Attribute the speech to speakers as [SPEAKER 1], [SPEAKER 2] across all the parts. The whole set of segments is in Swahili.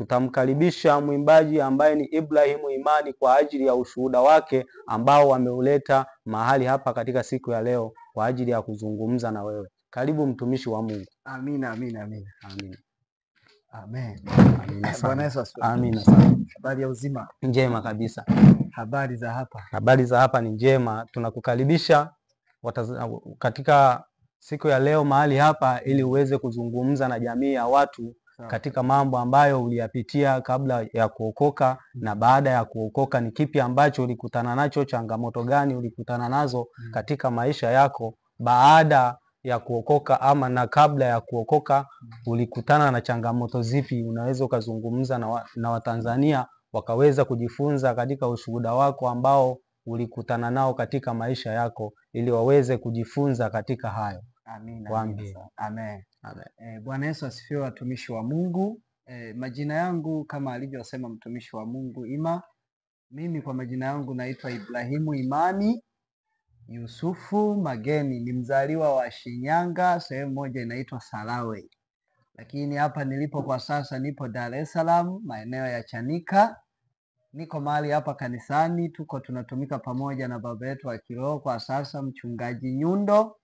[SPEAKER 1] tutamkaribisha mwimbaji ambaye ni Ibrahimu Imani kwa ajili ya ushuhuda wake ambao wameuleta mahali hapa katika siku ya leo kwa ajili ya kuzungumza na wewe. Karibu mtumishi wa Mungu.
[SPEAKER 2] Amina, amina, amina.
[SPEAKER 1] Amina.
[SPEAKER 2] Amen.
[SPEAKER 1] Amina sana.
[SPEAKER 2] Bwana Yesu asifiwe.
[SPEAKER 1] Amina sana.
[SPEAKER 2] Habari ya uzima?
[SPEAKER 1] Njema kabisa.
[SPEAKER 2] Habari za hapa?
[SPEAKER 1] Habari za hapa ni njema. Tunakukaribisha katika siku ya leo mahali hapa ili uweze kuzungumza na jamii ya watu katika mambo ambayo uliyapitia kabla ya kuokoka na baada ya kuokoka. Ni kipi ambacho ulikutana nacho, changamoto gani ulikutana nazo katika maisha yako baada ya kuokoka ama na kabla ya kuokoka ulikutana na changamoto zipi? Unaweza ukazungumza na Watanzania wakaweza kujifunza katika ushuhuda wako ambao ulikutana nao katika maisha yako ili waweze kujifunza katika hayo.
[SPEAKER 2] Amina. Amen. Amen. Bwana Yesu asifiwe, watumishi wa Mungu. Majina yangu kama alivyosema mtumishi wa Mungu Ima, mimi kwa majina yangu naitwa Ibrahimu Imani Yusufu Mageni. Ni mzaliwa wa Shinyanga, sehemu moja inaitwa Sarawe, lakini hapa nilipo kwa sasa nipo Dar es Salaam, maeneo ya Chanika. Niko mahali hapa kanisani, tunatumika pamoja na baba yetu wa kiroho kwa sasa, mchungaji Nyundo.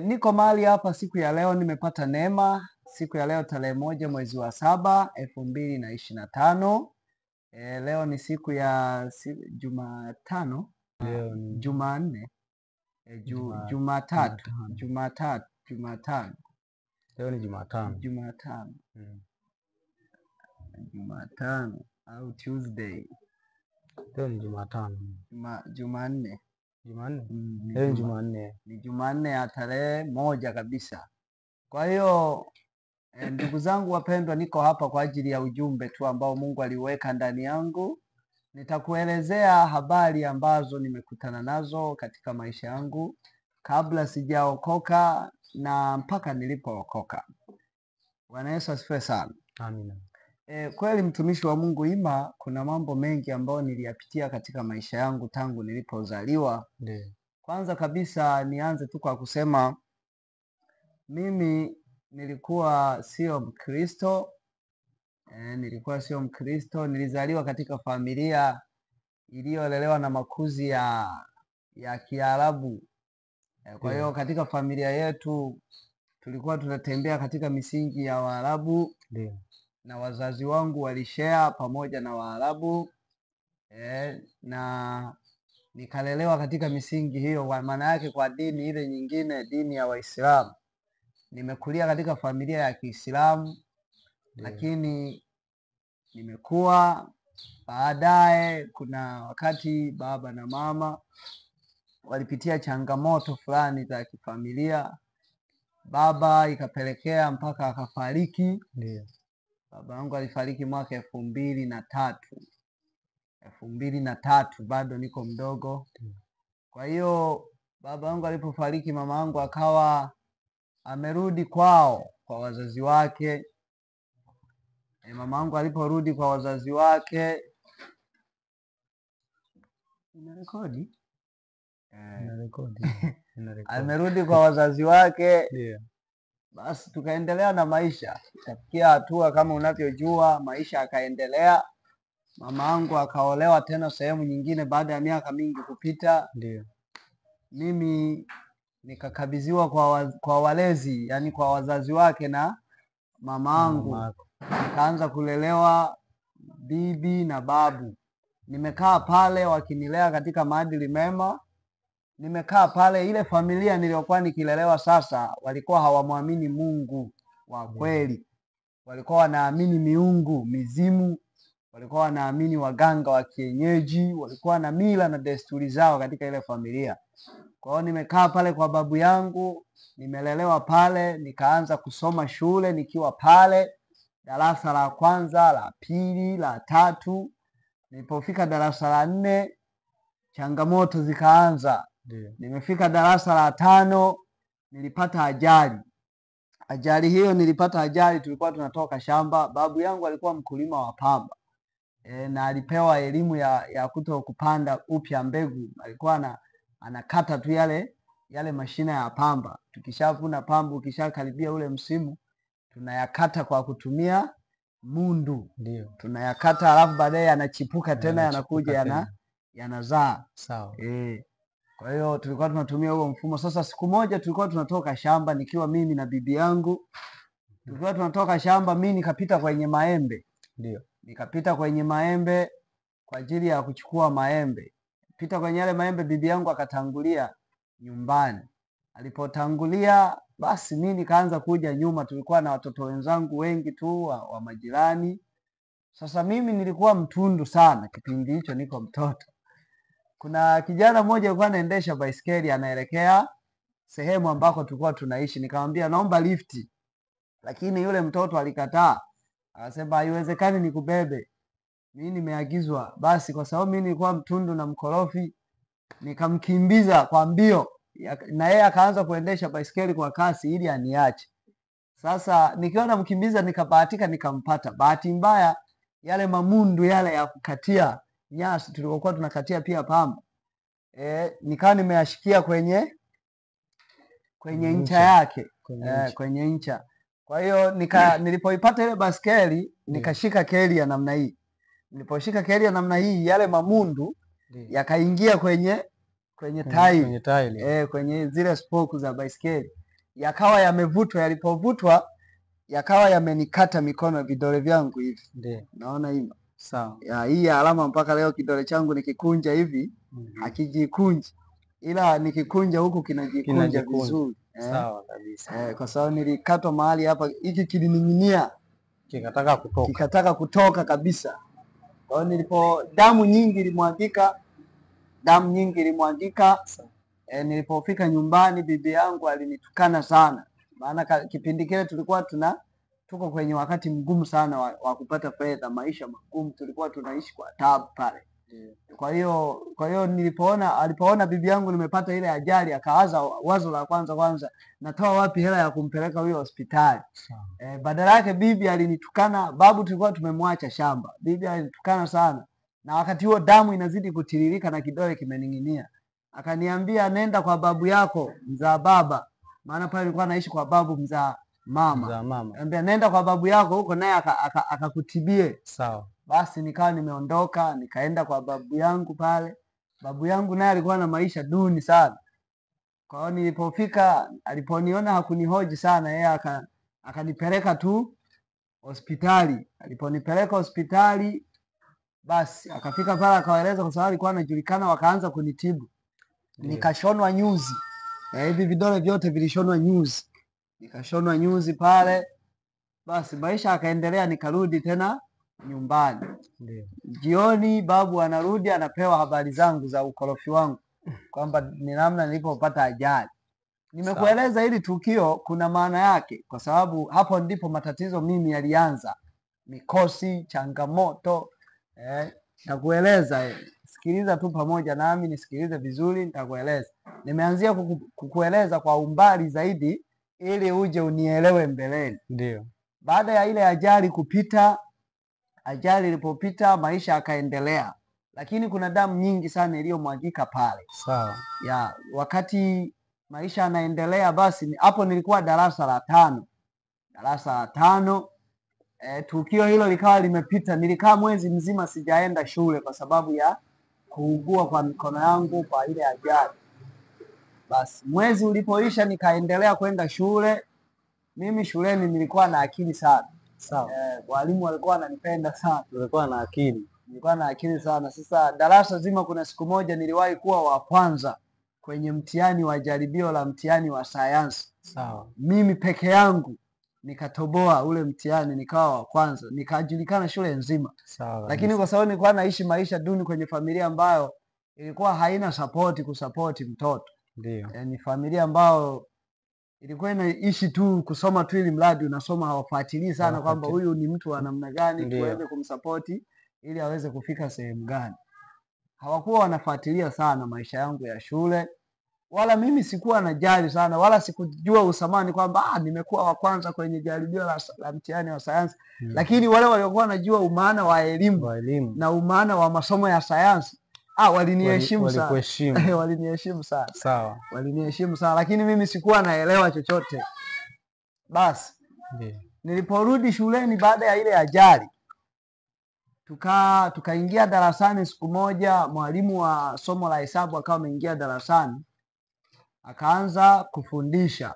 [SPEAKER 2] Niko mahali hapa siku ya leo, nimepata neema siku ya leo tarehe 1 mwezi wa 7 2025. Leo ni siku ya Jumatano, Jumanne, Jumatano.
[SPEAKER 1] Leo ni Jumatano.
[SPEAKER 2] Jumatano au Tuesday.
[SPEAKER 1] Leo ni Jumatano.
[SPEAKER 2] Jumanne.
[SPEAKER 1] Leo ni Jumanne.
[SPEAKER 2] Ni Jumanne ya tarehe 1 kabisa. Kwa hiyo ndugu zangu wapendwa, niko hapa kwa ajili ya ujumbe tu ambao Mungu aliweka ndani yangu. Nitakuelezea habari ambazo nimekutana nazo katika maisha yangu kabla sijaokoka na mpaka nilipookoka. Bwana Yesu asifiwe sana.
[SPEAKER 1] Amina.
[SPEAKER 2] Kweli mtumishi wa Mungu Ima, kuna mambo mengi ambayo niliyapitia katika maisha yangu tangu nilipozaliwa. Kwanza kabisa nianze tu kwa kusema mimi nilikuwa sio Mkristo. Nilizaliwa katika familia iliyolelewa na makuzi ya Kiarabu. Kwa hiyo katika familia yetu tulikuwa tunatembea katika misingi ya Waarabu. Na wazazi wangu walishare pamoja na Waarabu. Na nikalelewa katika misingi hiyo, maana yake kwa dini ile nyingine, dini ya Waislamu. Nimekulia katika familia ya Kiislamu. Lakini nimekuwa baadaye, kuna wakati baba na mama walipitia changamoto fulani za kifamilia. Baba ikapelekea mpaka akafariki. Baba yangu alifariki mwaka 2003. Bado niko mdogo. Kwa hiyo baba yangu alipofariki, mama yangu akawa amerudi kwao kwa wazazi wake. Mama yangu aliporudi kwa wazazi wake, amerudi kwa wazazi wake. Basi tukaendelea na maisha, ikafikia hatua kama unavyojua maisha yakaendelea. Mama yangu akaolewa tena sehemu nyingine baada ya miaka mingi kupita. Mimi nikakabidhiwa kwa walezi, yani kwa wazazi wake na mama yangu. Nikaanza kulelewa bibi na babu. Nimekaa pale wakinilea katika maadili mema. Nimekaa pale, ile familia niliyokuwa nikilelewa sasa walikuwa hawamwamini Mungu wa kweli. Walikuwa wanaamini miungu, mizimu. Walikuwa wanaamini waganga wa kienyeji. Walikuwa na mila na desturi zao katika ile familia. Kwa hiyo nimekaa pale kwa babu yangu, nimelelewa pale, nikaanza kusoma shule nikiwa pale, darasa la kwanza, la pili, la tatu. Nilipofika darasa la 4, changamoto zikaanza. Nimefika darasa la 5, nilipata ajali. Ajali hiyo nilipata ajali, tulikuwa tunatoka shamba. Babu yangu alikuwa mkulima wa pamba. Na alipewa elimu ya kuto kupanda upya mbegu. Alikuwa anakata tu yale mashina ya pamba. Tukishavuna pamba, ukishakaribia ule msimu, tunayakata kwa kutumia mundu.
[SPEAKER 1] Ndio.
[SPEAKER 2] Tunayakata alafu baadaye yanachipuka tena,
[SPEAKER 1] Yanachipuka
[SPEAKER 2] yanakuja yanazaa.
[SPEAKER 1] Sawa.
[SPEAKER 2] Kwa hiyo tulikuwa tunatumia huo mfumo. Sasa siku moja tulikuwa tunatoka shamba, nikiwa mimi na bibi yangu, tulikuwa tunatoka shamba, mimi nikapita kwenye maembe.
[SPEAKER 1] Ndio.
[SPEAKER 2] Nikapita kwenye maembe kwa ajili ya kuchukua maembe. Pita kwenye yale maembe, bibi yangu akatangulia nyumbani. Alipotangulia basi mimi nikaanza kuja nyuma. Tulikuwa na watoto wenzangu wengi tu wa majirani. Sasa mimi nilikuwa mtundu sana kipindi hicho, niko mtoto. Kuna kijana mmoja alikuwa anaendesha baisikeli anaelekea sehemu ambako tulikuwa tunaishi. Nikamwambia naomba lifti, lakini yule mtoto alikataa. Akasema haiwezekani nikubebe, mimi nimeagizwa. Basi kwa sababu mimi nilikuwa mtundu na mkorofi, nikamkimbiza kwa mbio, na yeye akaanza kuendesha baisikeli kwa kasi ili aniache. Sasa nikiwa namkimbiza, nikabahatika nikampata. Bahati mbaya yale mamundu yale ya kukatia nyasi tulikokuwa tunakatia pia pamba, nikawa nimeyashikia kwenye ncha yake, kwenye ncha. Kwa hiyo nilipoipata ile baskeli nikashika keli ya namna hii. Niliposhika keli ya namna hii, yale mamundu yakaingia kwenye tairi, kwenye zile spoku za baiskeli, yakawa yamevutwa. Yalipovutwa yakawa yamenikata mikono, vidole vyangu hivi. Naona hivi.
[SPEAKER 1] Sawa.
[SPEAKER 2] Hii alama mpaka leo kidole changu nikikunja hivi hakijikunji, ila nikikunja huku kinajikunja vizuri.
[SPEAKER 1] Sawa kabisa.
[SPEAKER 2] Kwa sababu nilikatwa mahali hapa, hiki kilining'inia, kikataka kutoka kabisa. Kwa hiyo damu nyingi ilimwagika. Nilipofika nyumbani, bibi yangu alinitukana sana, maana kipindi kile tulikuwa tuko kwenye wakati mgumu sana wa kupata fedha, maisha magumu, tulikuwa tunaishi kwa taabu pale. Kwa hiyo alipoona bibi yangu nimepata ile ajali, akawaza wazo la kwanza natoa wapi hela ya kumpeleka huyo hospitali. Badala yake bibi alinitukana. Babu tulikuwa tumemwacha shamba, bibi alinitukana sana, na wakati huo damu inazidi kutiririka na kidole kimening'inia. Akaniambia nenda kwa babu yako mzaa baba, maana pale nilikuwa naishi kwa babu mzaa mama. Anambia nenda kwa babu yako huko, naye akakutibie.
[SPEAKER 1] Sawa.
[SPEAKER 2] Basi nikawa nimeondoka, nikaenda kwa babu yangu pale. Babu yangu naye alikuwa na maisha duni sana. Kwa hiyo nilipofika, aliponiona hakunihoji sana, yeye akanipeleka tu hospitali. Aliponipeleka hospitali, basi akafika pale akawaeleza, kwa sababu alikuwa anajulikana, wakaanza kunitibu. Nikashonwa nyuzi. Hivi vidole vyote vilishonwa nyuzi. Nikashonwa nyuzi pale. Basi maisha akaendelea, nikarudi tena nyumbani. Jioni babu anarudi, anapewa habari zangu za ukorofi wangu, kwamba ni namna nilipopata ajali. Nimekueleza hili tukio kuna maana yake, kwa sababu hapo ndipo matatizo mimi yalianza, mikosi, changamoto. Nitakueleza, sikiliza tu pamoja nami, nisikilize vizuri, nitakueleza. Nimeanzia kukueleza kwa umbali zaidi ili uje unielewe mbeleni.
[SPEAKER 1] Ndio.
[SPEAKER 2] Baada ya ile ajali ilipopita, maisha yakaendelea, lakini kuna damu nyingi sana iliyomwagika pale.
[SPEAKER 1] Sawa.
[SPEAKER 2] Wakati maisha yanaendelea, basi hapo nilikuwa darasa la tano. Tukio hilo likawa limepita. Nilikaa mwezi mzima sijaenda shule kwa sababu ya kuugua kwa mikono yangu kwa ile ajali. Basi mwezi ulipoisha, nikaendelea kwenda shule. Mimi shuleni nilikuwa na akili sana.
[SPEAKER 1] Sawa.
[SPEAKER 2] Walimu walikuwa wananipenda sana.
[SPEAKER 1] Nilikuwa na akili
[SPEAKER 2] sana. Sasa darasa zima, kuna siku moja niliwahi kuwa wa kwanza kwenye mtihani wa jaribio la mtihani wa sayansi.
[SPEAKER 1] Sawa.
[SPEAKER 2] Mimi peke yangu nikatoboa ule mtihani, nikawa wa kwanza, nikajulikana shule nzima.
[SPEAKER 1] Sawa.
[SPEAKER 2] Lakini kwa sababu nilikuwa naishi maisha duni kwenye familia ambayo ilikuwa haina kusapoti mtoto.
[SPEAKER 1] Ndio.
[SPEAKER 2] Ni familia ambayo ilikuwa inaishi tu kusoma tu, ili mradi unasoma, hawafuatilii sana kwamba huyu ni mtu wa namna gani tuweze kumsapoti ili aweze kufika sehemu gani. Hawakuwa wanafuatilia sana maisha yangu ya shule, wala mimi sikuwa najali sana, wala sikujua usamani kwamba nimekuwa wa kwanza kwenye jaribio la mtihani wa sayansi. Lakini wale waliokuwa wanajua umaana wa elimu na umaana wa masomo ya sayansi, waliniheshimu sana. Waliniheshimu sana. Sawa. Waliniheshimu sana, lakini mimi sikuwa naelewa chochote. Basi Niliporudi shuleni baada ya ile ajali, tukaingia darasani siku moja, mwalimu wa somo la hesabu akawa ameingia darasani, akaanza kufundisha.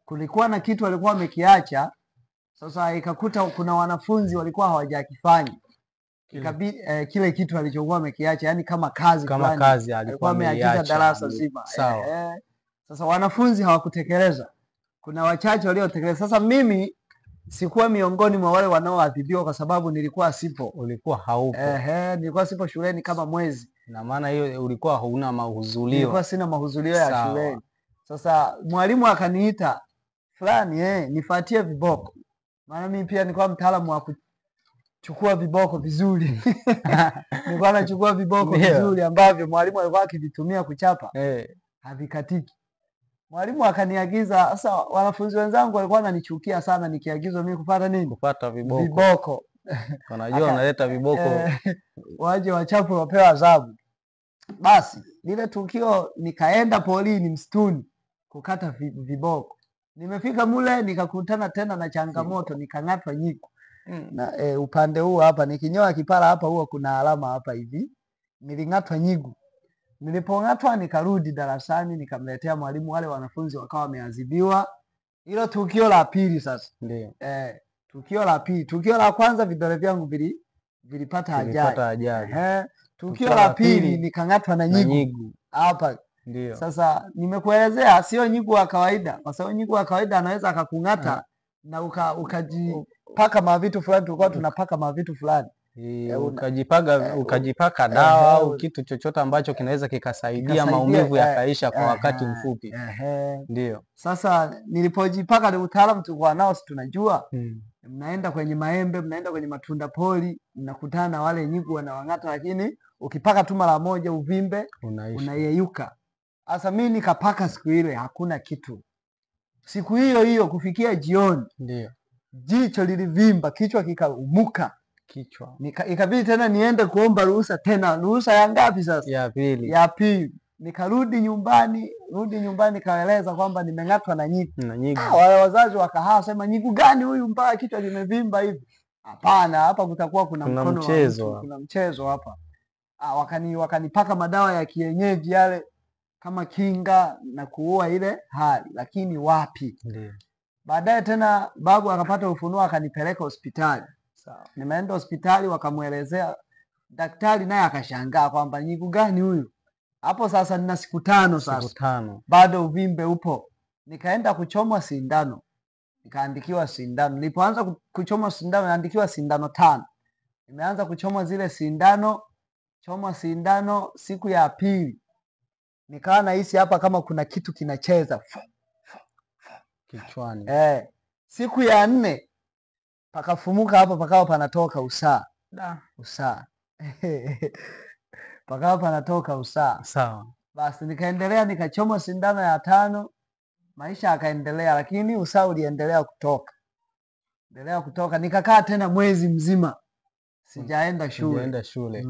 [SPEAKER 2] Kulikuwa na kitu alikuwa amekiacha, sasa ikakuta kuna wanafunzi walikuwa hawajakifanya. Kile kitu alichokuwa amekiacha, yani kama kazi fulani alikuwa ameagiza darasa zima. Sasa wanafunzi hawakutekeleza, kuna wachache waliotekeleza. Sasa mimi sikuwa miongoni mwa wale wanaoadhibiwa kwa sababu nilikuwa sipo.
[SPEAKER 1] Ulikuwa haupo.
[SPEAKER 2] Nilikuwa sipo shuleni kama mwezi.
[SPEAKER 1] Na maana hiyo ulikuwa hauna mahudhurio.
[SPEAKER 2] Nilikuwa sina mahudhurio ya shuleni. Sasa mwalimu akaniita, fulani nifuatie viboko. Maana mimi pia nilikuwa mtaalamu wa kuchukua viboko vizuri. Nilikuwa nachukua viboko vizuri ambavyo mwalimu alikuwa akivitumia kuchapa. Havikatiki. Mwalimu akaniagiza. Sasa wanafunzi wenzangu walikuwa wananichukia sana nikiagizwa mimi kupata nini?
[SPEAKER 1] Kupata viboko.
[SPEAKER 2] Viboko.
[SPEAKER 1] Wanajua unaleta viboko.
[SPEAKER 2] Waje wachape wapewe adhabu. Basi lile tukio nikaenda polini msituni kukata viboko. Nimefika mule nikakutana tena na changamoto, nikang'atwa nyigu. Na upande huu hapa nikinyoa kipara hapa huwa kuna alama hapa hivi. Niling'atwa nyigu. Nilipong'atwa nikarudi darasani nikamletea mwalimu, wale wanafunzi wakawa wameadhibiwa. Hilo tukio la pili sasa.
[SPEAKER 1] Ndio.
[SPEAKER 2] Tukio la pili. Tukio la kwanza vidole vyangu vilipata ajali. Tukio la pili nikang'atwa na nyigu. Hapa.
[SPEAKER 1] Ndio.
[SPEAKER 2] Sasa nimekuelezea sio nyigu wa kawaida, kwa sababu nyigu wa kawaida anaweza akakung'ata na ukajipaka mavitu fulani, tulikuwa tunapaka mavitu fulani.
[SPEAKER 1] Ukajipaka dawa au kitu chochote ambacho kinaweza kikasaidia maumivu yakaisha kwa wakati mfupi. Ndio.
[SPEAKER 2] Sasa nilipojipaka, ni utaalamu tulikuwa nao, tunajua. Mnaenda kwenye maembe, mnaenda kwenye matunda poli, mnakutana na wale nyigu wanawang'ata, lakini ukipaka tu mara moja uvimbe unayeyuka. Sasa mimi nikapaka siku ile hakuna kitu. Siku hiyo kufikia jioni,
[SPEAKER 1] ndio
[SPEAKER 2] jicho lilivimba, kichwa kikaumuka. Ikabidi tena niende kuomba ruhusa tena. Ruhusa ya ngapi sasa? Ya pili. Nikarudi nyumbani, kaeleza kwamba nimeng'atwa na nyigu. Wale wazazi wakahaa sema, nyigu gani huyu mpaka kichwa kimevimba hivi? Hapana, hapa kutakuwa kuna mkono kuna mchezo hapa. Wakanipaka madawa ya kienyeji yale kama kinga na kuua ile hali, lakini wapi. Baadaye tena babu akapata ufunuo, akanipeleka hospitali. Nimeenda hospitali, wakamuelezea daktari, naye akashangaa kwamba nyigu gani huyu. Hapo sasa nina siku 5 sasa. Bado uvimbe upo. Nikaenda kuchomwa sindano. Nikaandikiwa sindano. Nilipoanza kuchomwa sindano naandikiwa sindano 5. Nimeanza kuchomwa zile sindano, siku ya pili. Nikawa nahisi hapa kama kuna kitu kinacheza
[SPEAKER 1] kichwani.
[SPEAKER 2] Siku ya 4 pakafumuka hapa, pakawa panatoka usaa. Usaa. Pakawa panatoka usaa.
[SPEAKER 1] Sawa.
[SPEAKER 2] Basi nikaendelea, nikachomwa sindano ya 5, maisha yakaendelea, lakini usaa uliendelea kutoka. Nikakaa tena mwezi mzima sijaenda shule.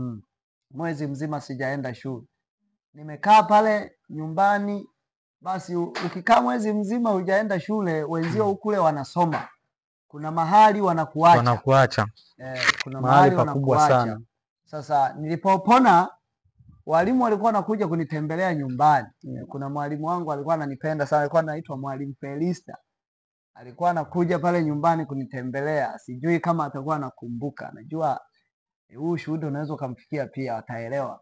[SPEAKER 2] Mwezi mzima sijaenda shule. Nimekaa pale nyumbani. Basi ukikaa mwezi mzima hujaenda shule, wenzio kule wanasoma. Kuna mahali wanakuacha. Kuna mahali
[SPEAKER 1] pakubwa sana.
[SPEAKER 2] Sasa nilipopona, walimu walikuwa wanakuja kunitembelea nyumbani. Kuna mwalimu wangu alikuwa ananipenda sana, alikuwa anaitwa Mwalimu Felista. Alikuwa anakuja pale nyumbani kunitembelea. Sijui kama atakuwa anakumbuka. Najua huu shuhuda unaweza kumfikia pia, ataelewa.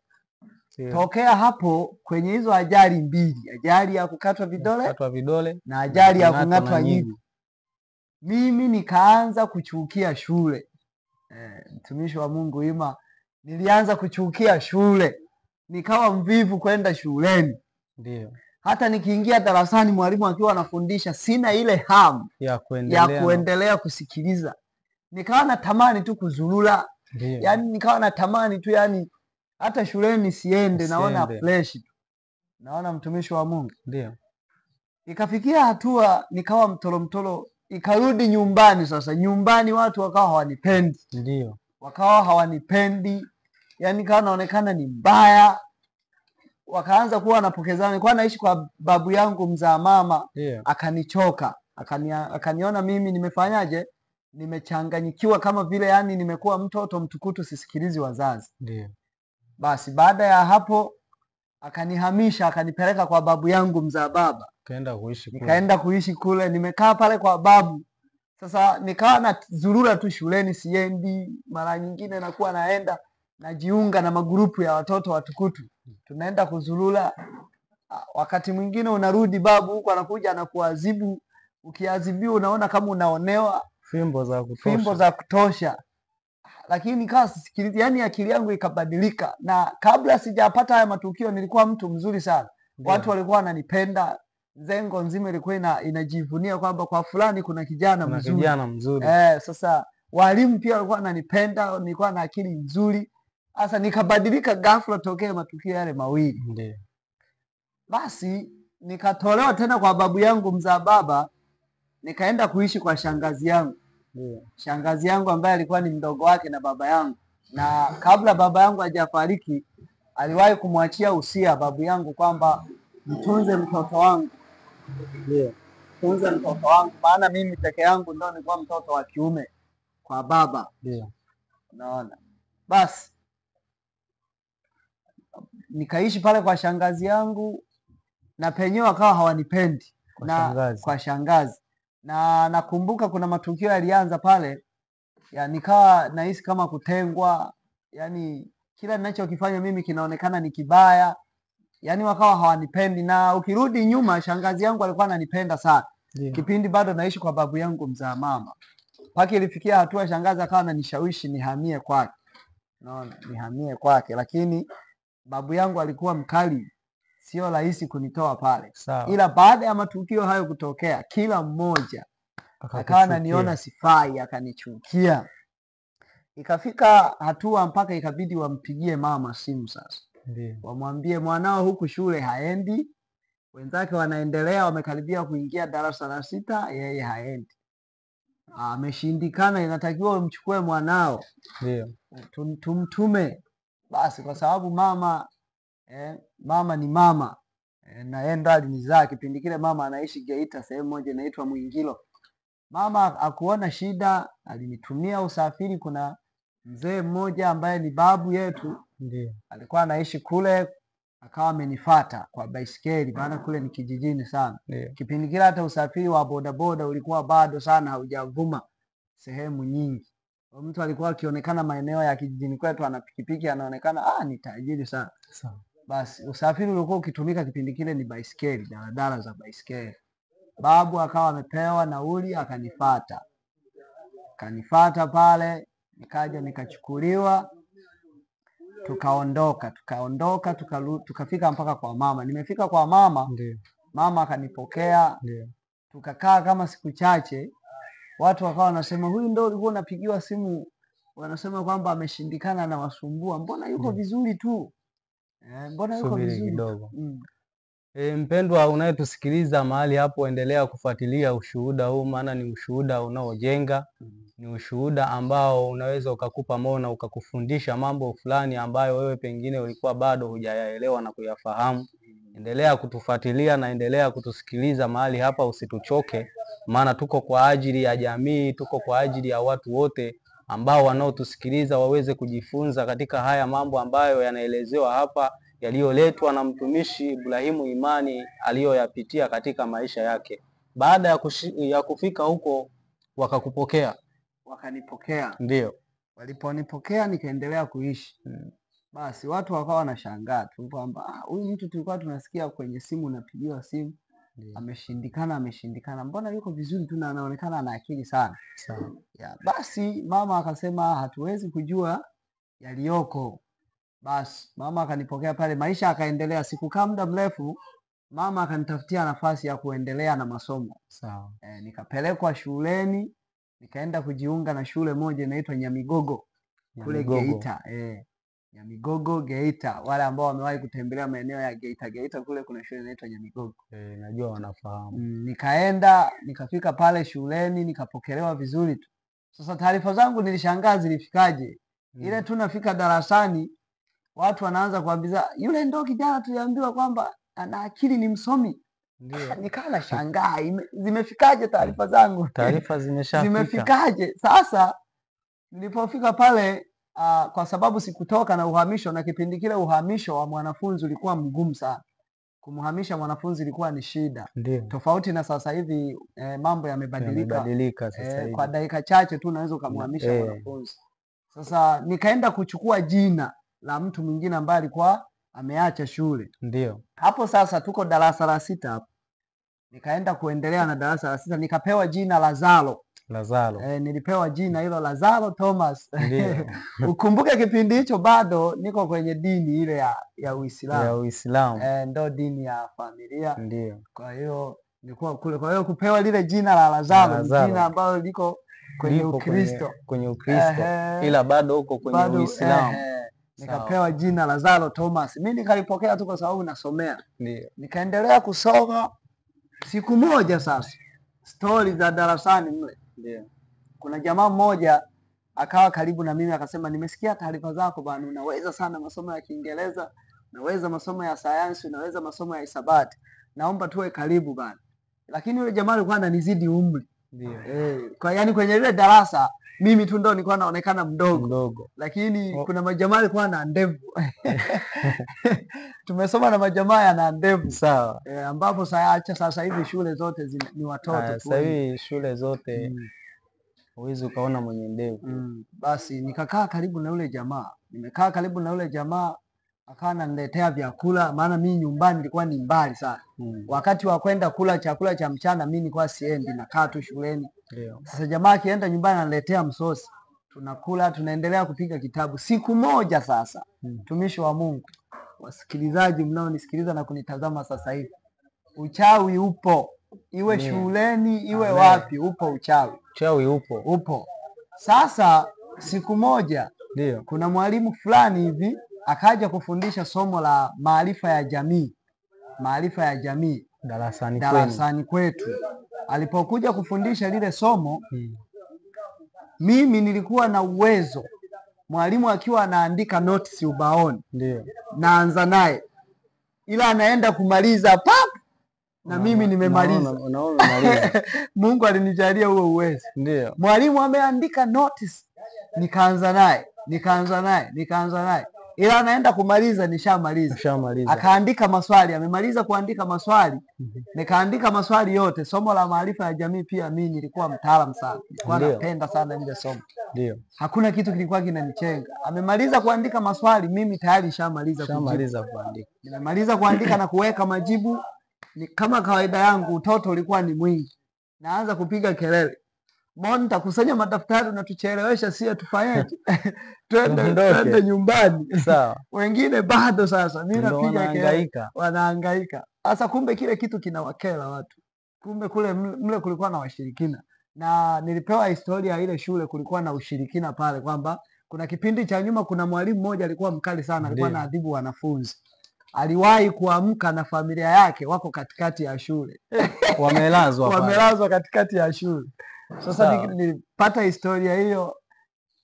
[SPEAKER 2] Tokea hapo kwenye hizo ajali mbili, ajali ya kukatwa vidole na ajali ya kung'atwa nyigu, mimi nikaanza kuchukia shule. Mtumishi wa Mungu Ima, nilianza kuchukia shule. Nikawa mvivu kwenda shuleni.
[SPEAKER 1] Ndio.
[SPEAKER 2] Hata nikiingia darasani mwalimu akiwa anafundisha, sina ile hamu ya kuendelea kusikiliza. Nikawa natamani tu kuzurura. Yaani nikawa natamani tu, yani hata shuleni siende, naona fresh tu. Naona mtumishi wa Mungu.
[SPEAKER 1] Ndio.
[SPEAKER 2] Ikafikia hatua nikawa mtolo. Ikarudi nyumbani sasa. Nyumbani watu wakawa hawanipendi.
[SPEAKER 1] Ndio.
[SPEAKER 2] Wakawa hawanipendi. Yaani nikawa naonekana ni mbaya. Wakaanza kuwa wanapokezana. Nilikuwa naishi kwa babu yangu mzaa mama.
[SPEAKER 1] Yeah.
[SPEAKER 2] Akanichoka. Akaniona mimi nimefanyaje? nimechanganyikiwa kama vile yani nimekuwa mtoto mtukutu, sisikilizi wazazi.
[SPEAKER 1] Ndio.
[SPEAKER 2] Basi baada ya hapo akanihamisha, akanipeleka kwa babu yangu mzaa baba.
[SPEAKER 1] Kaenda kuishi kule.
[SPEAKER 2] Nikaenda kuishi kule, nimekaa pale kwa babu. Sasa nikawa na zurura tu shuleni, siendi. Mara nyingine nakuwa naenda najiunga na magrupu ya watoto watukutu, tunaenda kuzurura. Wakati mwingine unarudi, babu huko anakuja anakuadhibu. Ukiadhibiwa unaona kama unaonewa, fimbo za kutosha. Lakini nikawa sisikilizi, yani akili yangu ikabadilika. Na kabla sijapata haya matukio nilikuwa mtu mzuri sana. Watu walikuwa wananipenda, Zengo nzima ilikuwa inajivunia kwamba kwa fulani kuna kijana mzuri. Sasa walimu pia walikuwa wananipenda, nilikuwa na akili nzuri. Sasa nikabadilika ghafla tokea matukio yale mawili.
[SPEAKER 1] Ndiyo.
[SPEAKER 2] Basi nikatolewa tena kwa babu yangu mzaa baba, nikaenda kuishi kwa shangazi yangu.
[SPEAKER 1] Ndiyo.
[SPEAKER 2] Shangazi yangu ambaye alikuwa ni mdogo wake na baba yangu, na kabla baba yangu hajafariki aliwahi kumwachia usia babu yangu kwamba mtunze mtoto wangu.
[SPEAKER 1] Ndiyo.
[SPEAKER 2] Mtunze mtoto wangu, maana mimi peke yangu ndio nilikuwa mtoto wa kiume kwa baba.
[SPEAKER 1] Ndiyo.
[SPEAKER 2] Unaona? Basi nikaishi pale kwa shangazi yangu, na penyewe wakawa hawanipendi kwa shangazi. Na nakumbuka kuna matukio yalianza pale ya nikawa nahisi kama kutengwa, yani kila ninachokifanya mimi kinaonekana ni kibaya, yani wakawa hawanipendi. Na ukirudi nyuma, shangazi yangu alikuwa ananipenda sana.
[SPEAKER 1] Yeah.
[SPEAKER 2] Kipindi bado naishi kwa babu yangu mzaa mama, mpaka ilifikia hatua shangazi akawa ananishawishi nihamie kwake. Unaona, nihamie kwake, lakini babu yangu alikuwa mkali, sio rahisi kunitoa pale.
[SPEAKER 1] Sawa.
[SPEAKER 2] Ila baada ya matukio hayo kutokea, kila mmoja akawa ananiona sifai, akanichukia. Ikafika hatua mpaka ikabidi wampigie mama simu sasa.
[SPEAKER 1] Ndiyo.
[SPEAKER 2] Wamwambie mwanao huku shule haendi, wenzake wanaendelea, wamekaribia kuingia darasa la 6, yeye haendi. Ameshindikana, inatakiwa umchukue mwanao.
[SPEAKER 1] Ndiyo.
[SPEAKER 2] Tumtume. Basi kwa sababu mama mama ni mama, na yeye ndo alinizaa. Kipindi kile mama anaishi Geita, sehemu moja inaitwa Mwingilo. Mama akuona shida, alinitumia usafiri. Kuna mzee mmoja ambaye ni babu yetu.
[SPEAKER 1] Ndiyo.
[SPEAKER 2] Alikuwa anaishi kule, akawa amenifuata kwa baisikeli, maana kule ni kijijini sana.
[SPEAKER 1] Ndiyo.
[SPEAKER 2] Kipindi kile hata usafiri wa bodaboda ulikuwa bado sana haujavuma sehemu nyingi. Mtu alikuwa akionekana maeneo ya kijijini kwetu ana pikipiki, anaonekana ni tajiri sana.
[SPEAKER 1] Sawa.
[SPEAKER 2] Basi usafiri ulikuwa ukitumika kipindi kile ni baisikeli, daladala za baisikeli. Babu akawa amepewa nauli, akanifuata pale, nikaja nikachukuliwa, tukaondoka tukafika mpaka kwa mama. Nimefika kwa mama.
[SPEAKER 1] Ndiyo.
[SPEAKER 2] Mama akanipokea.
[SPEAKER 1] Ndiyo.
[SPEAKER 2] Tukakaa kama siku chache, watu wakawa wanasema huyu ndio ulikuwa unapigiwa simu, wanasema kwamba ameshindikana na wasumbua, mbona yuko vizuri tu. Mbona yuko vizuri
[SPEAKER 1] kidogo. Mpendwa unayetusikiliza mahali hapo, endelea kufuatilia ushuhuda huu, maana ni ushuhuda unaojenga. Ni ushuhuda ambao unaweza ukakupa moyo na ukakufundisha mambo fulani ambayo wewe pengine ulikuwa bado hujayaelewa na kuyafahamu. Endelea kutufuatilia na endelea kutusikiliza mahali hapa, usituchoke, maana tuko kwa ajili ya jamii, tuko kwa ajili ya watu wote ambao wanaotusikiliza waweze kujifunza katika haya mambo ambayo yanaelezewa hapa, yaliyoletwa na mtumishi Ibrahimu Imani aliyoyapitia katika maisha yake. Baada ya kufika huko wakakupokea.
[SPEAKER 2] Wakanipokea.
[SPEAKER 1] Ndiyo.
[SPEAKER 2] Waliponipokea nikaendelea kuishi. Basi watu wakawa wanashangaa tu kwamba huyu mtu tulikuwa tunasikia kwenye simu, unapigiwa simu, ameshindikana, mbona yuko vizuri tu na anaonekana ana akili sana.
[SPEAKER 1] Sawa.
[SPEAKER 2] Basi mama akasema hatuwezi kujua yaliyoko. Basi mama akanipokea pale, maisha akaendelea. Sikukaa muda mrefu, mama akanitafutia nafasi ya kuendelea na masomo.
[SPEAKER 1] Sawa.
[SPEAKER 2] Nikapelekwa shuleni, nikaenda kujiunga na shule moja inaitwa Nyamigogo kule Geita. Nyamigogo Geita, wale ambao wamewahi kutembelea maeneo ya Geita kule kuna shule inaitwa Nyamigogo.
[SPEAKER 1] Najua wanafahamu.
[SPEAKER 2] Nikaenda nikafika pale shuleni, nikapokelewa vizuri tu. Sasa taarifa zangu nilishangaa zilifikaje. Ile tu nafika darasani, watu wanaanza kuambiza yule ndo kijana tuliambiwa kwamba ana akili, ni msomi.
[SPEAKER 1] Ndio.
[SPEAKER 2] Nikawa nashangaa zimefikaje taarifa zangu?
[SPEAKER 1] Taarifa zimeshafika.
[SPEAKER 2] Zimefikaje? Sasa nilipofika pale kwa sababu sikutoka na uhamisho, na kipindi kile uhamisho wa mwanafunzi ulikuwa mgumu sana. Kumhamisha mwanafunzi ilikuwa ni shida.
[SPEAKER 1] Ndio.
[SPEAKER 2] Tofauti na sasa hivi mambo yamebadilika.
[SPEAKER 1] Sasa hivi. Kwa
[SPEAKER 2] dakika chache tu unaweza ukamhamisha mwanafunzi. Sasa nikaenda kuchukua jina la mtu mwingine ambaye alikuwa ameacha shule.
[SPEAKER 1] Ndio.
[SPEAKER 2] Hapo sasa tuko darasa la 6 hapo. Nikaenda kuendelea na darasa la 6, nikapewa jina Lazaro. Nilipewa jina hilo Lazaro Thomas.
[SPEAKER 1] Ndio.
[SPEAKER 2] Ukumbuke kipindi hicho bado niko kwenye dini ile ya Uislamu. Ndo dini ya familia.
[SPEAKER 1] Ndio.
[SPEAKER 2] Kwa hiyo nilikuwa kule. Kwa hiyo kupewa lile jina la Lazaro, jina ambalo liko kwenye Ukristo.
[SPEAKER 1] Kwenye Ukristo. Ila bado uko kwenye Uislamu.
[SPEAKER 2] Nikapewa jina Lazaro Thomas. Mimi nikalipokea tu kwa sababu nasomea.
[SPEAKER 1] Ndio.
[SPEAKER 2] Nikaendelea kusoma. Siku moja sasa, stori za darasani mle.
[SPEAKER 1] Ndio.
[SPEAKER 2] Kuna jamaa mmoja akawa karibu na mimi akasema, nimesikia taarifa zako bwana, unaweza sana masomo ya Kiingereza, unaweza masomo ya sayansi, unaweza masomo ya hisabati. Naomba tuwe karibu bwana. Lakini yule jamaa alikuwa ananizidi umri.
[SPEAKER 1] Ndio.
[SPEAKER 2] Kwa yani kwenye ile darasa mimi tu ndo nilikuwa naonekana mdogo. Lakini kuna majamaa alikuwa na ndevu. Tumesoma na majamaa yana ndevu.
[SPEAKER 1] Sawa.
[SPEAKER 2] Ambapo sasa hivi shule zote ni watoto tu.
[SPEAKER 1] Sasa hivi shule zote huwezi ukaona mwenye ndevu.
[SPEAKER 2] Basi nikakaa karibu na yule jamaa. Nimekaa karibu na yule jamaa, akawa ananiletea vyakula, maana mimi nyumbani nilikuwa ni mbali sana. Wakati wa kwenda kula chakula cha mchana mimi nilikuwa siendi, nakaa tu shuleni.
[SPEAKER 1] Ndio.
[SPEAKER 2] Sasa jamaa akienda nyumbani ananiletea msosi. Tunakula, tunaendelea kupiga kitabu. Siku moja sasa, mtumishi wa Mungu, wasikilizaji mnaonisikiliza na kunitazama sasa hivi, uchawi upo. Iwe shuleni, iwe wapi, upo uchawi.
[SPEAKER 1] Uchawi
[SPEAKER 2] upo. Sasa siku moja, ndio, kuna mwalimu fulani hivi akaja kufundisha somo la maarifa ya jamii darasani kwetu. Alipokuja kufundisha lile somo, mimi nilikuwa na uwezo, mwalimu akiwa anaandika notes ubaoni, ndio naanza naye, ila anaenda kumaliza na mimi nimemaliza.
[SPEAKER 1] Unaona
[SPEAKER 2] Mungu alinijalia huo uwezo.
[SPEAKER 1] Ndio.
[SPEAKER 2] Mwalimu ameandika notice, nikaanza naye. Ila anaenda kumaliza nishamaliza. Akaandika maswali, amemaliza kuandika maswali. Nikaandika maswali yote. Somo la maarifa ya jamii pia mimi nilikuwa mtaalamu sana. Nilikuwa napenda sana ile somo.
[SPEAKER 1] Ndio.
[SPEAKER 2] Hakuna kitu kilikuwa kinanichenga. Amemaliza kuandika maswali, mimi tayari nishamaliza
[SPEAKER 1] kuandika.
[SPEAKER 2] Nimemaliza kuandika na kuweka majibu. Ni kama kawaida yangu, utoto ulikuwa ni mwingi. Naanza kupiga kelele, Monta, kusanya madaftari na tuchelewesha, sie tufanyeje? Twende nyumbani.
[SPEAKER 1] Sawa.
[SPEAKER 2] Wengine bado sasa mimi napiga kelele, wanahangaika. Sasa kumbe kile kitu kinawakera watu. Kumbe kule mle kulikuwa na washirikina. Na nilipewa historia ile shule kulikuwa na ushirikina pale, kwamba kuna kipindi cha nyuma kuna mwalimu mmoja alikuwa mkali sana, alikuwa anaadhibu wanafunzi. Aliwahi kuamka na familia yake wako katikati ya shule. Wamelazwa katikati ya shule. Sasa nilipata historia hiyo,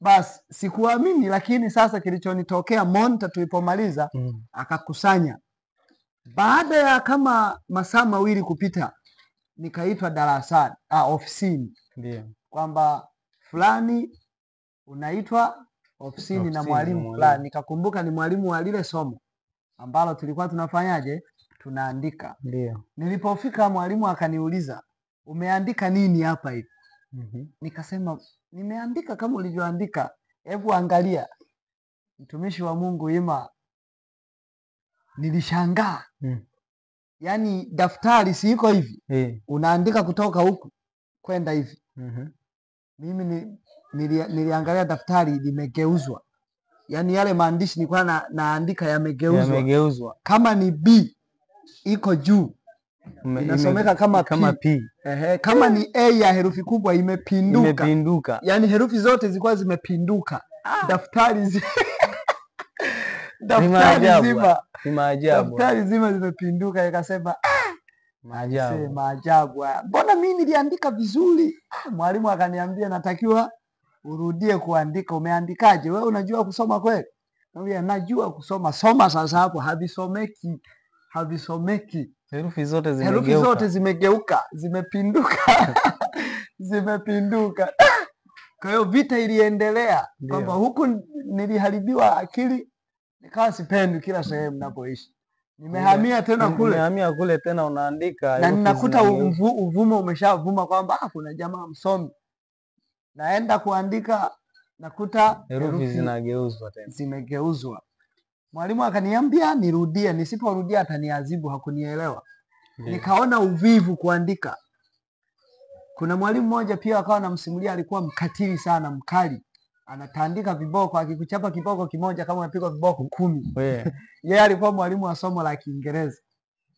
[SPEAKER 2] basi sikuamini, lakini sasa kilichonitokea, Monta tulipomaliza akakusanya. Baada ya kama masaa mawili kupita, nikaitwa darasani, ofisini.
[SPEAKER 1] Ndio.
[SPEAKER 2] Kwamba fulani unaitwa ofisini na mwalimu fulani. Nikakumbuka ni mwalimu wa lile somo ambalo tulikuwa tunafanyaje? Tunaandika.
[SPEAKER 1] Ndio.
[SPEAKER 2] Nilipofika mwalimu akaniuliza, umeandika nini hapa hivi? Nikasema, nimeandika kama ulivyoandika. Hebu angalia. Mtumishi wa Mungu Ima, nilishangaa. Yaani daftari si iko hivi. Unaandika kutoka huku kwenda hivi. Mimi niliangalia daftari limegeuzwa. Yaani yale maandishi nilikuwa naandika yamegeuzwa. Kama ni B iko juu, inasomeka kama P. Kama ni A ya herufi kubwa imepinduka. Yaani herufi zote zilikuwa zimepinduka. Daftari zima zimepinduka. Ikasema maajabu. Mbona mimi niliandika vizuri? Mwalimu akaniambia, natakiwa urudie kuandika. Umeandikaje? Wewe unajua kusoma kweli? Najua kusoma. Soma sasa hapo. Havisomeki.
[SPEAKER 1] Herufi zote
[SPEAKER 2] herufi
[SPEAKER 1] zimegeuka.
[SPEAKER 2] zote zimegeuka, zimepinduka zimepinduka. Kwa hiyo vita iliendelea, kwamba huku niliharibiwa akili, nikawa sipendi kila sehemu ninapoishi. Nimehamia tena kule.
[SPEAKER 1] Nimehamia kule tena unaandika
[SPEAKER 2] na ninakuta uvumo umeshavuma kwamba kuna jamaa msomi. Naenda kuandika nakuta
[SPEAKER 1] herufi zinageuzwa tena.
[SPEAKER 2] Zimegeuzwa. Mwalimu akaniambia nirudie, nisiporudia ataniadhibu, hakunielewa. Nikaona uvivu kuandika. Kuna mwalimu mmoja pia akawa anamsimulia, alikuwa mkatili sana, mkali. Anatandika viboko, akikuchapa kiboko kimoja kama unapigwa viboko 10. Yeye alikuwa mwalimu wa somo la Kiingereza.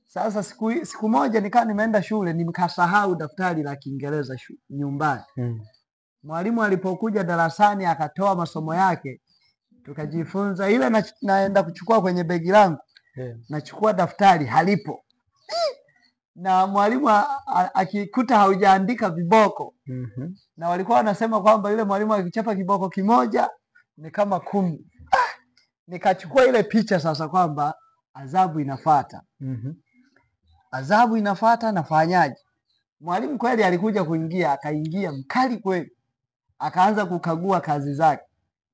[SPEAKER 2] Sasa siku moja nikawa nimeenda shule, nikasahau daftari la Kiingereza nyumbani. Mwalimu alipokuja darasani akatoa masomo yake, tukajifunza. Ile naenda kuchukua kwenye begi langu, nachukua daftari halipo. Na mwalimu akikuta haujaandika viboko. Na walikuwa wanasema kwamba yule mwalimu akichapa kiboko kimoja ni kama 10. Nikachukua ile picha sasa kwamba adhabu inafuata. Adhabu inafuata, nafanyaje? Mwalimu kweli alikuja kuingia, akaingia mkali kweli. Akaanza kukagua kazi zake.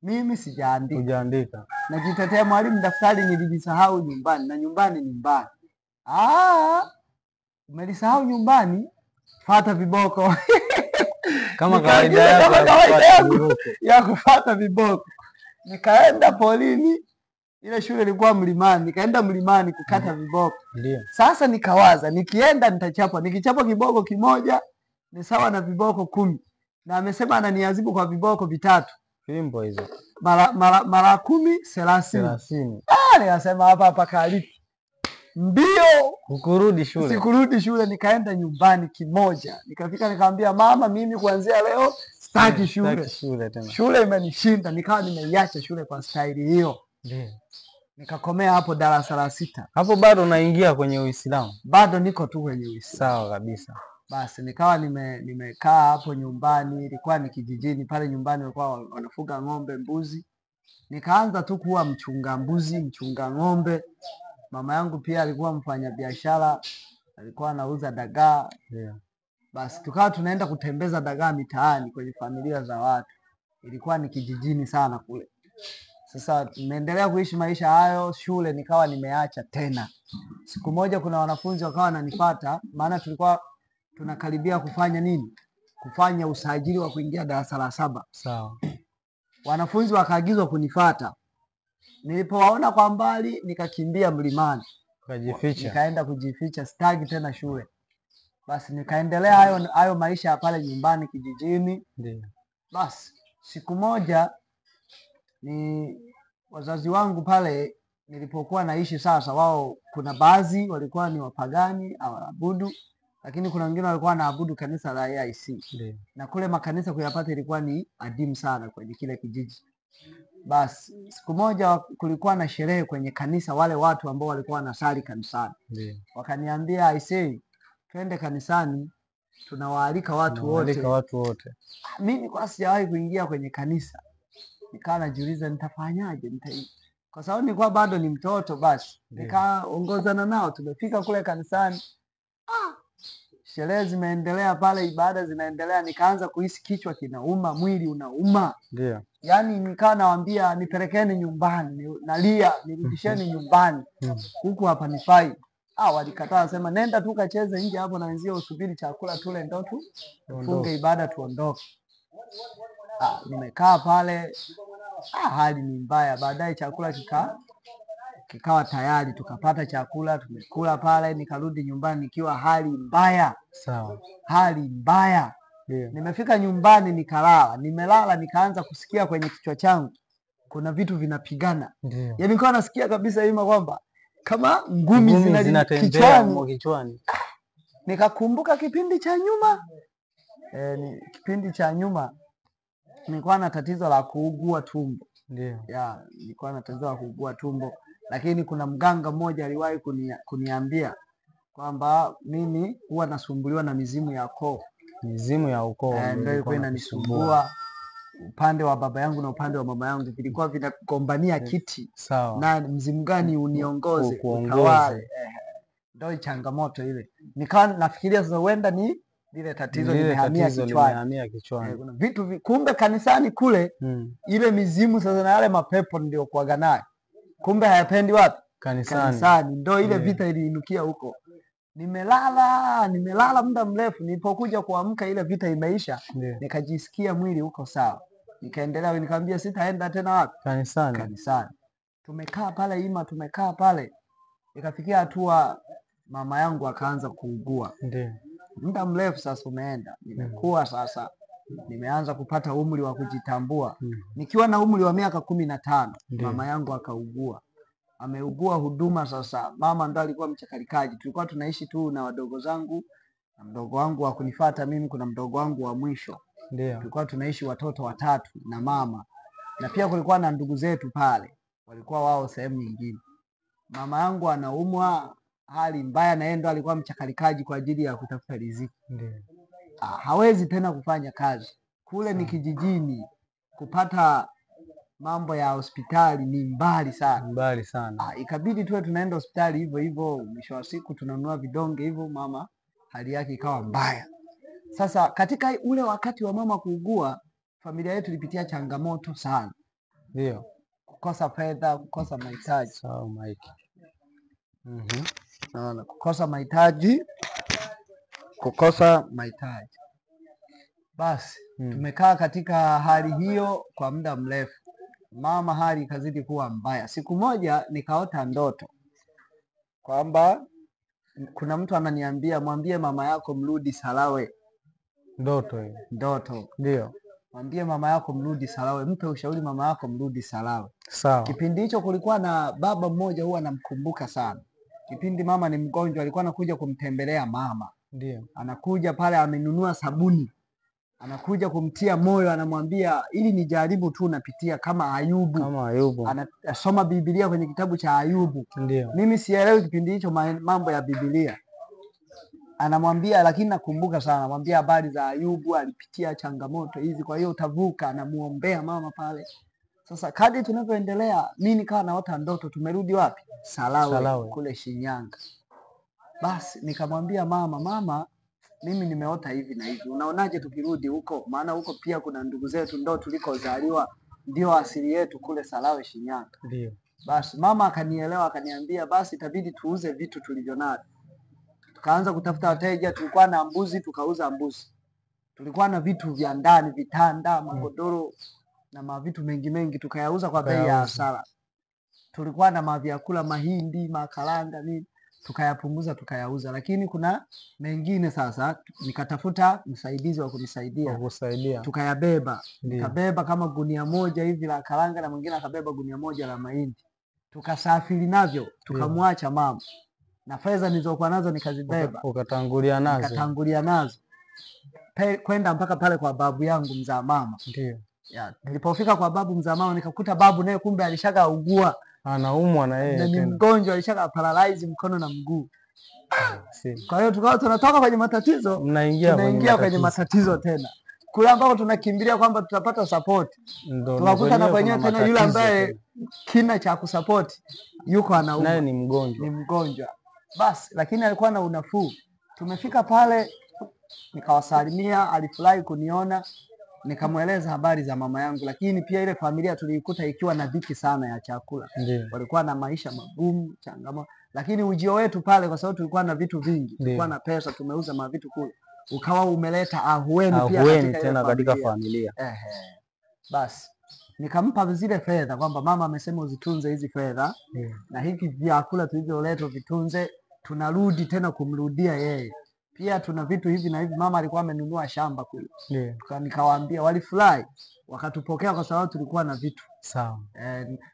[SPEAKER 2] Mimi sijaandika.
[SPEAKER 1] Hujaandika.
[SPEAKER 2] Najitetea, mwalimu, daftari nilijisahau nyumbani, na nyumbani ni mbali. Umelisahau nyumbani? Fuata viboko.
[SPEAKER 1] Kama kawaida yako
[SPEAKER 2] ya kufuata viboko. Nikaenda polini, ile shule ilikuwa mlimani, nikaenda mlimani kukata viboko.
[SPEAKER 1] Ndio.
[SPEAKER 2] Sasa nikawaza, nikienda nitachapwa. Nikichapwa kiboko kimoja ni sawa na viboko 10. Na amesema ananiadhibu kwa viboko 3.
[SPEAKER 1] Fimbo hizo.
[SPEAKER 2] Mara 10 30. Nikasema hapa kalipi. Mbio
[SPEAKER 1] ukurudi shule.
[SPEAKER 2] Sikurudi shule, nikaenda nyumbani kimoja. Nikafika nikamwambia mama, mimi kuanzia leo sitaki shule. Shule imenishinda, nikawa nimeiacha shule kwa staili hiyo. Nikakomea hapo darasa la 6.
[SPEAKER 1] Hapo bado unaingia kwenye Uislamu?
[SPEAKER 2] Bado niko tu kwenye Uislamu.
[SPEAKER 1] Sawa kabisa.
[SPEAKER 2] Basi nikawa nimekaa hapo nyumbani, ilikuwa ni kijijini pale nyumbani, walikuwa wanafuga ng'ombe, mbuzi. Nikaanza tu kuwa mchunga mbuzi, mchunga ng'ombe. Mama yangu pia alikuwa mfanya biashara, alikuwa anauza dagaa. Basi tukawa tunaenda kutembeza dagaa mitaani kwenye familia za watu. Ilikuwa ni kijijini sana kule. Sasa nimeendelea kuishi maisha hayo. Shule nikawa nimeacha tena. Siku moja kuna wanafunzi wakawa wananifuata, maana tulikuwa tunakaribia kufanya nini? Kufanya usajili wa kuingia darasa la 7.
[SPEAKER 1] Sawa.
[SPEAKER 2] Wanafunzi wakaagizwa kunifuata. Nilipowaona kwa mbali nikakimbia mlimani.
[SPEAKER 1] Kujificha.
[SPEAKER 2] Nikaenda kujificha, sitaki tena shule. Basi nikaendelea hayo maisha pale nyumbani kijijini.
[SPEAKER 1] Ndio.
[SPEAKER 2] Basi siku moja ni wazazi wangu pale nilipokuwa naishi sasa, wao kuna baadhi walikuwa ni wapagani hawaabudu, lakini kuna wengine walikuwa wanaabudu kanisa la AIC. Na kule makanisa kuyapata ilikuwa ni adimu sana kwenye kile kijiji. Basi siku moja kulikuwa na sherehe kwenye kanisa, wale watu ambao walikuwa wanasali kanisani. Wakaniambia aisee, twende kanisani, tunawaalika watu wote. Mimi kwa sijawahi kuingia kwenye kanisa. Nikawa najiuliza nitafanyaje, kwa sababu nilikuwa bado ni mtoto. Basi nikaongozana nao, tumefika kule kanisani. Sherehe zimeendelea pale, ibada zinaendelea, nikaanza kuhisi kichwa kinauma, mwili unauma.
[SPEAKER 1] Ndio.
[SPEAKER 2] Yaani nikawa nawaambia nipelekeni nyumbani, nalia, nirudisheni nyumbani. Huku hapa nifai. Walikataa, sema nenda tu kacheze nje hapo na wenzio, usubiri chakula tule ndo tu tufunge ibada tuondoke. Nimekaa pale, hali ni mbaya. Baadaye chakula kikawa tayari, tukapata chakula, tumekula pale, nikarudi nyumbani nikiwa hali mbaya.
[SPEAKER 1] Sawa.
[SPEAKER 2] Hali mbaya. Nimefika nyumbani nikalala, nimelala nikaanza kusikia kwenye kichwa changu kuna vitu vinapigana. Yaani nilikuwa nasikia kabisa ima kwamba kama ngumi zinatembea
[SPEAKER 1] kichwani.
[SPEAKER 2] Nikakumbuka kipindi cha nyuma. Kipindi cha nyuma nilikuwa na tatizo la kuugua tumbo. Nilikuwa na tatizo la kuugua tumbo, lakini kuna mganga mmoja aliwahi kuniambia kwamba mimi huwa nasumbuliwa na mizimu ya koo.
[SPEAKER 1] Mizimu ya ukoo
[SPEAKER 2] ndio ilikuwa inanisumbua. Upande wa baba yangu na upande wa mama yangu vilikuwa vinagombania kiti.
[SPEAKER 1] Sawa.
[SPEAKER 2] Na mzimu gani uniongoze, utawale. Ndio changamoto ile. Nikawa nafikiria sasa huenda ni lile tatizo limehamia kichwani. Kuna vitu kumbe kanisani kule ile mizimu sasa na yale mapepo ndio kuaga nayo. Kumbe hayapendi wapi? Kanisani. Ndio ile vita iliinukia huko. Nimelala muda mrefu, nilipokuja kuamka ile vita imeisha, nikajisikia mwili uko sawa. Nikaendelea, nikamwambia sitaenda tena wapi? Kanisani. Tumekaa pale. Ikafikia hatua mama yangu akaanza kuugua. Muda mrefu sasa umeenda. Nimekuwa sasa nimeanza kupata umri wa kujitambua. Nikiwa na umri wa miaka 15, mama yangu akaugua. Ameugua huduma sasa. Mama ndo alikuwa mchakalikaji. Tulikuwa tunaishi tu na wadogo zangu. Na mdogo wangu wa kunifuata mimi, kuna mdogo wangu wa mwisho. Tulikuwa tunaishi watoto watatu na mama. Na pia kulikuwa na ndugu zetu pale. Walikuwa wao sehemu nyingine. Mama yangu anaumwa hali mbaya, na yeye ndo alikuwa mchakalikaji kwa ajili ya kutafuta riziki. Hawezi tena kufanya kazi. Kule ni kijijini. Kupata mambo ya hospitali ni mbali sana. Ikabidi tuwe tunaenda hospitali hivyo hivyo, mwisho wa siku tunanunua vidonge hivyo, mama hali yake ikawa mbaya. Sasa katika ule wakati wa mama kuugua, familia yetu ilipitia changamoto sana. Kukosa fedha, kukosa mahitaji. Kukosa mahitaji. Basi tumekaa katika hali hiyo kwa muda mrefu. Mama hali ikazidi kuwa mbaya. Siku moja nikaota ndoto kwamba kuna mtu ananiambia, mwambie mama yako mrudi Salawe. Ndoto. Ndio. Mwambie mama yako mrudi Salawe, mpe ushauri mama yako mrudi Salawe.
[SPEAKER 1] Sawa.
[SPEAKER 2] Kipindi hicho kulikuwa na baba mmoja huwa namkumbuka sana. Kipindi mama ni mgonjwa alikuwa anakuja kumtembelea mama.
[SPEAKER 1] Ndio.
[SPEAKER 2] Anakuja pale amenunua sabuni. Anakuja kumtia moyo, anamwambia ili nijaribu tu napitia kama Ayubu. Anasoma Biblia kwenye kitabu cha Ayubu.
[SPEAKER 1] Ndio.
[SPEAKER 2] Mimi sielewi kipindi hicho mambo ya Biblia. Anamwambia, lakini nakumbuka sana, anamwambia habari za Ayubu, alipitia changamoto hizi, kwa hiyo utavuka. Anamuombea mama pale. Sasa kadri tunavyoendelea, mimi nikawa naota ndoto tumerudi wapi? Salawe. Kule Shinyanga. Basi nikamwambia mama, mimi nimeota hivi na hivi, unaonaje tukirudi huko? Maana huko pia kuna ndugu zetu, ndo tulikozaliwa, ndio asili yetu kule Salawe Shinyanga.
[SPEAKER 1] Ndio.
[SPEAKER 2] Basi mama akanielewa, akaniambia basi itabidi tuuze vitu tulivyonavyo. Tukaanza kutafuta wateja. Tulikuwa na mbuzi, tukauza mbuzi. Tulikuwa na vitu vya ndani, vitanda, magodoro na mavitu mengi tukayauza kwa bei ya hasara. Tulikuwa na mavyakula, mahindi, makaranga nini, tukayapunguza tukayauza. Lakini kuna mengine sasa nikatafuta msaidizi wa kunisaidia. Tukayabeba. Nikabeba kama gunia moja hivi la karanga, na mwingine akabeba gunia moja la mahindi. Tukasafiri navyo, tukamwacha mama. Na fedha nilizokuwa nazo nikazibeba. Nikatangulia nazo. Kwenda mpaka pale kwa babu yangu mzaa mama.
[SPEAKER 1] Ndio.
[SPEAKER 2] Nilipofika kwa babu mzaa mama, nikakuta babu naye kumbe alishaga ugua.
[SPEAKER 1] Anaumwa na yeye.
[SPEAKER 2] Ni mgonjwa, alishaga paralyze mkono na mguu. Kwa hiyo tukawa tunatoka kwenye matatizo, tunaingia kwenye matatizo tena. Kule ambako tunakimbilia kwamba tutapata support. Tukakuta na kwenyewe tena yule ambaye kina cha kusupport yuko anaumwa.
[SPEAKER 1] Naye ni
[SPEAKER 2] mgonjwa. Basi lakini alikuwa na unafuu. Tumefika pale, nikawasalimia, alifurahi kuniona, nikamweleza habari za mama yangu, lakini pia ile familia tuliikuta ikiwa na dhiki sana ya chakula. Walikuwa na maisha magumu, changamoto. Lakini ujio wetu pale, kwa sababu tulikuwa na vitu vingi, tulikuwa na pesa, tumeuza mavitu kule, ukawa umeleta ahueni pia katika familia. Basi nikampa zile fedha kwamba mama amesema uzitunze hizi fedha, na hiki vyakula tulivyoleta vitunze, tunarudi tena kumrudia yeye. Pia tuna vitu hivi na hivi, mama alikuwa amenunua shamba kule. Nikawaambia, walifurahi, wakatupokea kwa sababu tulikuwa na vitu.
[SPEAKER 1] Sawa.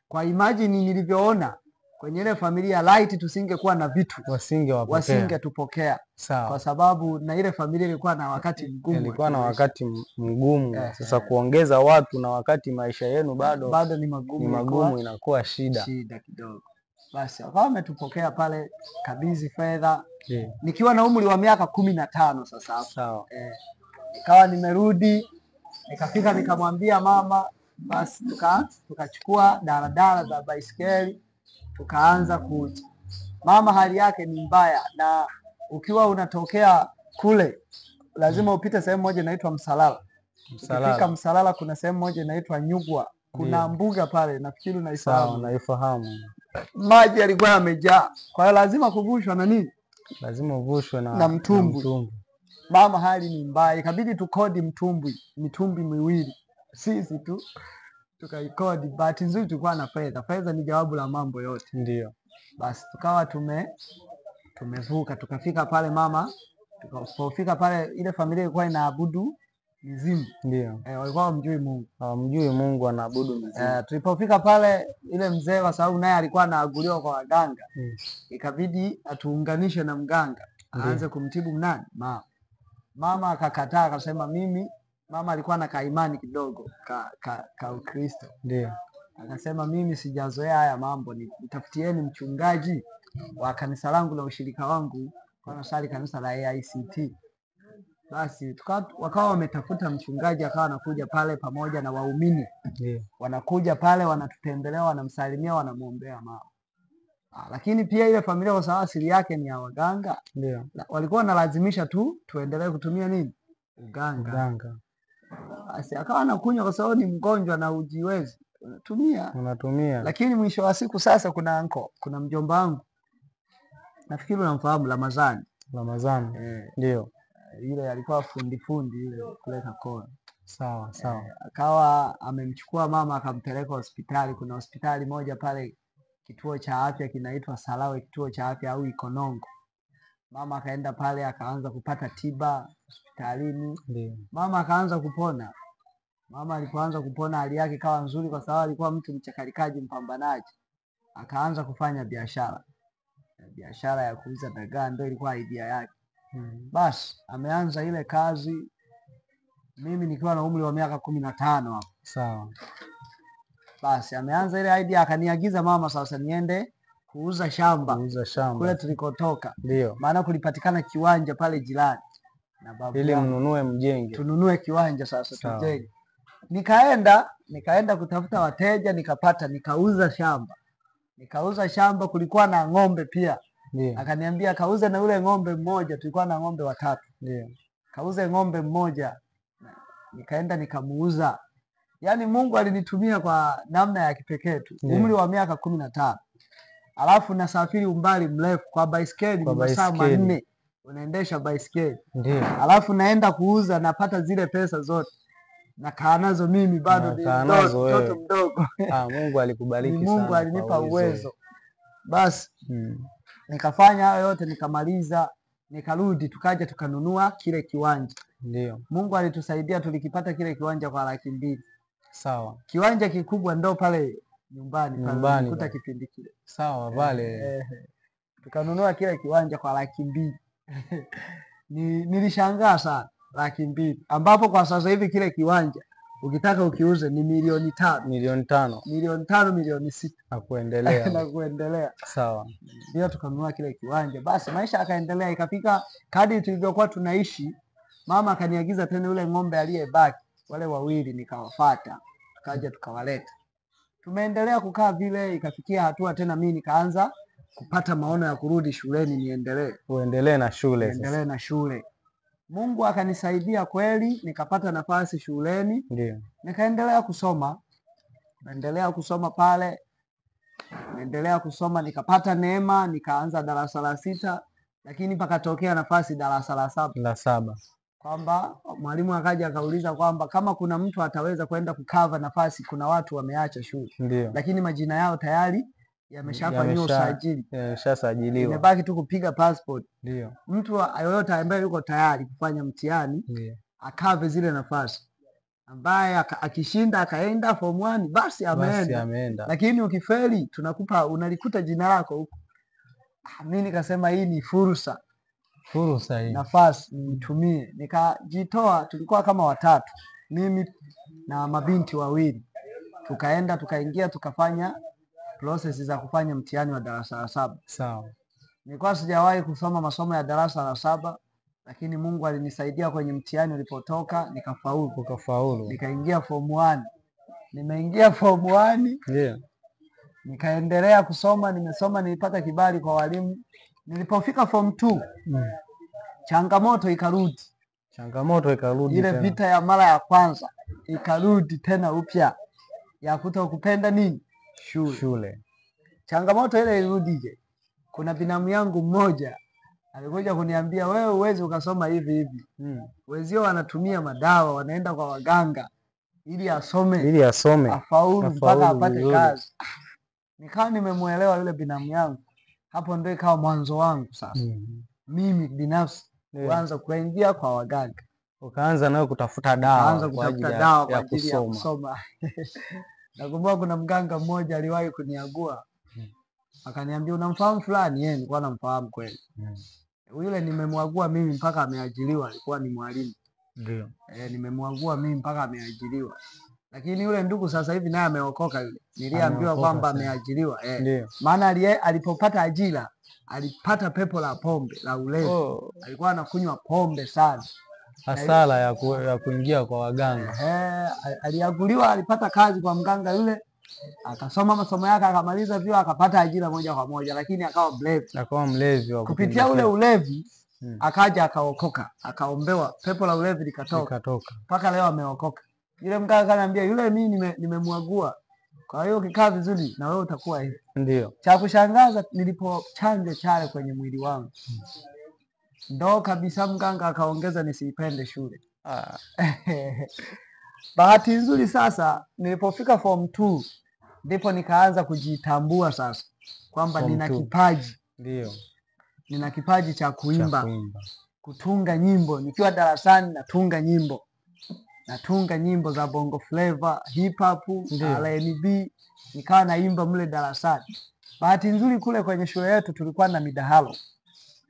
[SPEAKER 2] Kwa imagine nilivyoona kwenye ile familia, light tusingekuwa na vitu, wasingetupokea. Kwa sababu na ile familia ilikuwa na wakati mgumu.
[SPEAKER 1] Ilikuwa na wakati mgumu. Sasa kuongeza watu na wakati maisha yenu bado
[SPEAKER 2] ni magumu,
[SPEAKER 1] inakuwa shida
[SPEAKER 2] kidogo. Basi wakawa wametupokea pale, kabidhi fedha. Nikiwa na umri wa miaka 15 sasa.
[SPEAKER 1] Sawa.
[SPEAKER 2] Nikawa nimerudi, nikafika nikamwambia mama, basi tukachukua daladala za baisikeli, tukaanza Mama hali yake ni mbaya, na ukiwa unatokea kule lazima upite sehemu moja inaitwa Msalala. Ukifika Msalala kuna sehemu moja inaitwa Nyugwa, kuna mbuga pale, nafikiri unaifahamu.
[SPEAKER 1] Sawa, naifahamu.
[SPEAKER 2] Maji yalikuwa yamejaa, kwa hiyo lazima kuvushwa na nini?
[SPEAKER 1] Lazima uvushwe
[SPEAKER 2] na mtumbwi. Mama hali ni mbaya, ikabidi tukodi mitumbwi miwili sisi tu tukaikodi. Bahati nzuri tulikuwa na fedha. Fedha ni jawabu la mambo yote.
[SPEAKER 1] Ndio.
[SPEAKER 2] Basi tukawa tumevuka tukafika pale. Mama tukafika pale, ile familia ilikuwa inaabudu mizimu.
[SPEAKER 1] Ndio.
[SPEAKER 2] Walikuwa hawamjui Mungu.
[SPEAKER 1] Hawamjui Mungu, anaabudu mizimu.
[SPEAKER 2] Tulipofika pale, ile mzee kwa sababu naye alikuwa anaaguliwa kwa waganga, ikabidi atuunganishe na mganga aanze kumtibu nani? Mama akakataa, akasema mama alikuwa na kaimani kidogo ka Ukristo.
[SPEAKER 1] Ndio.
[SPEAKER 2] Akasema mimi sijazoea haya mambo, nitafutieni mchungaji wa kanisa langu na ushirika wangu, kwa nasali kanisa la AICT. Basi wakawa wametafuta mchungaji, akawa anakuja pale pamoja na waumini. Wanakuja pale, wanatutembelea, wanamsalimia, wanamuombea mama. Lakini pia ile familia kwa sababu asili yake ni ya waganga, walikuwa wanalazimisha tu tuendelee kutumia nini? Uganga. Basi akawa anakunywa kwa sababu ni mgonjwa na ujiwezi, unatumia. Lakini mwisho wa siku sasa kuna mjomba wangu, nafikiri unamfahamu, Ramadhani.
[SPEAKER 1] Ndio.
[SPEAKER 2] Ile alikuwa fundi ile kuleta kona.
[SPEAKER 1] Sawa.
[SPEAKER 2] Akawa amemchukua mama akampeleka hospitali. Kuna hospitali moja pale, kituo cha afya kinaitwa Salawe, kituo cha afya au Ikonongo. Mama akaenda pale akaanza kupata tiba hospitalini. Mama akaanza kupona. Mama alipoanza kupona hali yake kawa nzuri, kwa sababu alikuwa mtu mchakalikaji, mpambanaji. Akaanza kufanya biashara ya kuuza dagaa, ndio ilikuwa idea yake. Basi ameanza ile kazi, mimi nikiwa na umri wa miaka 15 hapo.
[SPEAKER 1] Sawa.
[SPEAKER 2] Basi ameanza ile idea, akaniagiza mama sasa niende kuuza shamba kule tulikotoka.
[SPEAKER 1] Ndio.
[SPEAKER 2] Maana kulipatikana kiwanja pale jirani na babu,
[SPEAKER 1] ili mnunue mjenge.
[SPEAKER 2] Tununue kiwanja sasa tujenge. Nikaenda kutafuta wateja, nikapata, nikauza shamba. Kulikuwa na ng'ombe pia. Akaniambia kauze na ule ng'ombe mmoja, tulikuwa na ng'ombe 3. Kauze ng'ombe mmoja, nikaenda nikamuuza. Yaani Mungu alinitumia kwa namna ya kipekee tu. Umri wa miaka 15. Alafu nasafiri umbali mrefu kwa baiskeli, masaa 4 unaendesha baiskeli. Alafu naenda kuuza, napata zile pesa zote, nakaa nazo mimi bado ni mtoto mdogo.
[SPEAKER 1] Mungu alikubariki sana.
[SPEAKER 2] Mungu alinipa uwezo. Basi nikafanya hayo yote, nikamaliza, nikarudi, tukaja tukanunua kile kiwanja.
[SPEAKER 1] Ndio.
[SPEAKER 2] Mungu alitusaidia, tulikipata kile kiwanja kwa 200,000.
[SPEAKER 1] Sawa.
[SPEAKER 2] Kiwanja kikubwa ndo pale nyumbani nikuta kipindi kile.
[SPEAKER 1] Sawa pale.
[SPEAKER 2] Tukanunua kile kiwanja kwa 200,000. Nilishangaa sana, 200,000, ambapo kwa sasa hivi kile kiwanja ukitaka ukiuze ni milioni 5.
[SPEAKER 1] Milioni 5.
[SPEAKER 2] Milioni 5, milioni 6
[SPEAKER 1] na kuendelea.
[SPEAKER 2] na kuendelea.
[SPEAKER 1] Sawa.
[SPEAKER 2] Ndio tukanunua kile kiwanja. Basi maisha akaendelea, ikafika kadri tulivyokuwa tunaishi, mama akaniagiza tena yule ng'ombe aliyebaki wale 2 nikawafuata, tukaja tukawaleta. Tumeendelea kukaa vile, ikafikia hatua tena mimi nikaanza kupata maono ya kurudi shuleni, niendelee na shule. Mungu akanisaidia kweli, nikapata nafasi shuleni.
[SPEAKER 1] Ndio.
[SPEAKER 2] Nikaendelea kusoma. Pale. Naendelea kusoma, nikapata neema, nikaanza darasa la 6, lakini pakatokea nafasi darasa la
[SPEAKER 1] 7.
[SPEAKER 2] Kwamba mwalimu akaja akauliza kwamba kama kuna mtu ataweza kwenda kukava nafasi, kuna watu wameacha shule.
[SPEAKER 1] Ndio.
[SPEAKER 2] Lakini majina yao tayari yameshafanywa usajili.
[SPEAKER 1] Yameshasajiliwa.
[SPEAKER 2] Imebaki tu kupiga passport.
[SPEAKER 1] Ndio.
[SPEAKER 2] Mtu yoyote ambaye yuko tayari kufanya mtihani, akave zile nafasi, ambaye akishinda akaenda form 1 basi ameenda. Lakini ukifeli unalikuta jina lako huko. Mimi nikasema hii ni fursa hii, nafasi nitumie. Nikajitoa, tulikuwa kama 3, mimi na mabinti 2. Tukaingia tukafanya process za kufanya mtihani wa darasa la 7.
[SPEAKER 1] Sawa.
[SPEAKER 2] Nilikuwa sijawahi kusoma masomo ya darasa la 7, lakini Mungu alinisaidia kwenye mtihani ulipotoka, nikafaulu.
[SPEAKER 1] Ukafaulu.
[SPEAKER 2] Nikaingia form 1. Nimeingia form 1. Nikaendelea kusoma, nimesoma, nilipata kibali kwa walimu. Nilipofika form 2 changamoto ikarudi.
[SPEAKER 1] Changamoto ikarudi
[SPEAKER 2] Ile
[SPEAKER 1] tena.
[SPEAKER 2] vita ya mara ya kwanza ikarudi tena upya ya kutokupenda nini? Shule. Changamoto ile ilirudije? Kuna binamu yangu mmoja alikuja kuniambia, wewe uwezi ukasoma hivi hivi. Wenzio wanatumia madawa, wanaenda kwa waganga ili asome afaulu mpaka apate kazi. Nikawa nimemuelewa yule binamu yangu. Hapo ndio ikawa mwanzo wangu sasa. Mimi binafsi kuanza kuingia kwa waganga.
[SPEAKER 1] Ukaanza nawe kutafuta dawa
[SPEAKER 2] kwa ajili ya kusoma. Nakumbuka kuna mganga mmoja aliwahi kuniagua. Akaniambia, unamfahamu fulani? Yeye nilikuwa namfahamu kweli. Yule nimemwagua mimi mpaka ameajiriwa, alikuwa ni mwalimu.
[SPEAKER 1] Ndio.
[SPEAKER 2] Nimemwagua mimi mpaka ameajiriwa. Lakini yule ndugu sasa hivi naye ameokoka yule. Niliambiwa kwamba ameajiriwa. Maana alipopata ajira, alipata pepo la pombe, la ulevi. Alikuwa anakunywa pombe sana.
[SPEAKER 1] Hasara ya kuingia kwa waganga.
[SPEAKER 2] Aliaguliwa, alipata kazi kwa mganga yule. Akasoma masomo yake, akamaliza vyuo, akapata ajira moja kwa moja, lakini akawa mlevi. Kupitia ule ulevi akaja akaokoka, akaombewa, pepo la ulevi likatoka. Mpaka leo ameokoka. Yule mganga akaniambia, yule mimi nimemwagua. Kwa hiyo ukikaa vizuri na wewe utakuwa hivi.
[SPEAKER 1] Ndio.
[SPEAKER 2] Cha kushangaza, nilipochanja chale kwenye mwili wangu, ndo kabisa mganga akaongeza nisiipende shule. Bahati nzuri sasa nilipofika form 2 ndipo nikaanza kujitambua sasa kwamba nina kipaji.
[SPEAKER 1] Ndio.
[SPEAKER 2] Nina kipaji cha kuimba, kutunga nyimbo. Nikiwa darasani natunga nyimbo za bongo flavor, hip hop, R&B, nikawa naimba mle darasani. Bahati nzuri kule kwenye shule yetu tulikuwa na midahalo.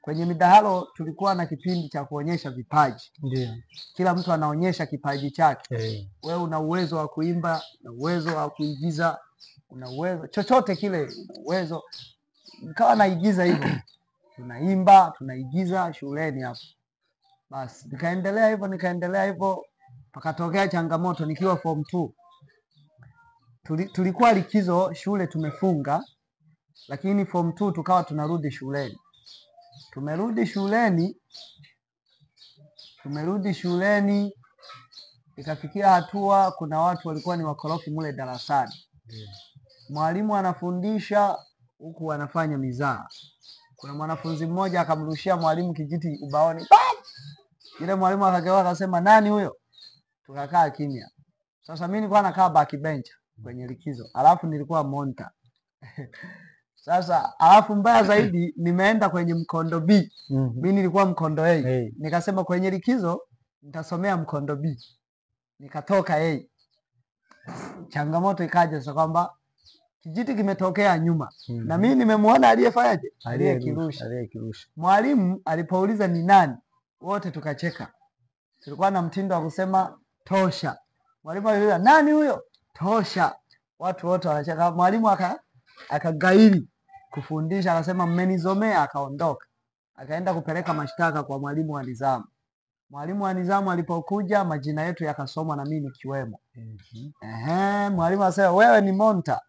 [SPEAKER 2] Kwenye midahalo tulikuwa na kipindi cha kuonyesha vipaji.
[SPEAKER 1] Ndio.
[SPEAKER 2] Kila mtu anaonyesha kipaji chake. Wewe una uwezo wa kuimba, una uwezo wa kuigiza, una uwezo chochote kile, uwezo. Nikawa naigiza hivyo. Tunaimba, tunaigiza shuleni hapo. Basi nikaendelea hivyo pakatokea changamoto nikiwa form 2. Tulikuwa likizo shule tumefunga, lakini form 2 tukawa tunarudi shuleni. Tumerudi shuleni ikafikia hatua kuna watu walikuwa ni wakorofi mule darasani. Mwalimu anafundisha huku anafanya mizaa. Kuna mwanafunzi mmoja akamrushia mwalimu kijiti ubaoni. Yule mwalimu akageuka akasema, nani huyo? Tukakaa kimya. Sasa mimi nilikuwa nakaa backbench kwenye likizo. Alafu nilikuwa monitor. Sasa alafu mbaya zaidi nimeenda kwenye mkondo B. Mimi nilikuwa mkondo A. Nikasema kwenye likizo nitasomea mkondo B. Nikatoka A. Changamoto ikaja sasa kwamba kijiti kimetokea nyuma. Na mimi nimemuona aliyefanyaje? Aliyekirusha. Mwalimu alipouliza ni nani, wote tukacheka. Tulikuwa na mtindo wa kusema tosha. Mwalimu aliuliza nani huyo? Tosha. Watu wote wanacheka. Mwalimu akagairi kufundisha, akasema mmenizomea, akaondoka. Akaenda kupeleka mashtaka kwa mwalimu wa nizamu. Mwalimu wa nizamu alipokuja, majina yetu yakasomwa na mimi nikiwemo. Mwalimu akasema wewe ni monta.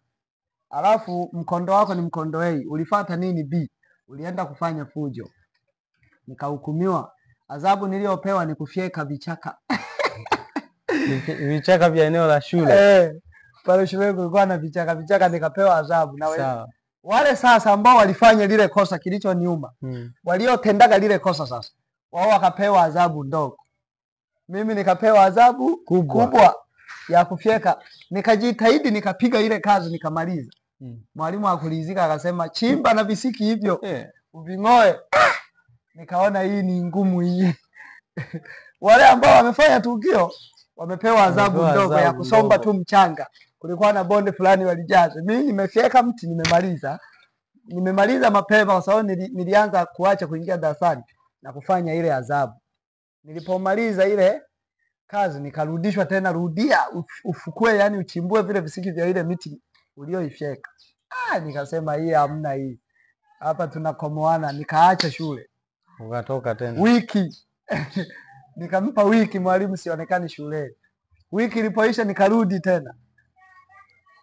[SPEAKER 2] Alafu mkondo wako ni mkondo A. Ulifuata nini B? Ulienda kufanya fujo. Nikahukumiwa. Adhabu niliyopewa ni kufyeka vichaka.
[SPEAKER 1] Vichaka vya eneo la shule.
[SPEAKER 2] Pale shule kulikuwa na vichaka nikapewa adhabu na wale sasa ambao walifanya lile kosa kilichoniuma. Waliotendaga lile kosa sasa, wao wakapewa adhabu ndogo. Mimi nikapewa adhabu kubwa ya kufyeka. Nikajitahidi nikapiga ile kazi nikamaliza. Mwalimu hakulizika akasema chimba na visiki hivyo. Uving'oe. Nikaona hii ni ngumu hii. Wale ambao wamefanya tukio wamepewa adhabu ndogo ya kusomba tu mchanga. Kulikuwa na bonde fulani walijaza. Mimi nimefyeka mti nimemaliza mapema kwa sababu nilianza kuacha kuingia darasani na kufanya ile adhabu. Nilipomaliza ile kazi nikarudishwa tena, rudia ufukue, yani uchimbue vile visiki vya ile miti ulioifyeka. Nikasema hii hamna hii. Hapa tunakomoana. Nikaacha shule.
[SPEAKER 1] Ukatoka tena.
[SPEAKER 2] Wiki. Nikampa wiki mwalimu sionekani shule. Wiki ilipoisha nikarudi tena.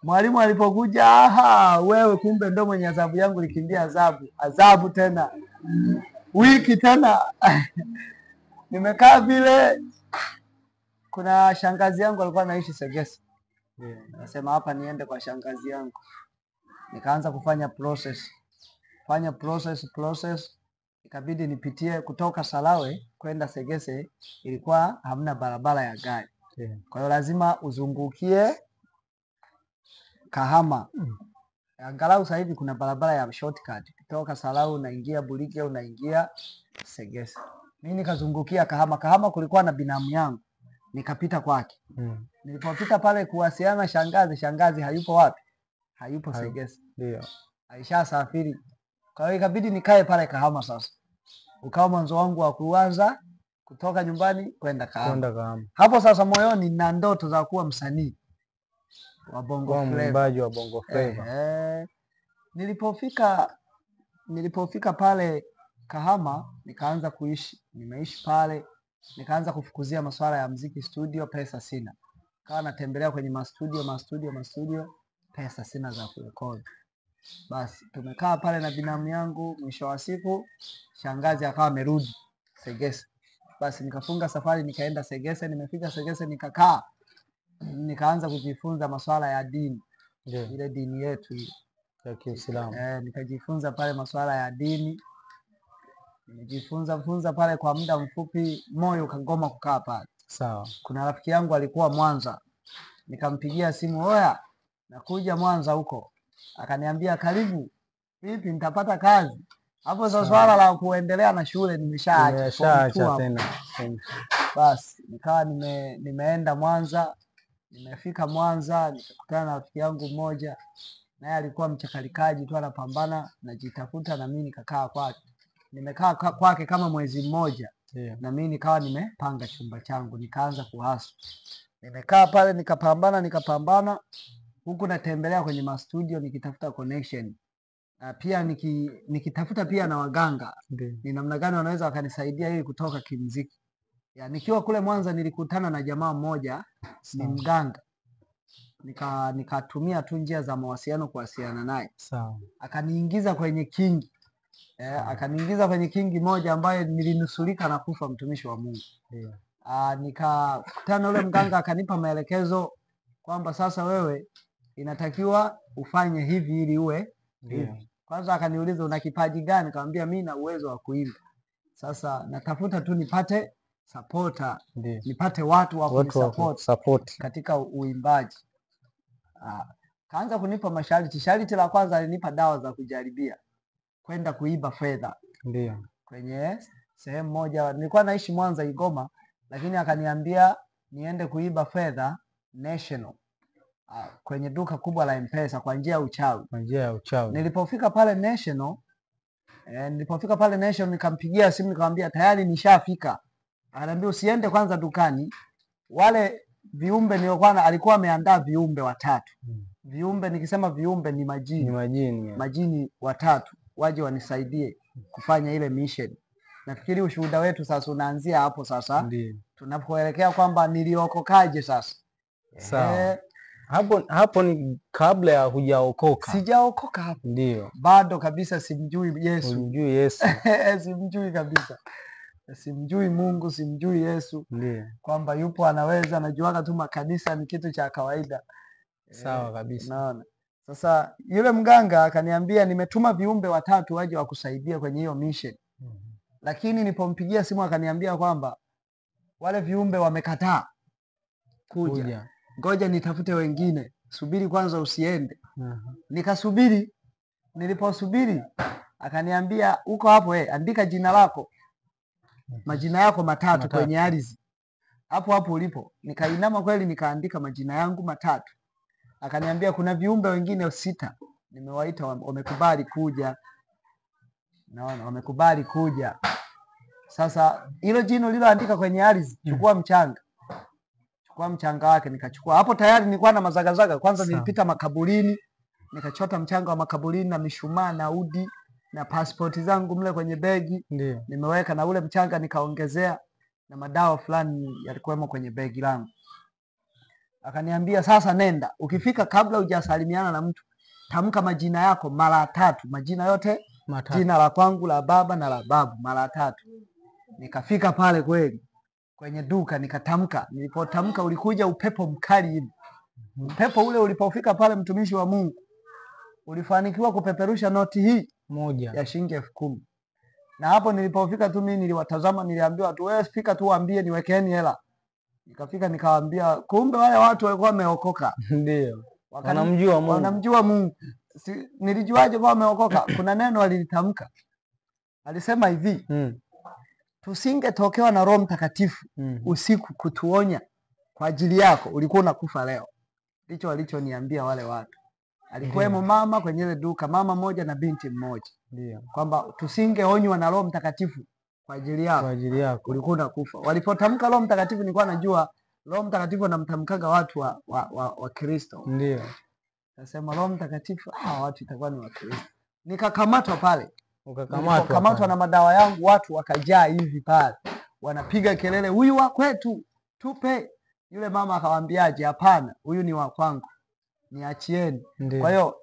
[SPEAKER 2] Mwalimu alipokuja, aha, wewe kumbe ndo mwenye adhabu yangu, likimbia adhabu tena wiki tena. Nimekaa vile. Kuna shangazi yangu alikuwa anaishi Segese. Nasema hapa niende kwa shangazi yangu. Nikaanza kufanya process. Ikabidi nipitie kutoka Salawe kwenda Segese, ilikuwa hamna barabara ya gari. Kwa hiyo lazima uzungukie Kahama. Angalau sasa hivi kuna barabara ya shortcut. Kutoka Salawe unaingia Bulike, unaingia Segese. Mimi nikazungukia Kahama. Kahama kulikuwa na binamu yangu. Nikapita kwake. Nilipopita pale kuwasiliana shangazi hayupo wapi? Hayupo Segese.
[SPEAKER 1] Ndio.
[SPEAKER 2] Aishasafiri. Kwa hiyo ikabidi nikae pale Kahama sasa. Ukawa mwanzo wangu wa kuanza kutoka nyumbani kwenda Kahama. Hapo sasa moyoni na ndoto za kuwa msanii wa Bongo Flava.
[SPEAKER 1] Mwimbaji wa Bongo Flava.
[SPEAKER 2] Nilipofika pale Kahama nikaanza kuishi. Nimeishi pale, nikaanza kufukuzia masuala ya muziki studio, pesa sina. Kawa natembelea kwenye mastudio, pesa sina za kurekodi. Basi tumekaa pale na binamu yangu, mwisho wa siku shangazi akawa amerudi Segese. Basi nikafunga safari nikaenda Segese. Nimefika Segese nikakaa. Nikaanza kujifunza masuala ya dini. Ile dini yetu ile
[SPEAKER 1] ya Kiislamu.
[SPEAKER 2] Nikajifunza pale masuala ya dini. Nimejifunza pale kwa muda mfupi, moyo ukagoma kukaa pale.
[SPEAKER 1] Sawa.
[SPEAKER 2] Kuna rafiki yangu alikuwa Mwanza. Nikampigia simu, "Oya, nakuja Mwanza huko." Akaniambia, "Karibu." Vipi nitapata kazi? Hapo sasa swala la kuendelea na shule nimeshaacha tena. Basi nikawa nimeenda Mwanza. Nimefika Mwanza nikakutana na rafiki yangu mmoja. Naye alikuwa mchakalikaji tu, anapambana najitafuta, na mimi nikakaa kwake. Nimekaa kwake kama mwezi mmoja. Na mimi nikawa nimepanga chumba changu, nikaanza kuhasa. Nimekaa pale nikapambana huku natembelea kwenye mastudio nikitafuta connection. Pia nikitafuta pia na waganga. Ni namna gani wanaweza wakanisaidia ili kutoka kimuziki. Nikiwa kule Mwanza nilikutana na jamaa mmoja ni mganga. Nikatumia tu njia za mawasiliano kuwasiliana naye.
[SPEAKER 1] Sawa.
[SPEAKER 2] Akaniingiza kwenye kingi. Akaniingiza kwenye kingi moja ambayo nilinusulika na kufa, mtumishi wa Mungu. Nikakutana ule mganga akanipa maelekezo kwamba sasa wewe inatakiwa ufanye hivi ili uwe hivi. Kwanza akaniuliza una kipaji gani? Nikamwambia mimi na uwezo wa kuimba. Sasa natafuta tu nipate supporter, nipate watu wa kunisupport katika uimbaji. Kaanza kunipa masharti. Sharti la kwanza alinipa dawa za kujaribia kwenda kuiba fedha.
[SPEAKER 1] Ndio.
[SPEAKER 2] Kwenye sehemu moja nilikuwa naishi Mwanza Igoma, lakini akaniambia niende kuiba fedha National. Kwenye duka kubwa la M-Pesa kwa njia ya uchawi. Nilipofika pale National nikampigia simu nikamwambia tayari nishafika. Ananiambia usiende kwanza dukani. Wale viumbe nilikuwa alikuwa ameandaa viumbe watatu. Viumbe nikisema viumbe ni majini watatu waje wanisaidie kufanya ile mission. Nafikiri ushuhuda wetu sasa unaanzia hapo sasa. Tunapoelekea kwamba niliokokaje sasa.
[SPEAKER 1] Sawa. Hapo ni kabla ya hujaokoka.
[SPEAKER 2] Sijaokoka hapo.
[SPEAKER 1] Ndio.
[SPEAKER 2] Bado kabisa simjui Yesu.
[SPEAKER 1] Simjui Yesu.
[SPEAKER 2] Simjui kabisa. Simjui Mungu, simjui Yesu.
[SPEAKER 1] Ndio.
[SPEAKER 2] Kwamba yupo anaweza, najuaga tu makanisa ni kitu cha kawaida.
[SPEAKER 1] Sawa kabisa.
[SPEAKER 2] Naona. Sasa yule mganga akaniambia nimetuma viumbe watatu waje wakusaidia kwenye hiyo mission. Lakini nilipompigia simu akaniambia kwamba wale viumbe wamekataa kuja. Ngoja nitafute wengine. Subiri kwanza usiende. Nikasubiri. Niliposubiri akaniambia uko hapo andika jina lako. Majina yako matatu kwenye ardhi. Hapo ulipo. Nikainama kweli nikaandika majina yangu matatu. Akaniambia kuna viumbe wengine 6. Nimewaita wamekubali kuja. Naona wamekubali kuja. Sasa hilo jino liloandika kwenye ardhi, chukua mchanga. Chukua mchanga wake nikachukua. Hapo tayari nilikuwa na mazagazaga. Kwanza nilipita makaburini, nikachota mchanga wa makaburini na mishumaa na udi na pasipoti zangu mle kwenye begi.
[SPEAKER 1] Ndio.
[SPEAKER 2] Nimeweka na ule mchanga nikaongezea na madawa fulani yalikuwemo kwenye begi langu. Akaniambia sasa nenda, ukifika kabla hujasalimiana na mtu tamka majina yako mara 3, majina yote
[SPEAKER 1] Matatu.
[SPEAKER 2] Jina la kwangu, la baba na la babu, mara 3. Nikafika pale kweli kwenye duka nikatamka. Nilipotamka ulikuja upepo mkali hivi. Upepo ule ulipofika pale, mtumishi wa Mungu, ulifanikiwa kupeperusha noti hii
[SPEAKER 1] moja
[SPEAKER 2] ya shilingi 10,000. Na hapo nilipofika tu mimi niliwatazama, niliambiwa tu wewe fika tu waambie niwekeeni hela. Nikafika nikawaambia, kumbe wale watu walikuwa wameokoka.
[SPEAKER 1] Ndio. Wanamjua Mungu.
[SPEAKER 2] Wanamjua Mungu. Nilijuaje kwa wameokoka? Kuna neno alilitamka. Alisema hivi, tusingetokewa na Roho Mtakatifu usiku kutuonya kwa ajili yako, ulikuwa unakufa leo. Ndicho walichoniambia wale watu. Alikuwemo mama kwenye ile duka, mama moja na binti mmoja.
[SPEAKER 1] Ndio. Kwamba
[SPEAKER 2] tusingeonywa na Roho Mtakatifu kwa ajili yako, ulikuwa unakufa. Walipotamka Roho Mtakatifu nilikuwa najua Roho Mtakatifu anamtamkaga watu wa Kristo.
[SPEAKER 1] Ndio.
[SPEAKER 2] Nasema Roho Mtakatifu, watu itakuwa ni wa Kristo. Nikakamatwa pale.
[SPEAKER 1] Ukakamatwa
[SPEAKER 2] na madawa yangu, watu wakajaa hivi pale. Wanapiga kelele, huyu wa kwetu, tupe. Yule mama akawaambiaje, hapana, huyu ni wa kwangu, niachieni. Kwa hiyo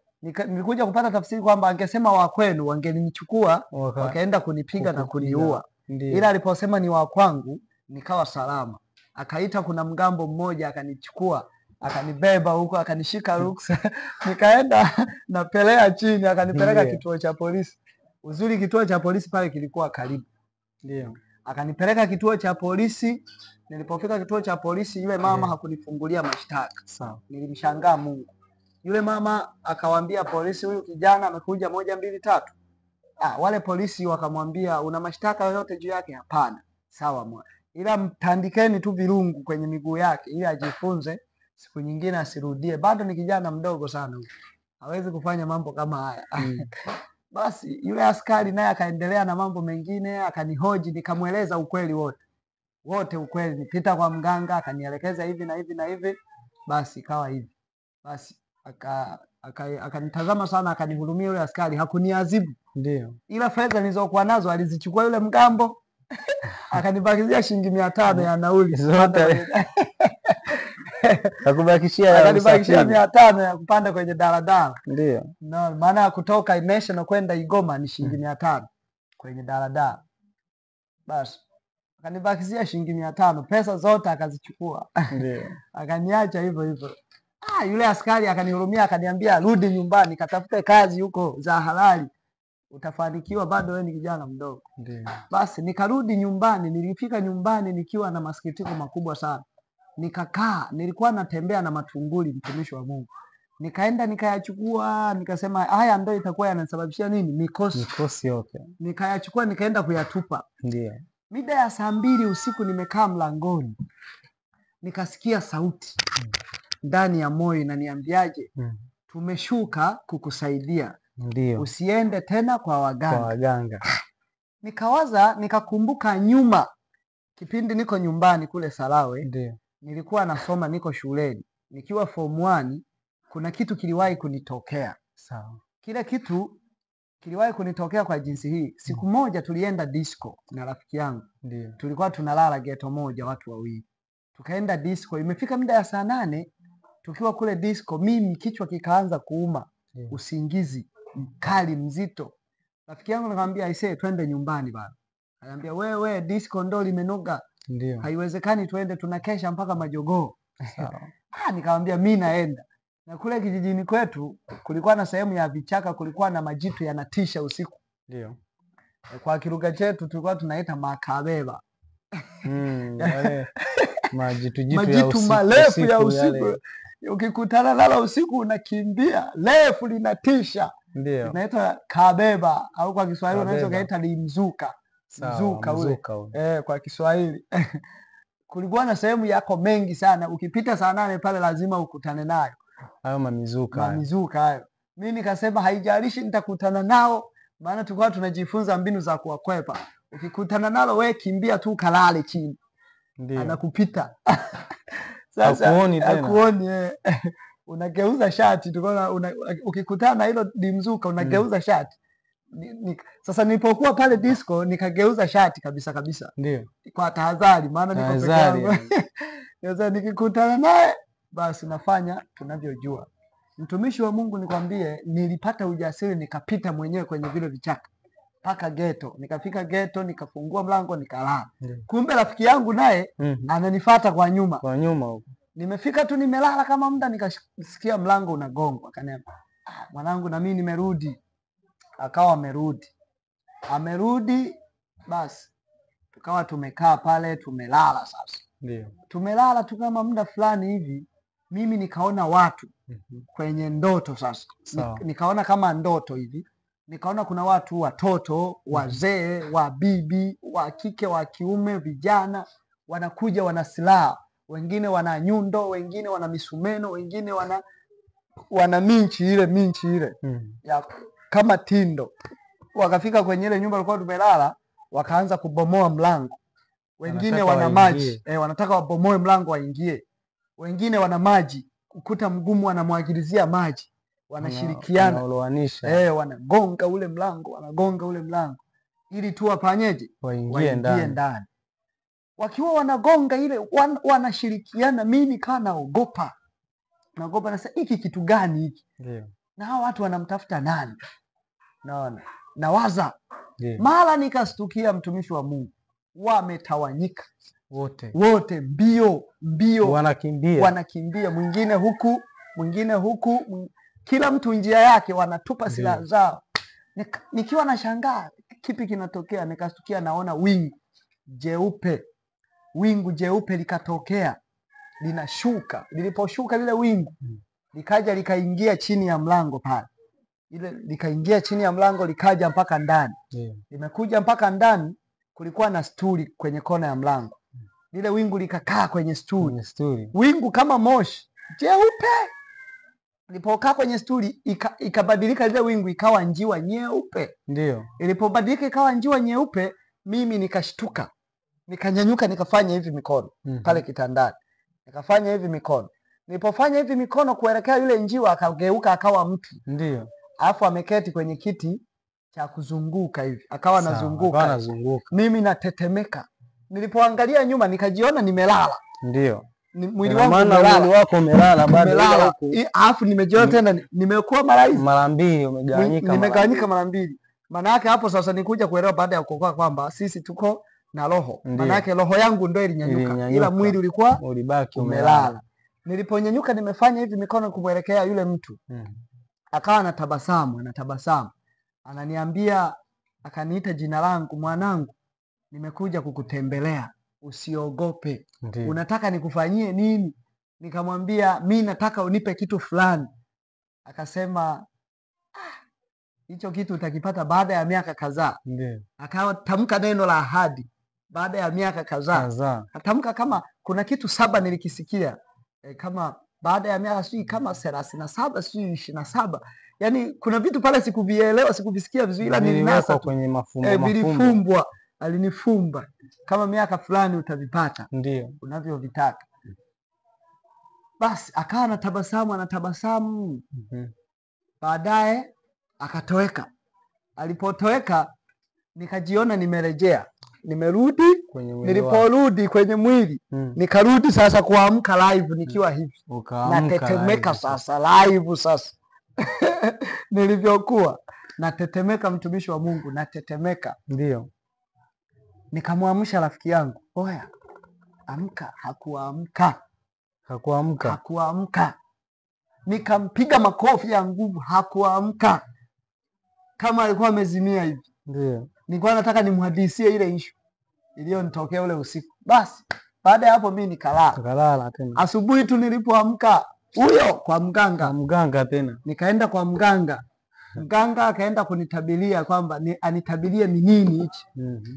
[SPEAKER 2] nilikuja kupata tafsiri kwamba angesema wa kwenu wangenichukua wakaenda kunipiga na kuniua. Ila aliposema ni wa kwangu nikawa salama. Akaita kuna mgambo mmoja akanichukua, akanibeba huko, akanishika ruksa nikaenda napelea chini, akanipeleka kituo cha polisi. Uzuri kituo cha polisi pale kilikuwa karibu.
[SPEAKER 1] Ndio.
[SPEAKER 2] Akanipeleka kituo cha polisi. Nilipofika kituo cha polisi, yule mama hakunifungulia mashtaka.
[SPEAKER 1] Sawa.
[SPEAKER 2] Nilimshangaa Mungu. Yule mama akawaambia polisi, huyu kijana amekuja 1 2 3. Wale polisi wakamwambia, una mashtaka yoyote juu yake? Hapana. Sawa mwa, ila mtandikeni tu virungu kwenye miguu yake ili ajifunze, siku nyingine asirudie. Bado ni kijana mdogo sana huyu, hawezi kufanya mambo kama haya. Basi yule askari naye akaendelea na mambo mengine, akanihoji, nikamweleza ukweli wote ukweli. Nipita kwa mganga, akanielekeza hivi na hivi na hivi. Basi ikawa hivi. Basi akanitazama sana, akanihurumia yule askari, hakuniadhibu.
[SPEAKER 1] Ndio.
[SPEAKER 2] Ila fedha nilizokuwa nazo alizichukua yule mgambo. Akanibakishia shilingi 500 ya nauli
[SPEAKER 1] zote. Akubakishia
[SPEAKER 2] akanibakishia 500 ya kupanda kwenye daladala.
[SPEAKER 1] Ndio.
[SPEAKER 2] No, maana kutoka National kwenda Igoma ni shilingi 500 kwenye daladala. Basi akanibakishia shilingi 500, pesa zote akazichukua.
[SPEAKER 1] Ndio.
[SPEAKER 2] Akaniacha hivyo hivyo. Yule askari akanihurumia, akaniambia rudi nyumbani, katafute kazi huko za halali, utafanikiwa, bado wewe ni kijana mdogo.
[SPEAKER 1] Ndio.
[SPEAKER 2] Basi nikarudi nyumbani. Nilifika nyumbani nikiwa na masikitiko makubwa sana. Nikakaa, nilikuwa natembea na matunguli, mtumishi wa Mungu. Nikaenda nikayachukua, nikasema haya ndio itakuwa yanasababishia nini? Mikosi
[SPEAKER 1] yote.
[SPEAKER 2] Nikayachukua nikaenda kuyatupa.
[SPEAKER 1] Ndio.
[SPEAKER 2] Mida ya saa 2 usiku nimekaa mlangoni. Nikasikia sauti ndani ya moyo inaniambiaje, tumeshuka kukusaidia.
[SPEAKER 1] Ndio.
[SPEAKER 2] Usiende tena kwa waganga.
[SPEAKER 1] Nikawaza,
[SPEAKER 2] nikakumbuka nyuma kipindi niko nyumbani kule Salawe.
[SPEAKER 1] Ndio.
[SPEAKER 2] Nilikuwa nasoma, niko shuleni. Nikiwa form 1, kuna kitu kiliwahi kunitokea.
[SPEAKER 1] Sawa.
[SPEAKER 2] Kile kitu kiliwahi kunitokea kwa jinsi hii. Siku moja tulienda disco na rafiki yangu.
[SPEAKER 1] Ndio.
[SPEAKER 2] Tulikuwa tunalala ghetto moja, watu wawili. Tukaenda disco, imefika muda ya saa 8, tukiwa kule disco, mimi kichwa kikaanza kuuma. Usingizi mkali mzito. Rafiki yangu nikamwambia, aisee, twende nyumbani bana. Ananiambia, wewe disco ndo limenoga.
[SPEAKER 1] Ndio.
[SPEAKER 2] Haiwezekani twende, tunakesha mpaka majogoo.
[SPEAKER 1] Sawa.
[SPEAKER 2] Nikamwambia mimi naenda. Na kule kijijini kwetu kulikuwa na sehemu ya vichaka, kulikuwa na majitu yanatisha usiku.
[SPEAKER 1] Ndio.
[SPEAKER 2] Kwa kilugha chetu tulikuwa tunaita makabeba.
[SPEAKER 1] Wale majitu
[SPEAKER 2] marefu ya usiku. Ukikutana nalo usiku unakimbia, refu linatisha.
[SPEAKER 1] Ndio.
[SPEAKER 2] Inaitwa kabeba, au kwa Kiswahili unaweza kaita limzuka. Mzuka ule. Kwa Kiswahili. Kulikuwa na sehemu yako mengi sana. Ukipita saa 8 pale lazima ukutane nayo.
[SPEAKER 1] Hayo mamizuka.
[SPEAKER 2] Mamizuka hayo. Mimi nikasema haijalishi nitakutana nao, maana tulikuwa tunajifunza mbinu za kuwakwepa. Ukikutana nalo wewe kimbia tu kalale chini.
[SPEAKER 1] Ndio.
[SPEAKER 2] Anakupita.
[SPEAKER 1] Sasa
[SPEAKER 2] hakuoni unageuza shati, ukikutana na hilo dimzuka unageuza shati. Sasa nilipokuwa pale disco nikageuza shati kabisa.
[SPEAKER 1] Ndio.
[SPEAKER 2] Kwa tahadhari, maana niko peke yangu. Sasa nikikutana naye basi nafanya tunavyojua. Mtumishi wa Mungu, nikwambie, nilipata ujasiri nikapita mwenyewe kwenye vile vichaka mpaka geto. Nikafika geto, nikafungua mlango, nikalala. Kumbe rafiki yangu naye ananifuata kwa nyuma.
[SPEAKER 1] Kwa nyuma huko.
[SPEAKER 2] Nimefika tu nimelala kama muda, nikasikia mlango unagongwa. Akaniambia, mwanangu, na mimi nimerudi. Akawa amerudi. Basi tukawa tumekaa pale tumelala sasa.
[SPEAKER 1] Ndio.
[SPEAKER 2] Tumelala tu kama muda fulani hivi, mimi nikaona watu kwenye ndoto sasa. Nikaona kama ndoto hivi. Nikaona kuna watu, watoto, wazee, wabibi, wa kike, wa kiume, vijana, wanakuja wana silaha. Wengine wana nyundo, wengine wana misumeno, wengine wana minchi ile ya kama tindo. Wakafika kwenye ile nyumba ilikuwa tumelala, wakaanza kubomoa mlango. Wengine wana maji, wanataka wabomoe mlango waingie. Wengine wana maji, ukuta mgumu, wanamwagilizia maji. Wanashirikiana, wanagonga ule mlango ili tu wafanyeje? Waingie ndani. Wakiwa wanagonga ile, wanashirikiana. Mimi kaa naogopa nasa, hiki kitu gani hiki? Na hao watu wanamtafuta nani? Naona nawaza mara nikastukia, mtumishi wa Mungu, wametawanyika wote mbio wanakimbia, mwingine huku, kila mtu njia yake, wanatupa silaha zao. Nikiwa nashangaa kipi kinatokea, nikastukia naona wingu jeupe likatokea, linashuka. Liliposhuka lile wingu, likaja likaingia chini ya mlango pale. Likaingia chini ya mlango, likaja mpaka ndani. Limekuja mpaka ndani, kulikuwa na stuli kwenye kona ya mlango. Lile wingu likakaa kwenye stuli. Wingu kama moshi jeupe. Ilipokaa kwenye stuli, ikabadilika lile wingu ikawa njiwa nyeupe.
[SPEAKER 1] Ndio.
[SPEAKER 2] Ilipobadilika ikawa njiwa nyeupe, mimi nikashtuka. Nikanyanyuka, nikafanya hivi mikono pale kitandani. Nikafanya hivi mikono. Nilipofanya hivi mikono kuelekea yule njiwa, akageuka akawa mtu.
[SPEAKER 1] Ndio.
[SPEAKER 2] Alafu ameketi kwenye kiti cha kuzunguka hivi. Akawa anazunguka. Mimi natetemeka. Nilipoangalia nyuma, nikajiona nimelala.
[SPEAKER 1] Ndio.
[SPEAKER 2] Mwili wangu umelala.
[SPEAKER 1] Mwili wako umelala bado huko.
[SPEAKER 2] Alafu nimejiona tena nimekuwa mara mbili,
[SPEAKER 1] umegawanyika.
[SPEAKER 2] Nimegawanyika mara mbili. Maana yake hapo sasa nikuja kuelewa baada ya kuokoka kwamba sisi tuko na roho. Maana yake roho yangu ndio ilinyanyuka, ila mwili ulikuwa
[SPEAKER 1] ulibaki
[SPEAKER 2] umelala. Niliponyanyuka, nimefanya hivi mikono kumwelekea yule mtu. Akawa anatabasamu. Ananiambia, akaniita jina langu, mwanangu, nimekuja kukutembelea. Usiogope. Unataka nikufanyie nini? Nikamwambia, mimi nataka unipe kitu fulani. Akasema, hicho kitu utakipata baada ya miaka kadhaa. Akatamka neno la ahadi, baada ya miaka kadhaa. Atamka kama kuna kitu 7 nilikisikia, kama baada ya miaka sijui kama 37 sijui 27. Yaani kuna vitu pale sikuvielewa, sikuvisikia vizuri, ila nilinasa
[SPEAKER 1] kwenye mafumbo.
[SPEAKER 2] Vilifumbwa. Alinifumba kama miaka fulani utavipata,
[SPEAKER 1] ndio
[SPEAKER 2] unavyovitaka. Basi akawa anatabasamu. Baadaye akatoweka. Alipotoweka, nikajiona nimerejea, nimerudi. Niliporudi kwenye mwili, nikarudi sasa kuamka live nikiwa hivi. Natetemeka sasa live sasa. Nilivyokuwa natetemeka, mtumishi wa Mungu, natetemeka.
[SPEAKER 1] Ndio.
[SPEAKER 2] Nikamwamsha rafiki yangu, oya, amka. Hakuamka. Nikampiga makofi ya nguvu, hakuamka. Kama alikuwa amezimia hivi.
[SPEAKER 1] Ndio.
[SPEAKER 2] Nilikuwa nataka nimhadisie ile issue iliyonitokea ule usiku. Basi baada ya hapo mimi nikalala
[SPEAKER 1] tena.
[SPEAKER 2] Asubuhi tu nilipoamka, huyo kwa mganga
[SPEAKER 1] tena.
[SPEAKER 2] Nikaenda kwa mganga. Mganga akaenda kunitabiria kwamba anitabirie ni nini hichi.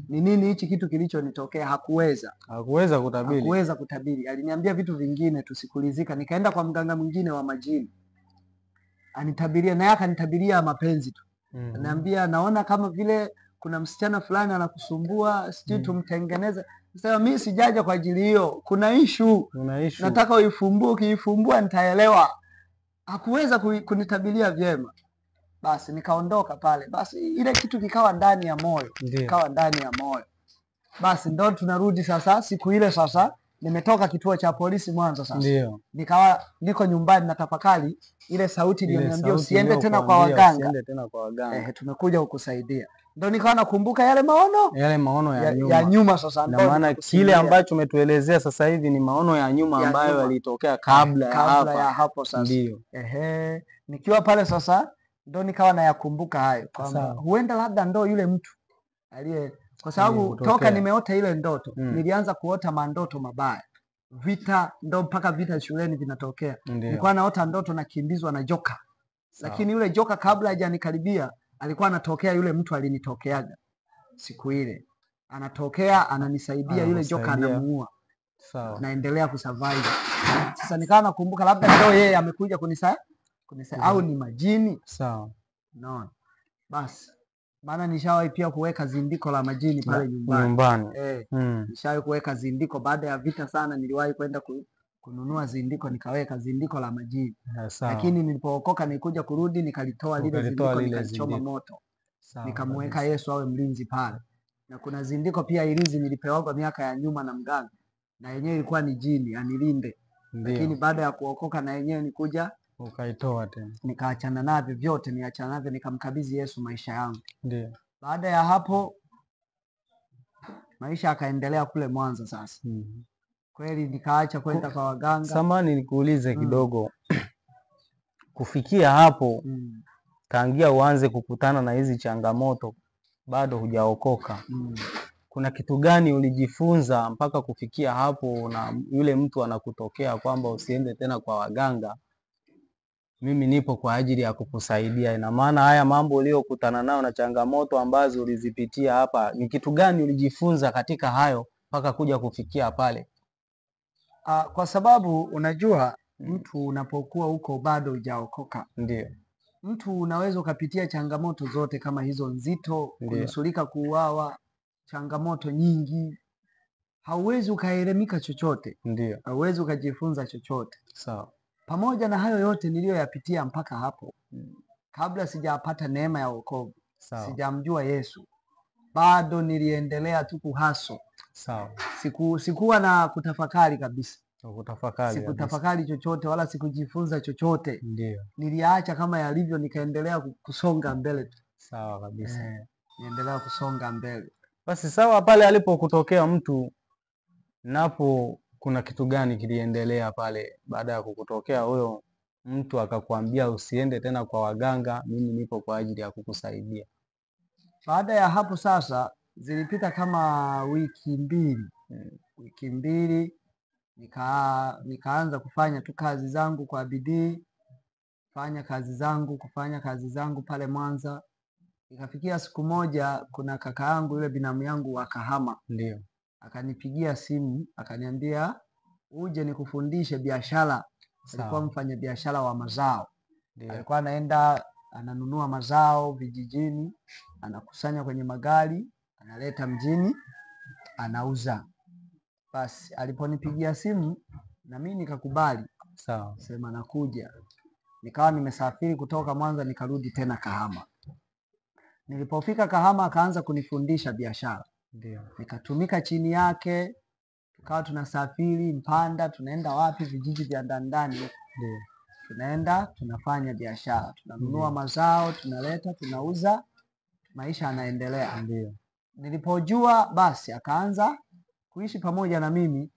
[SPEAKER 2] Ni nini hichi kitu kilichonitokea. Hakuweza kutabiri. Aliniambia vitu vingine tusikulizika. Nikaenda kwa mganga mwingine wa majini, anitabiria, naye akanitabiria mapenzi tu. Ananiambia, naona kama vile kuna msichana fulani anakusumbua, sijui tumtengeneze. Sasa mimi sijaja kwa ajili hiyo, kuna issue. Nataka uifumbue, ukiifumbua nitaelewa. Hakuweza kunitabiria vyema. Basi nikaondoka pale. Basi ile kitu kikawa ndani ya moyo. Basi ndo tunarudi sasa siku ile sasa nimetoka kituo cha polisi Mwanza sasa.
[SPEAKER 1] Ndio.
[SPEAKER 2] Nikawa niko nyumbani na tafakari ile sauti iliyoniambia usiende tena kwa waganga.
[SPEAKER 1] Usiende tena kwa waganga.
[SPEAKER 2] Tumekuja kukusaidia. Ndio nikawa nakumbuka yale maono ya nyuma sasa.
[SPEAKER 1] Na maana kile ambacho umetuelezea sasa hivi ni maono ya nyuma ambayo yalitokea kabla
[SPEAKER 2] ya hapo sasa. Ndio. Nikiwa pale sasa ndio nikawa nayakumbuka hayo kwamba huenda labda ndo yule mtu aliye, kwa sababu toka nimeota ile ndoto nilianza kuota mandoto mabaya, vita, ndo mpaka vita shuleni vinatokea. Nilikuwa naota ndoto nakimbizwa na joka. Lakini yule joka kabla hajanikaribia alikuwa anatokea, yule mtu alinitokeaga siku ile, anatokea ananisaidia, yule joka anamuua. Naendelea kusurvive. Sasa nikawa nakumbuka labda ndio yeye amekuja kunisaidia au ni majini. Naona basi, maana nishawahi pia kuweka zindiko la majini pale nyumbani. Nishawahi kuweka zindiko baada ya vita sana, niliwahi kwenda kununua zindiko, nikaweka zindiko la majini. Lakini nilipookoka nilikuja kurudi nikalitoa lile zindiko, nikalichoma moto. Nikamweka Yesu awe mlinzi pale. Na kuna zindiko pia ilizi nilipewa miaka ya nyuma na mganga, na yenyewe ilikuwa ni jini anilinde. Lakini baada ya kuokoka na yenyewe nikuja
[SPEAKER 1] ukaitoa tena.
[SPEAKER 2] Nikaachana navyo vyote, niachana navyo, nikamkabidhi Yesu maisha yangu. Ndio. Baada ya hapo maisha akaendelea kule Mwanza sasa. Kweli nikaacha kwenda kwa waganga.
[SPEAKER 1] Samahani nikuulize kidogo. Kufikia hapo tangia uanze kukutana na hizi changamoto bado hujaokoka. Kuna kitu gani ulijifunza mpaka kufikia hapo na yule mtu anakutokea kwamba usiende tena kwa waganga, mimi nipo kwa ajili ya kukusaidia? Ina maana haya mambo uliyokutana nayo na changamoto ambazo ulizipitia hapa, ni kitu gani ulijifunza katika hayo mpaka kuja kufikia pale?
[SPEAKER 2] Kwa sababu unajua mtu unapokuwa huko bado hujaokoka,
[SPEAKER 1] ndio
[SPEAKER 2] mtu unaweza ukapitia changamoto zote kama hizo nzito, kunusurika, kuuawa, changamoto nyingi, hauwezi ukaelemika chochote.
[SPEAKER 1] Ndio.
[SPEAKER 2] Hauwezi ukajifunza chochote. Sawa. Pamoja na hayo yote niliyoyapitia mpaka hapo, kabla sijapata neema ya wokovu, sijamjua Yesu, bado niliendelea tu kuhaso. Sawa. Sikuwa na kutafakari kabisa. Sikutafakari chochote wala sikujifunza chochote. Ndio. Niliacha kama yalivyo, nikaendelea kusonga mbele tu.
[SPEAKER 1] Sawa kabisa.
[SPEAKER 2] Niendelea kusonga mbele.
[SPEAKER 1] Basi sawa, pale alipokutokea mtu napo kuna kitu gani kiliendelea pale baada ya kukutokea huyo mtu akakwambia usiende tena kwa waganga, mimi nipo kwa ajili ya kukusaidia?
[SPEAKER 2] Baada ya hapo sasa zilipita kama wiki mbili, nikaanza kufanya tu kazi zangu kwa bidii, kufanya kazi zangu pale Mwanza. Ikafikia siku moja kuna kaka yangu yule binamu yangu wa Kahama.
[SPEAKER 1] Ndio.
[SPEAKER 2] Akanipigia simu akaniambia uje nikufundishe biashara. Alikuwa mfanya biashara wa mazao. Ndio. Alikuwa anaenda ananunua mazao vijijini, anakusanya kwenye magari, analeta mjini, anauza. Basi aliponipigia simu na mimi nikakubali.
[SPEAKER 1] Sawa.
[SPEAKER 2] Sema nakuja. Nikawa nimesafiri kutoka Mwanza nikarudi tena Kahama. Nilipofika Kahama akaanza kunifundisha biashara.
[SPEAKER 1] Ndio.
[SPEAKER 2] Nikatumika chini yake, tukawa tunasafiri Mpanda, tunaenda wapi, vijiji vya ndani.
[SPEAKER 1] Ndio.
[SPEAKER 2] Tunaenda tunafanya biashara, tunanunua mazao, tunaleta, tunauza, maisha yanaendelea.
[SPEAKER 1] Ndio.
[SPEAKER 2] Nilipojua basi akaanza kuishi pamoja na mimi.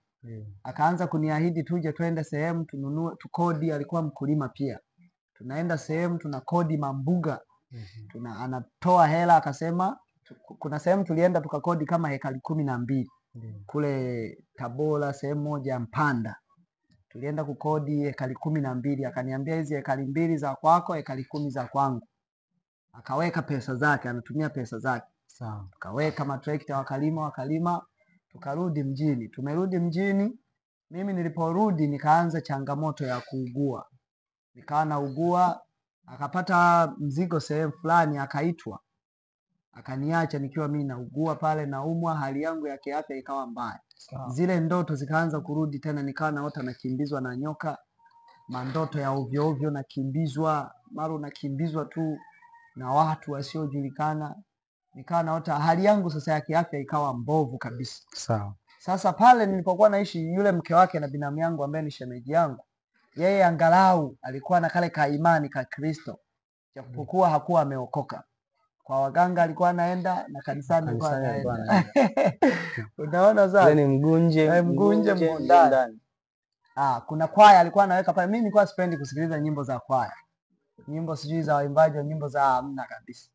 [SPEAKER 2] Akaanza kuniahidi tuje twende sehemu tununue, tukodi. Alikuwa mkulima pia. Tunaenda sehemu tunakodi mambuga. Anatoa hela, akasema kuna sehemu tulienda tukakodi kama hekari 12 kule Tabora, sehemu moja Mpanda. Tulienda kukodi hekari 12, akaniambia hizi hekari 2 za kwako, hekari 10 za kwangu. Akaweka pesa zake, anatumia pesa zake.
[SPEAKER 1] Sawa.
[SPEAKER 2] Tukaweka matrekta, wakalima, tukarudi mjini. Tumerudi mjini, mimi niliporudi nikaanza changamoto ya kuugua. Nikawa naugua, akapata mzigo sehemu fulani, akaitwa. Akaniacha nikiwa mimi naugua pale, naumwa, hali yangu ya kiafya ikawa mbaya. Zile ndoto zikaanza kurudi tena, nikawa naota nakimbizwa na nyoka, mandoto ya ovyo ovyo, nakimbizwa, mara nakimbizwa tu na watu wasiojulikana. Nikawa naota hali yangu sasa ya kiafya ikawa mbovu kabisa.
[SPEAKER 1] Sawa.
[SPEAKER 2] Sasa pale nilipokuwa naishi, yule mke wake na binamu yangu ambaye ni shemeji yangu, yeye angalau alikuwa na kale ka imani ka Kristo, japokuwa hakuwa ameokoka. Kwa waganga alikuwa anaenda na kanisani alikuwa anaenda. Unaona sasa?
[SPEAKER 1] Ni mgunje
[SPEAKER 2] ndani. Kuna kwaya alikuwa anaweka pale. Mimi nilikuwa sipendi kusikiliza nyimbo za kwaya. Nyimbo sijui za waimbaji au nyimbo za hamna kabisa.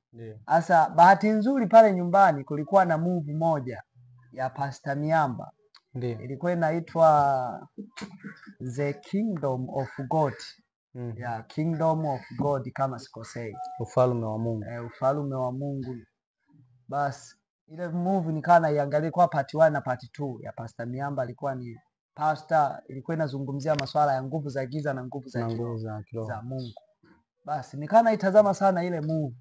[SPEAKER 2] Sasa bahati nzuri pale nyumbani kulikuwa na movie moja ya Pastor Miamba. Ilikuwa inaitwa The Kingdom of God. Ya Kingdom of God kama sikosei.
[SPEAKER 1] Ufalme wa Mungu.
[SPEAKER 2] Ufalme wa Mungu. Basi ile movie nikawa naiangalia kwa part 1 na part 2 ya Pastor Miamba. Alikuwa ni pastor, ilikuwa inazungumzia masuala ya nguvu za giza na nguvu za kiroho za Mungu. Basi nikawa naitazama sana ile movie.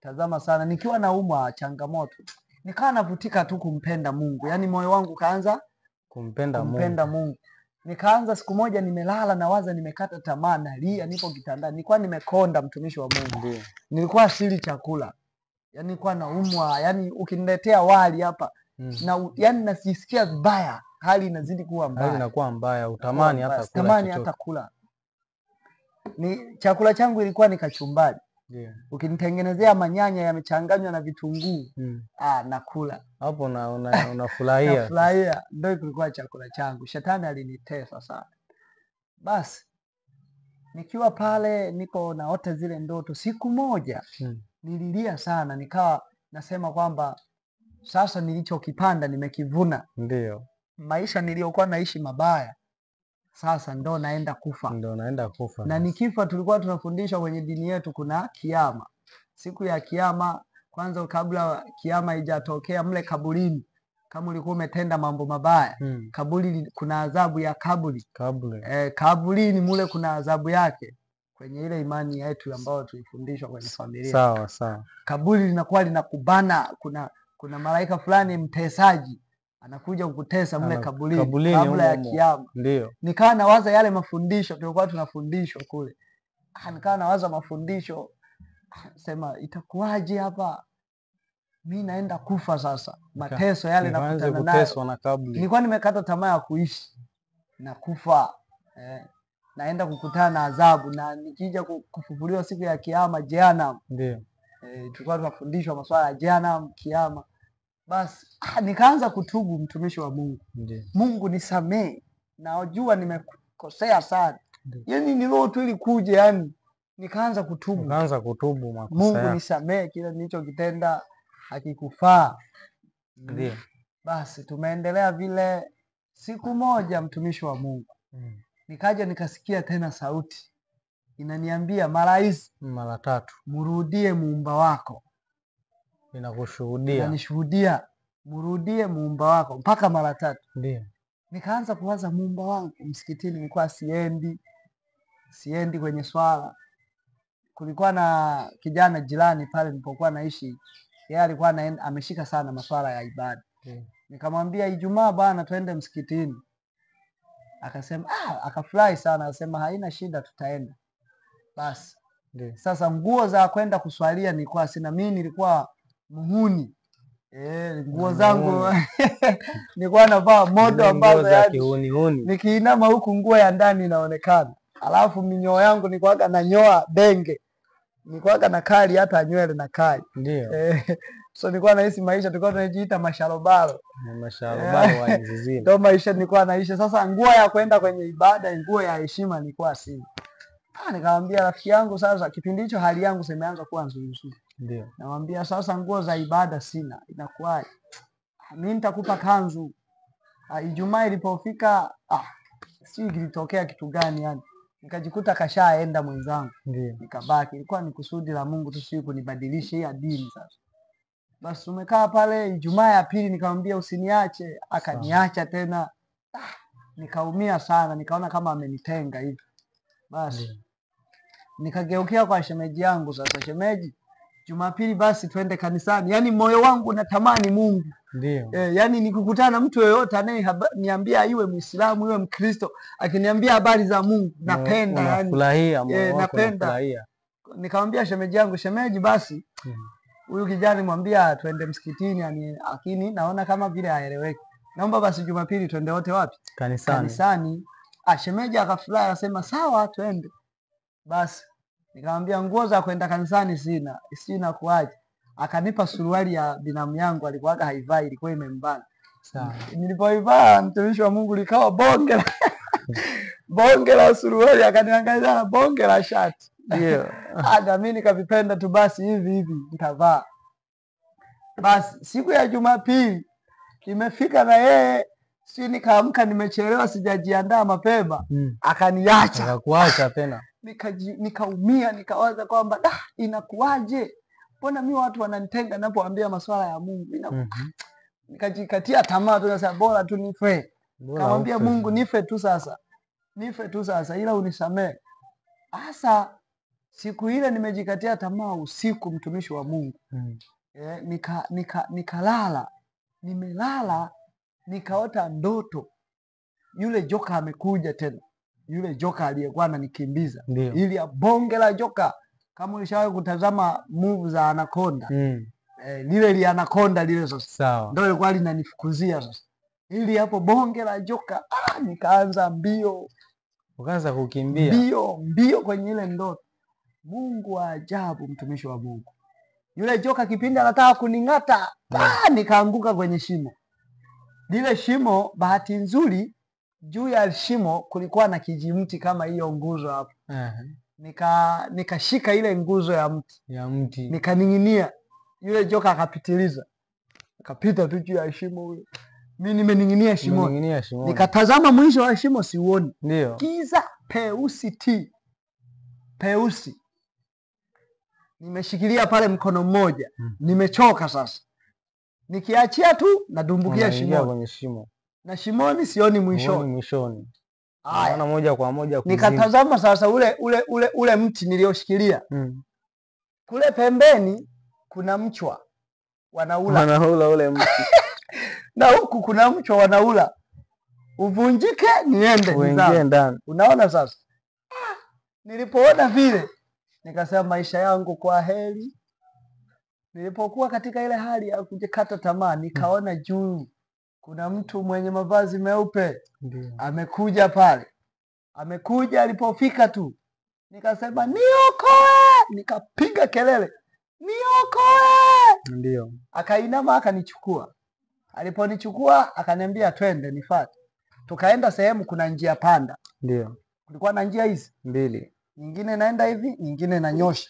[SPEAKER 2] Tazama sana nikiwa naumwa changamoto. Nikawa navutika tu kumpenda Mungu. Yaani moyo wangu kaanza kumpenda Mungu. Nikaanza siku moja nimelala na waza nimekata tamaa nalia nipo kitandani. Nilikuwa nimekonda mtumishi wa Mungu. Nilikuwa sili chakula. Yaani nilikuwa naumwa, yaani ukiniletea wali hapa na yaani nasisikia vibaya, hali inazidi kuwa mbaya.
[SPEAKER 1] Hali inakuwa mbaya, utamani hata
[SPEAKER 2] kula. Ni chakula changu ilikuwa ni kachumbari. Ukinitengenezea manyanya yamechanganywa na vitunguu, nakula.
[SPEAKER 1] Hapo unafurahia.
[SPEAKER 2] Nafurahia. Ndio kilikuwa chakula changu. Shetani alinitesa sana. Basi nikiwa pale niko naota zile ndoto, siku moja nililia sana, nikawa nasema kwamba sasa nilichokipanda nimekivuna.
[SPEAKER 1] Ndio.
[SPEAKER 2] Maisha niliyokuwa naishi mabaya sasa ndo naenda kufa. Na nikifa, tulikuwa tunafundishwa kwenye dini yetu kuna kiama. Siku ya kiama, kwanza kabla kiama haijatokea mle kaburini, kama ulikuwa umetenda mambo mabaya, kaburi kuna adhabu ya kaburi. Kaburini mule kuna adhabu yake. Kwenye ile imani yetu ambayo tulifundishwa kwenye familia.
[SPEAKER 1] Sawa.
[SPEAKER 2] Kaburi linakuwa linakubana, kuna malaika fulani mtesaji anakuja kukutesa mle kaburini kabla ya kiama.
[SPEAKER 1] Ndio.
[SPEAKER 2] Nikawa nawaza yale mafundisho tulikuwa tunafundishwa kule. Nikawa nawaza mafundisho, sema itakuwaje hapa? Mimi naenda kufa sasa. Mateso yale nakutana nayo. Nilikuwa nimekata tamaa ya kuishi. Na kufa. Naenda kukutana na adhabu, na nikija kufufuliwa siku ya kiama, jehanamu.
[SPEAKER 1] Ndio.
[SPEAKER 2] Tulikuwa tunafundishwa masuala ya jehanamu, kiama. Basi nikaanza kutubu, mtumishi wa Mungu. Mungu nisamee. Najua nimekosea sana. Yaani ni roho tu ilikuja, yani nikaanza kutubu.
[SPEAKER 1] Makosa.
[SPEAKER 2] Mungu nisamee, kile nilichokitenda hakikufaa.
[SPEAKER 1] Ndio.
[SPEAKER 2] Basi tumeendelea vile. Siku moja, mtumishi wa Mungu, nikaja nikasikia tena sauti inaniambia, mara 3 mrudie muumba wako. Inanishuhudia mrudie muumba wako mpaka mara 3.
[SPEAKER 1] Ndio.
[SPEAKER 2] Nikaanza kuwaza muumba wangu. Msikitini nilikuwa siendi kwenye swala. Kulikuwa na kijana jirani pale nilipokuwa naishi, yeye alikuwa ameshika sana masuala ya ibada. Nikamwambia, Ijumaa bwana twende msikitini. Akasema akafurahi sana, akasema haina shida tutaenda. Basi sasa nguo za kwenda kuswalia nilikuwa sina. Mimi nilikuwa muhuni. Nguo zangu nilikuwa navaa modo ambazo nikiinama huku nguo ya ndani inaonekana. Alafu minyoo yangu nilikuwa nanyoa denge. Nilikuwa na kali hata nywele na kali.
[SPEAKER 1] Ndio.
[SPEAKER 2] So nilikuwa naishi maisha tulikuwa tunajiita masharobaro.
[SPEAKER 1] Masharobaro wa hizi zile.
[SPEAKER 2] Ndio maisha nilikuwa naishi. Sasa nguo ya kwenda kwenye ibada, nguo ya heshima nilikuwa sina. Nikamwambia rafiki yangu, sasa kipindi hicho hali yangu imeanza kuwa nzuri.
[SPEAKER 1] Ndio.
[SPEAKER 2] Namwambia sasa nguo za ibada sina, inakuwaje? Mimi nitakupa kanzu. Ijumaa ilipofika, sijui kilitokea kitu gani yani. Nikajikuta kashaenda mwenzangu.
[SPEAKER 1] Ndio.
[SPEAKER 2] Nikabaki. Ilikuwa ni kusudi la Mungu tu, sio kunibadilisha hii dini sasa. Basi tumekaa pale. Ijumaa ya pili nikamwambia usiniache, akaniacha tena. Nikaumia sana, nikaona kama amenitenga hivi. Basi nikageukia kwa shemeji yangu. Sasa shemeji, Jumapili basi twende kanisani. Yaani moyo wangu unatamani Mungu.
[SPEAKER 1] Ndio.
[SPEAKER 2] Yaani nikikutana na mtu yeyote anayeniambia iwe Muislamu iwe Mkristo, akiniambia habari za Mungu napenda, yani napenda. Nikamwambia shemeji yangu, shemeji basi huyu kijana mwambia twende msikitini, yani lakini naona kama vile haeleweki. naomba basi Jumapili twende wote wapi?
[SPEAKER 1] Kanisani.
[SPEAKER 2] Shemeji akafurahi akasema sawa twende. Basi nikamwambia nguo za kwenda kanisani sina kuaje. Akanipa suruali ya binamu yangu, alikuwaga haivai, ilikuwa imembana.
[SPEAKER 1] Sawa.
[SPEAKER 2] Nilipoivaa mtumishi wa Mungu likawa bonge la suruali, akaniangalia na bonge la shati.
[SPEAKER 1] Ndio.
[SPEAKER 2] Hata mimi nikavipenda tu basi hivi nikavaa. Basi siku ya Jumapili imefika na yeye, si nikaamka nimechelewa, sijajiandaa mapema. Akaniacha.
[SPEAKER 1] Akakuacha tena.
[SPEAKER 2] Nikaumia, nikawaza kwamba inakuwaje? Mbona mimi watu wananitenga ninapoambia masuala ya Mungu? Nikajikatia tamaa tu, nasema bora tu nife. Nikamwambia Mungu nife tu sasa ila unisamee. Hasa siku ile nimejikatia tamaa usiku, mtumishi wa Mungu. Nikalala. Nimelala nikaota ndoto. Yule joka amekuja tena. Yule joka aliyekuwa ananikimbiza. Ili ya bonge la joka. Kama ulishawahi kutazama movie za Anaconda. Lile li Anaconda lile sasa.
[SPEAKER 1] Sawa.
[SPEAKER 2] Ndio ilikuwa linanifukuzia sasa. Ili hapo bonge la joka, nikaanza mbio.
[SPEAKER 1] Ukaanza kukimbia.
[SPEAKER 2] Mbio kwenye ile ndoto. Mungu wa ajabu, mtumishi wa Mungu. Yule joka kipindi anataka kuning'ata, nikaanguka kwenye shimo. Lile shimo, bahati nzuri, juu ya shimo kulikuwa na kijimti kama hiyo nguzo hapo. Nikashika ile nguzo ya mti. Nikaning'inia. Yule joka akapitiliza. Akapita tu juu ya shimo huyo. Mimi nimening'inia shimoni. Nikatazama mwisho wa shimo siuoni.
[SPEAKER 1] Ndio.
[SPEAKER 2] Giza peusi. Nimeshikilia pale mkono mmoja. Nimechoka sasa. Nikiachia tu nadumbukia
[SPEAKER 1] shimo.
[SPEAKER 2] Na shimoni sioni mwishoni.
[SPEAKER 1] Naona moja kwa moja kuzimu.
[SPEAKER 2] Nikatazama sasa ule mti nilioshikilia. Kule pembeni kuna mchwa wanaula
[SPEAKER 1] ule mti.
[SPEAKER 2] Na huku kuna mchwa wanaula. Uvunjike niende
[SPEAKER 1] ndani.
[SPEAKER 2] Unaona sasa? Nilipoona vile nikasema maisha yangu kwa heri. Nilipokuwa katika ile hali ya kujikata tamaa, nikaona juu kuna mtu mwenye mavazi meupe. Amekuja pale. Alipofika tu nikasema niokoe, nikapiga kelele niokoe.
[SPEAKER 1] Ndio.
[SPEAKER 2] Akainama akanichukua. Aliponichukua akaniambia twende nifuate. Tukaenda sehemu kuna njia panda.
[SPEAKER 1] Ndio.
[SPEAKER 2] Kulikuwa na njia hizi
[SPEAKER 1] 2.
[SPEAKER 2] Nyingine inaenda hivi, nyingine inanyosha.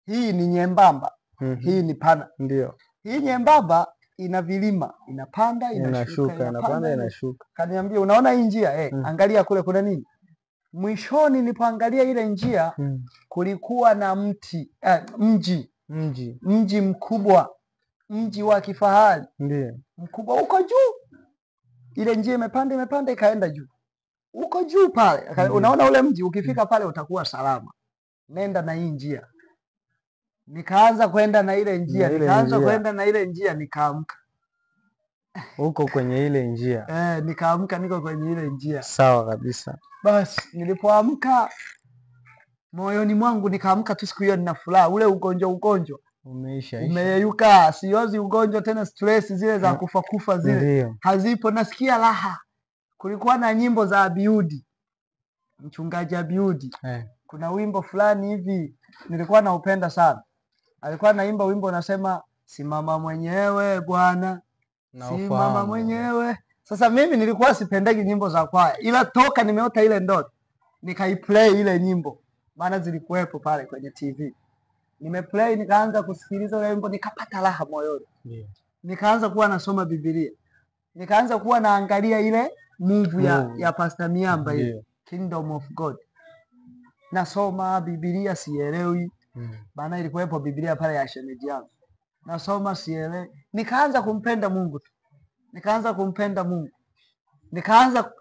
[SPEAKER 2] Hii ni nyembamba. Hii ni pana.
[SPEAKER 1] Ndio.
[SPEAKER 2] Hii nyembamba ina vilima, inapanda,
[SPEAKER 1] inashuka, inapanda, inashuka.
[SPEAKER 2] Kaniambia unaona hii njia? Angalia kule kuna nini? Mwishoni nilipoangalia ile njia kulikuwa na mji mkubwa. Mji wa kifahari.
[SPEAKER 1] Ndio.
[SPEAKER 2] Mkubwa uko juu. Ile njia imepanda ikaenda juu. Uko juu pale. Unaona ule mji, ukifika pale utakuwa salama. Nenda na hii njia. Nikaanza kwenda na ile njia, nikaamka.
[SPEAKER 1] Uko kwenye ile njia.
[SPEAKER 2] Nikaamka niko kwenye ile njia.
[SPEAKER 1] Sawa kabisa.
[SPEAKER 2] Basi nilipoamka moyoni mwangu nikaamka tu siku hiyo nina furaha. Ule ugonjwa umeyeyuka. Siozi ugonjwa tena, stress zile za kufa zile hazipo, nasikia raha. Kulikuwa na nyimbo za Abiudi, mchungaji Abiudi. Kuna wimbo fulani hivi nilikuwa naupenda sana. Alikuwa naimba wimbo unasema simama mwenyewe Bwana, simama mwenyewe. Sasa mimi nilikuwa sipendagi nyimbo za kwaya, ila toka nimeota ile ndoto nikaiplay ile nyimbo, maana zilikuwepo pale kwenye TV. Nimeplay, nikaanza kusikiliza ile wimbo, nikapata raha moyoni. Nikaanza kuwa nasoma Biblia. Nikaanza kuwa naangalia ile movie ya Pastor Miamba ile Kingdom of God. Nasoma Biblia sielewi. Maana ilikuwepo Biblia pale ya shemeji yangu. Nasoma sielewi. Nikaanza kumpenda Mungu tu.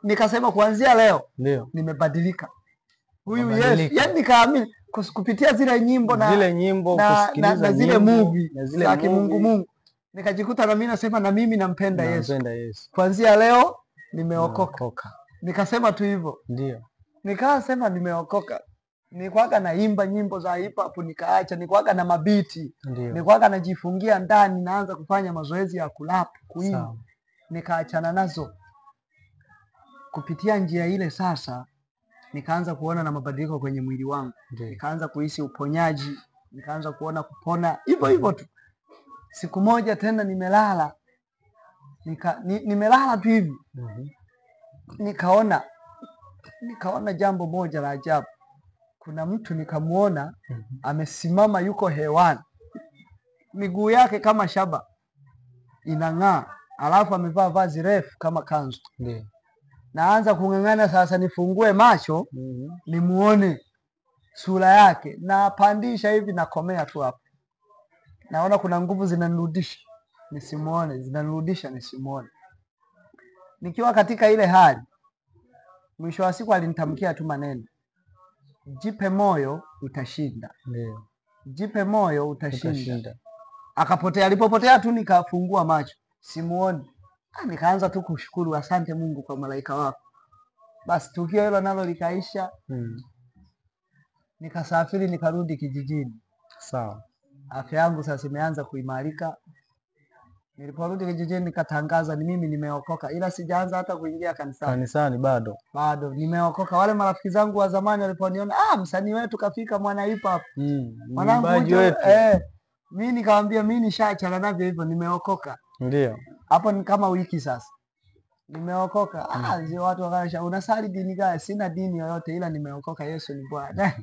[SPEAKER 2] Nikasema kuanzia leo nimebadilika. Huyu Yesu, yani nikaamini kupitia zile nyimbo kusikiliza zile movie za kimungu. Nikajikuta na mimi nasema na mimi nampenda Yesu. Kuanzia leo nimeokoka. Nikasema tu hivyo.
[SPEAKER 1] Ndio.
[SPEAKER 2] Nikasema nimeokoka. Nilikuwaga naimba nyimbo za hip hop nikaacha, nilikuwaga na mabiti. Nilikuwaga najifungia ndani naanza kufanya mazoezi ya kulap, kuimba. nikaachana nazo. Kupitia njia ile sasa nikaanza kuona na mabadiliko kwenye mwili wangu. Nikaanza kuhisi uponyaji, nikaanza kuona kupona hivyo hivyo tu. Siku moja tena nimelala. Nimelala tu hivi. Nikaona jambo moja la ajabu. Kuna mtu nikamuona amesimama yuko hewani. Miguu yake kama shaba inang'aa, alafu amevaa vazi refu kama kanzu. Naanza kung'ang'ana sasa nifungue macho nimuone sura yake, na pandisha hivi nakomea tu hapo. Naona kuna nguvu zinanirudisha nisimuone, zinanirudisha nisimuone. Nikiwa katika ile hali, mwisho wa siku alinitamkia tu maneno, jipe moyo utashinda. Jipe moyo utashinda. Akapotea. Alipopotea tu nikafungua macho simuone. Nikaanza tu kushukuru, asante Mungu kwa malaika wako. Basi tukio hilo nalo likaisha. Nikasafiri nikarudi kijijini.
[SPEAKER 1] Sawa.
[SPEAKER 2] Afya yangu sasa imeanza kuimarika. Niliporudi kijijini nikatangaza ni mimi nimeokoka, ila sijaanza hata kuingia kanisani.
[SPEAKER 1] Kanisani bado.
[SPEAKER 2] Bado nimeokoka. Wale marafiki zangu wa zamani waliponiona, msanii wetu kafika, mwana hip hop.
[SPEAKER 1] Mwimbaji wetu.
[SPEAKER 2] Mimi nikamwambia mimi nishaachana navyo hivyo, nimeokoka.
[SPEAKER 1] Ndio.
[SPEAKER 2] Hapo ni kama wiki sasa. Nimeokoka. Watu wakasha, unasali dini gani? Sina dini yoyote, ila nimeokoka, Yesu ni Bwana.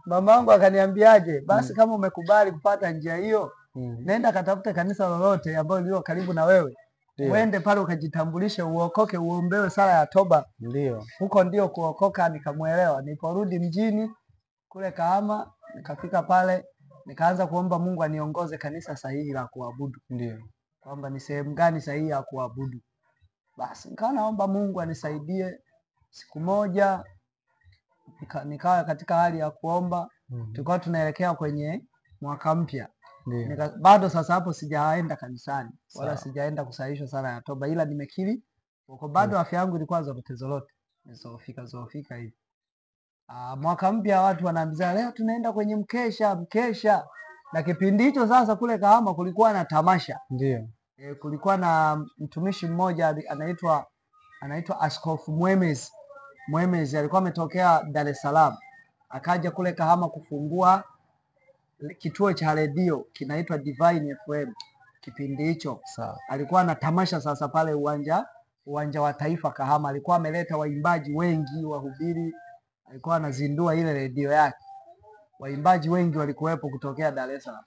[SPEAKER 2] Mama yangu akaniambiaje, basi kama umekubali kupata njia hiyo, nenda katafute kanisa lolote ambalo lililo karibu na wewe. Uende pale ukajitambulishe, uokoke, uombewe sala ya toba.
[SPEAKER 1] Ndio.
[SPEAKER 2] Huko ndio kuokoka. Nikamuelewa. Niliporudi mjini kule Kahama, nikafika pale nikaanza kuomba Mungu aniongoze kanisa sahihi la kuabudu.
[SPEAKER 1] Ndio.
[SPEAKER 2] Kwamba ni sehemu gani sahihi ya kuabudu. Basi nikawa naomba Mungu anisaidie. Siku moja nikawa katika hali ya kuomba. Tulikuwa tunaelekea kwenye mwaka mpya. Bado sasa hapo sijaenda kanisani wala sijaenda kusahihishwa sala ya toba, ila nimekiri huko. Bado afya yangu ilikuwa zorote zoofika hivi. Mwaka mpya watu wanaambia leo tunaenda kwenye mkesha. Na kipindi hicho sasa kule Kahama kulikuwa na tamasha.
[SPEAKER 1] Ndio.
[SPEAKER 2] Kulikuwa na mtumishi mmoja anaitwa Askofu Mwemezi alikuwa ametokea Dar es Salaam. Akaja kule Kahama kufungua kituo cha redio kinaitwa Divine FM. Kipindi hicho alikuwa na tamasha sasa pale uwanja wa Taifa Kahama. Alikuwa ameleta waimbaji wengi, wahubiri. Alikuwa anazindua ile redio yake. Waimbaji wengi walikuwepo kutokea Dar es Salaam.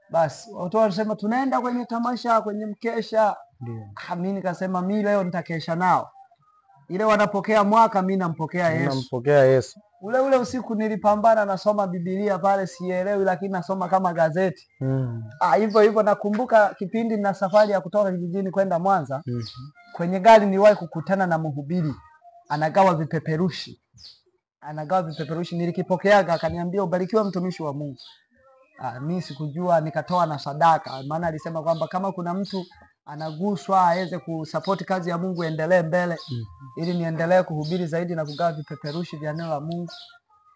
[SPEAKER 2] Basi watu wanasema tunaenda kwenye tamasha, kwenye mkesha.
[SPEAKER 1] Ndio.
[SPEAKER 2] Mimi nikasema mimi leo nitakesha nao. Ile wanapokea mwaka, mimi nampokea Yesu.
[SPEAKER 1] Nampokea Yesu.
[SPEAKER 2] Ule usiku nilipambana, nasoma Biblia pale, sielewi, lakini nasoma kama gazeti. Hivyo nakumbuka kipindi na safari ya kutoka kijijini kwenda Mwanza. Kwenye gari niliwahi kukutana na mhubiri anagawa vipeperushi. Nilikipokeaga, akaniambia ubarikiwe mtumishi wa Mungu. Mimi sikujua, nikatoa na sadaka, maana alisema kwamba kama kuna mtu anaguswa aweze kusupport kazi ya Mungu endelee mbele. Ili niendelee kuhubiri zaidi na kugawa vipeperushi vya neno la Mungu.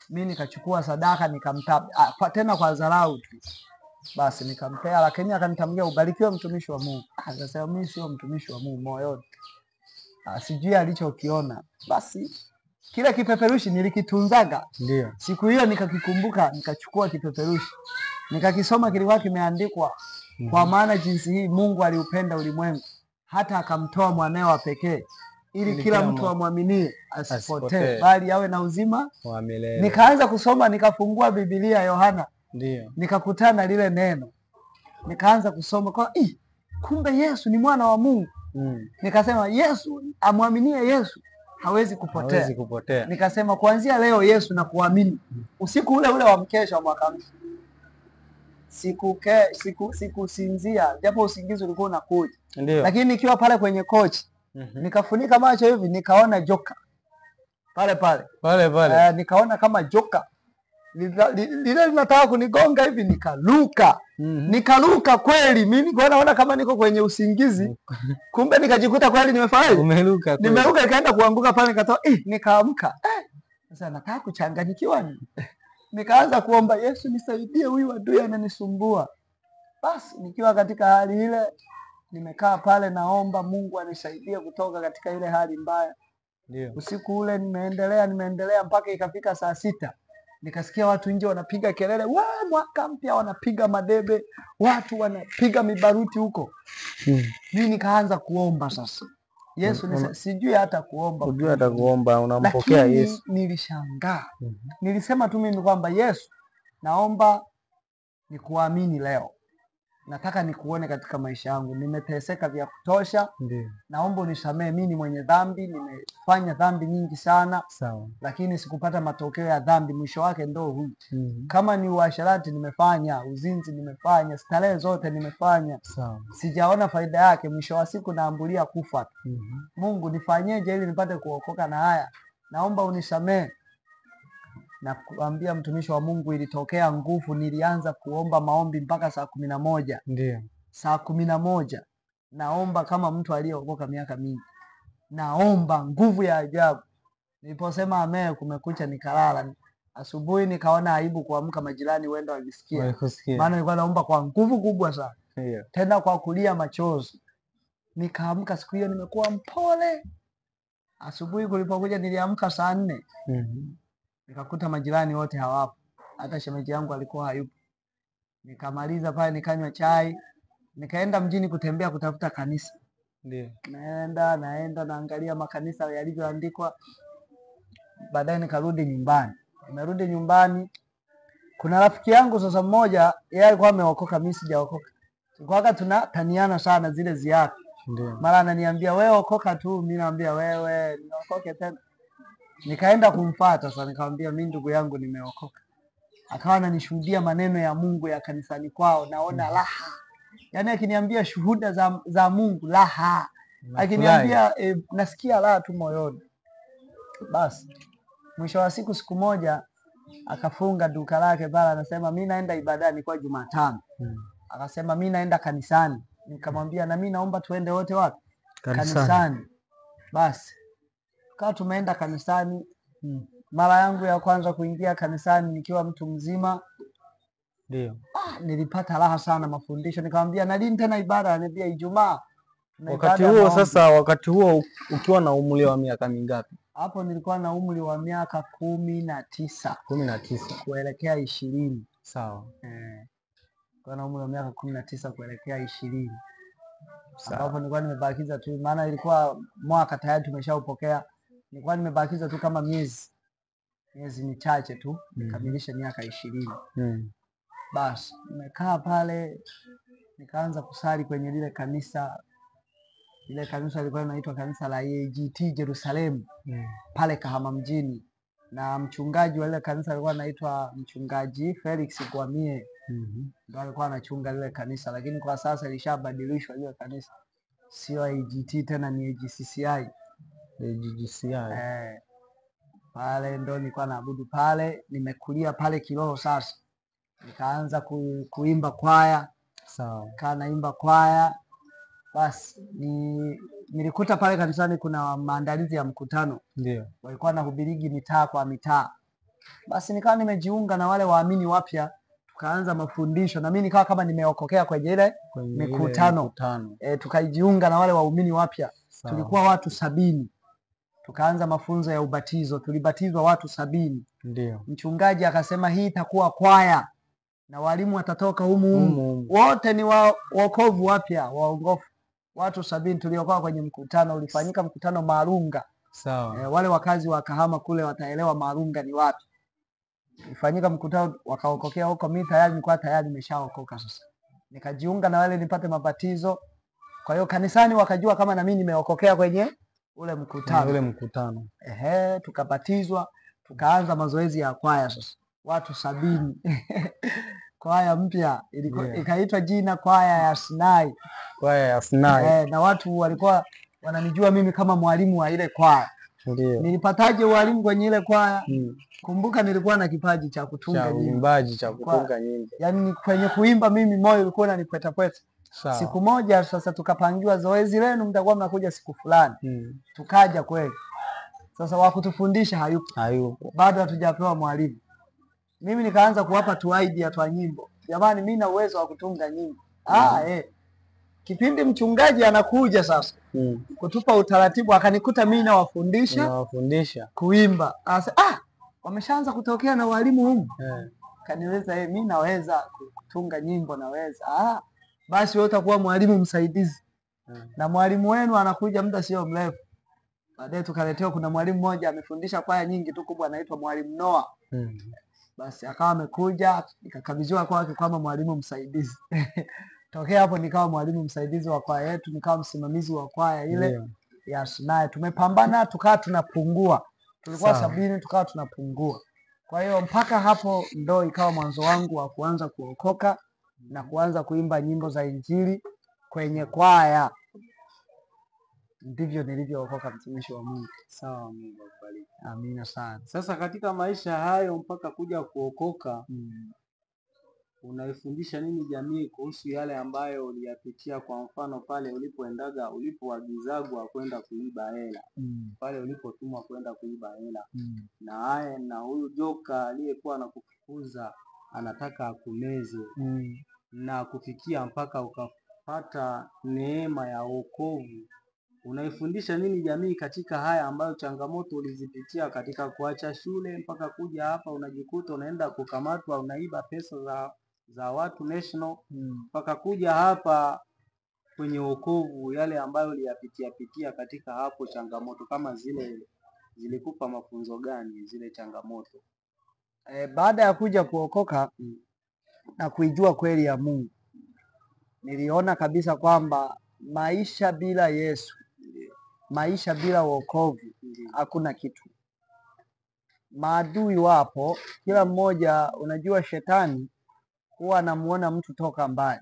[SPEAKER 2] Mimi nikachukua sadaka nikamtapa tena kwa dharau tu. Basi nikampea, lakini akanitamkia ubarikiwe mtumishi wa Mungu. Akasema mimi sio mtumishi wa Mungu moyoni. Sijui alichokiona. Basi kile kipeperushi nilikitunzaga.
[SPEAKER 1] Ndio.
[SPEAKER 2] Siku hiyo nikakikumbuka, nikachukua kipeperushi. Nikakisoma, kilikuwa kimeandikwa kwa maana jinsi hii Mungu aliupenda ulimwengu hata akamtoa mwanae wa pekee ili kila mtu amwaminie asipotee bali awe na uzima wa milele. Nikaanza kusoma, nikafungua Biblia Yohana.
[SPEAKER 1] Ndio.
[SPEAKER 2] Nikakutana lile neno. Nikaanza kusoma kwa kumbe Yesu ni mwana wa Mungu. Nikasema Yesu, amwaminie Yesu hawezi kupotea. Nikasema kuanzia leo Yesu na kuamini. Usiku ule wa mkesha wa mwaka mpya. Sikusinzia, japo usingizi ulikuwa unakuja. Lakini nikiwa pale kwenye kochi, nikafunika macho hivi, nikaona joka. Pale. Nikaona kama joka. Lile linataka kunigonga hivi, nikaruka. Nikaruka kweli. Mimi naona kama niko kwenye usingizi. Kumbe nikajikuta kweli nimefaulu.
[SPEAKER 1] Umeruka.
[SPEAKER 2] Nimeruka nikaenda kuanguka pale, nikatoa nikaamka. Sasa nataka kuchanganyikiwa ni. Nikaanza kuomba, Yesu nisaidie, huyu adui ananisumbua. Basi nikiwa katika hali ile nimekaa pale naomba Mungu anisaidie kutoka katika ile hali mbaya.
[SPEAKER 1] Ndio.
[SPEAKER 2] Usiku ule nimeendelea mpaka ikafika saa 6. Nikasikia watu nje wanapiga kelele, mwaka mpya, wanapiga madebe, watu wanapiga mibaruti huko. Mimi nikaanza kuomba sasa. Yesu sijui hata kuomba.
[SPEAKER 1] Sijui hata kuomba, unampokea Yesu.
[SPEAKER 2] Nilishangaa. Nilisema tu mimi kwamba Yesu, naomba nikuamini leo. Nataka nikuone katika maisha yangu. Nimeteseka vya kutosha.
[SPEAKER 1] Ndiyo.
[SPEAKER 2] Naomba unisamehe, mimi ni mwenye dhambi, nimefanya dhambi nyingi sana.
[SPEAKER 1] Sawa.
[SPEAKER 2] Lakini sikupata matokeo ya dhambi, mwisho wake ndo huu. Kama ni uasherati nimefanya, uzinzi nimefanya, starehe zote nimefanya.
[SPEAKER 1] Sawa.
[SPEAKER 2] Sijaona faida yake, mwisho wa siku naambulia kufa. Mungu, nifanyeje ili nipate kuokoka na haya? Naomba unisamehe. Na kuambia mtumishi wa Mungu, ilitokea nguvu. Nilianza kuomba maombi mpaka saa 11.
[SPEAKER 1] Ndio.
[SPEAKER 2] Saa 11 naomba kama mtu aliyeokoka miaka mingi. Naomba nguvu ya ajabu. Niliposema amen, kumekucha, nikalala. Asubuhi nikaona aibu kuamka, majirani wenda wakisikia. Maana nilikuwa naomba kwa nguvu kubwa sana.
[SPEAKER 1] Yeah.
[SPEAKER 2] Tena kwa kulia machozi. Nikaamka siku hiyo nimekuwa mpole. Asubuhi kulipokuja niliamka saa 4. Nikakuta majirani wote hawapo. Hata shemeji yangu alikuwa hayupo. Nikamaliza pale, nikanywa chai. Nikaenda mjini kutembea kutafuta kanisa.
[SPEAKER 1] Ndiyo.
[SPEAKER 2] Naenda naangalia makanisa yalivyoandikwa. Baadaye nikarudi nyumbani. Nimerudi nyumbani. Kuna rafiki yangu sasa mmoja, yeye alikuwa ameokoka, mimi sijaokoka. Tulikuwa tunataniana sana zile ziara.
[SPEAKER 1] Ndiyo.
[SPEAKER 2] Mara ananiambia wewe okoka tu, mimi naambia wewe niokoke tena. Nikaenda kumfuata sasa, nikamwambia mimi ndugu yangu nimeokoka. Akawa ananishuhudia maneno ya Mungu ya kanisani kwao, naona raha. Yaani akiniambia shuhuda za Mungu, raha. Akiniambia nasikia raha tu moyoni. Basi mwisho wa siku moja akafunga duka lake pale, anasema mimi naenda ibadani kwa Jumatano. Akasema mimi naenda kanisani. Nikamwambia na mimi naomba tuende wote wapi? Kanisani. Basi kama tumeenda kanisani. Mara yangu ya kwanza kuingia kanisani nikiwa mtu mzima.
[SPEAKER 1] Ndio.
[SPEAKER 2] Nilipata raha sana mafundisho. Nikamwambia na lini tena ibada? Ananiambia Ijumaa.
[SPEAKER 1] Wakati huo ukiwa na umri wa miaka mingapi?
[SPEAKER 2] Hapo nilikuwa na umri wa miaka 19.
[SPEAKER 1] 19
[SPEAKER 2] kuelekea 20.
[SPEAKER 1] Sawa.
[SPEAKER 2] Kwa na umri wa miaka 19 kuelekea 20. Sababu nilikuwa nimebakiza tu, maana ilikuwa mwaka tayari tumeshaupokea. Nilikuwa nimebakiza tu kama miezi michache tu nikamilishe miaka 20. Basi nimekaa pale, nikaanza kusali kwenye lile kanisa. Ile kanisa lilikuwa linaitwa kanisa la AGT Jerusalem. Pale Kahama mjini. Na mchungaji wa ile kanisa alikuwa anaitwa mchungaji Felix Gwamie. Ndio alikuwa anachunga lile kanisa, lakini kwa sasa ilishabadilishwa ile kanisa. Sio AGT tena, ni AGCCI. Pale ndo nilikuwa naabudu pale. Nimekulia pale kiroho sasa. Nikaanza kuimba kwaya.
[SPEAKER 1] Sawa.
[SPEAKER 2] Naimba kwaya. Basi nilikuta pale kanisani kuna maandalizi ya mkutano.
[SPEAKER 1] Ndio.
[SPEAKER 2] Walikuwa wanahubirigi mitaa kwa mitaa. Basi nikawa nimejiunga na wale waamini wapya, tukaanza mafundisho na mimi nikawa kama nimeokokea kwenye ile mikutano. Tukajiunga na wale waumini wapya. Tulikuwa watu 70. Tukaanza mafunzo ya ubatizo. Tulibatizwa watu 70.
[SPEAKER 1] Ndio.
[SPEAKER 2] Mchungaji akasema hii itakuwa kwaya na walimu watatoka humu. Wote ni wokovu wapya, waongofu. Watu 70 tuliokuwa kwenye mkutano. Ulifanyika mkutano Marunga.
[SPEAKER 1] Sawa.
[SPEAKER 2] Wale wakazi wa Kahama kule wataelewa Marunga ni wapi. Ulifanyika mkutano, wakaokokea huko. Mimi tayari nilikuwa tayari nimeshaokoka sasa. Nikajiunga na wale nipate mabatizo. Kwa hiyo kanisani wakajua kama na mimi nimeokokea kwenye ule mkutano. Tukabatizwa, tukaanza mazoezi ya kwaya sasa. Watu 70. Kwaya mpya ikaitwa jina kwaya ya Sinai.
[SPEAKER 1] Kwaya ya Sinai.
[SPEAKER 2] Na watu walikuwa wananijua mimi kama mwalimu wa ile kwaya.
[SPEAKER 1] Ndio.
[SPEAKER 2] Nilipataje walimu kwenye ile kwaya? Kumbuka nilikuwa na kipaji cha kutunga
[SPEAKER 1] nyimbo. Cha kutunga nyimbo.
[SPEAKER 2] Yaani kwenye kuimba mimi moyo ulikuwa unanipweta pweta. Siku moja sasa tukapangiwa zoezi lenu mtakuwa mnakuja siku fulani. Tukaja kweli. Sasa wakutufundisha hayupo. Bado hatujapewa mwalimu. Mimi nikaanza kuwapa tu idea tu nyimbo. Jamani mimi na uwezo wa kutunga nyimbo. Kipindi mchungaji anakuja sasa kutupa utaratibu, akanikuta mimi nawafundisha kuimba. Asa, wameshaanza kutokea na walimu humu. Kaniweza mimi naweza kutunga nyimbo, naweza. Basi wewe utakuwa mwalimu msaidizi. Na mwalimu wenu anakuja muda sio mrefu. Baadaye tukaletewa kuna mwalimu mmoja amefundisha kwaya nyingi tu kubwa, anaitwa Mwalimu Noah. Basi akawa amekuja, nikakabidhiwa kwake kama mwalimu msaidizi. Tokea hapo nikawa mwalimu msaidizi wa kwaya yetu, nikawa msimamizi wa kwaya ile. Yes, naye tumepambana tukawa tunapungua. Tulikuwa 70 tukawa tunapungua. Kwa hiyo mpaka hapo ndo ikawa mwanzo wangu wa kuanza kuokoka na kuanza kuimba nyimbo za Injili kwenye kwaya. Ndivyo nilivyookoka, mtumishi wa Mungu.
[SPEAKER 1] Sawa, Mungu akubariki.
[SPEAKER 2] Amina sana.
[SPEAKER 1] Sasa katika maisha hayo mpaka kuja kuokoka, unaifundisha nini jamii kuhusu yale ambayo uliyapitia? Kwa mfano pale ulipoagizagwa kwenda kuiba hela, pale ulipotumwa kwenda kuiba hela, na huyu joka aliyekuwa anakufukuza anataka akumeze, na kufikia mpaka ukapata neema ya wokovu. Unaifundisha nini jamii katika haya ambayo changamoto ulizipitia katika kuacha shule mpaka kuja hapa, unajikuta unaenda kukamatwa unaiba pesa za watu national, mpaka kuja hapa kwenye wokovu, yale ambayo uliyapitia katika hapo changamoto kama zile zilikupa mafunzo gani zile changamoto?
[SPEAKER 2] Baada ya kuja kuokoka na kuijua kweli ya Mungu, niliona kabisa kwamba maisha bila Yesu, maisha bila wokovu, hakuna kitu. Maadui wapo, kila mmoja. Unajua shetani huwa anamuona mtu toka mbali,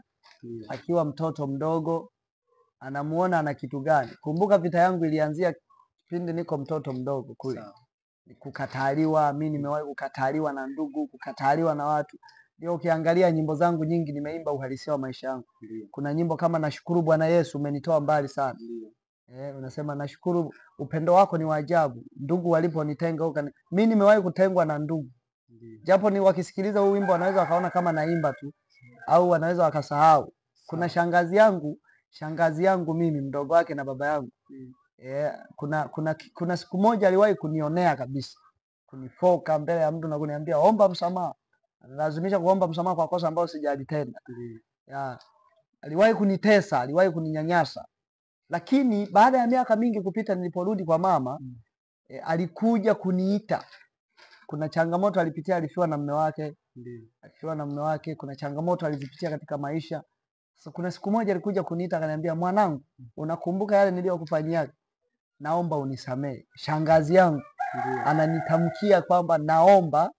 [SPEAKER 2] akiwa mtoto mdogo anamuona ana kitu gani. Kumbuka vita yangu ilianzia kipindi niko mtoto mdogo kule. Kukataliwa, mimi nimewahi kukataliwa na ndugu, kukataliwa na watu. Ndio ukiangalia nyimbo zangu nyingi nimeimba uhalisia wa maisha yangu. Kuna nyimbo kama nashukuru Bwana Yesu umenitoa mbali sana. Unasema nashukuru upendo wako ni wa ajabu. Ndugu waliponitenga huko, mimi nimewahi kutengwa na ndugu. Japo ni wakisikiliza huu wimbo wanaweza wakaona kama naimba tu, au wanaweza wakasahau. Kuna shangazi yangu mimi, mdogo wake na baba yangu. Kuna siku moja aliwahi kunionea kabisa, kunifoka mbele ya mtu na kuniambia omba msamaha. Lazimisha kuomba msamaha kwa kosa ambalo sijalitenda. Aliwahi kunitesa, aliwahi kuninyanyasa. Lakini baada ya miaka mingi kupita, niliporudi kwa mama, alikuja kuniita. Kuna changamoto alipitia, alifiwa na mume wake. Kuna changamoto alizipitia katika maisha. So, kuna siku moja alikuja kuniita akaniambia, mwanangu, unakumbuka yale niliyokufanyia? Naomba unisamehe. Shangazi yangu ananitamkia kwamba naomba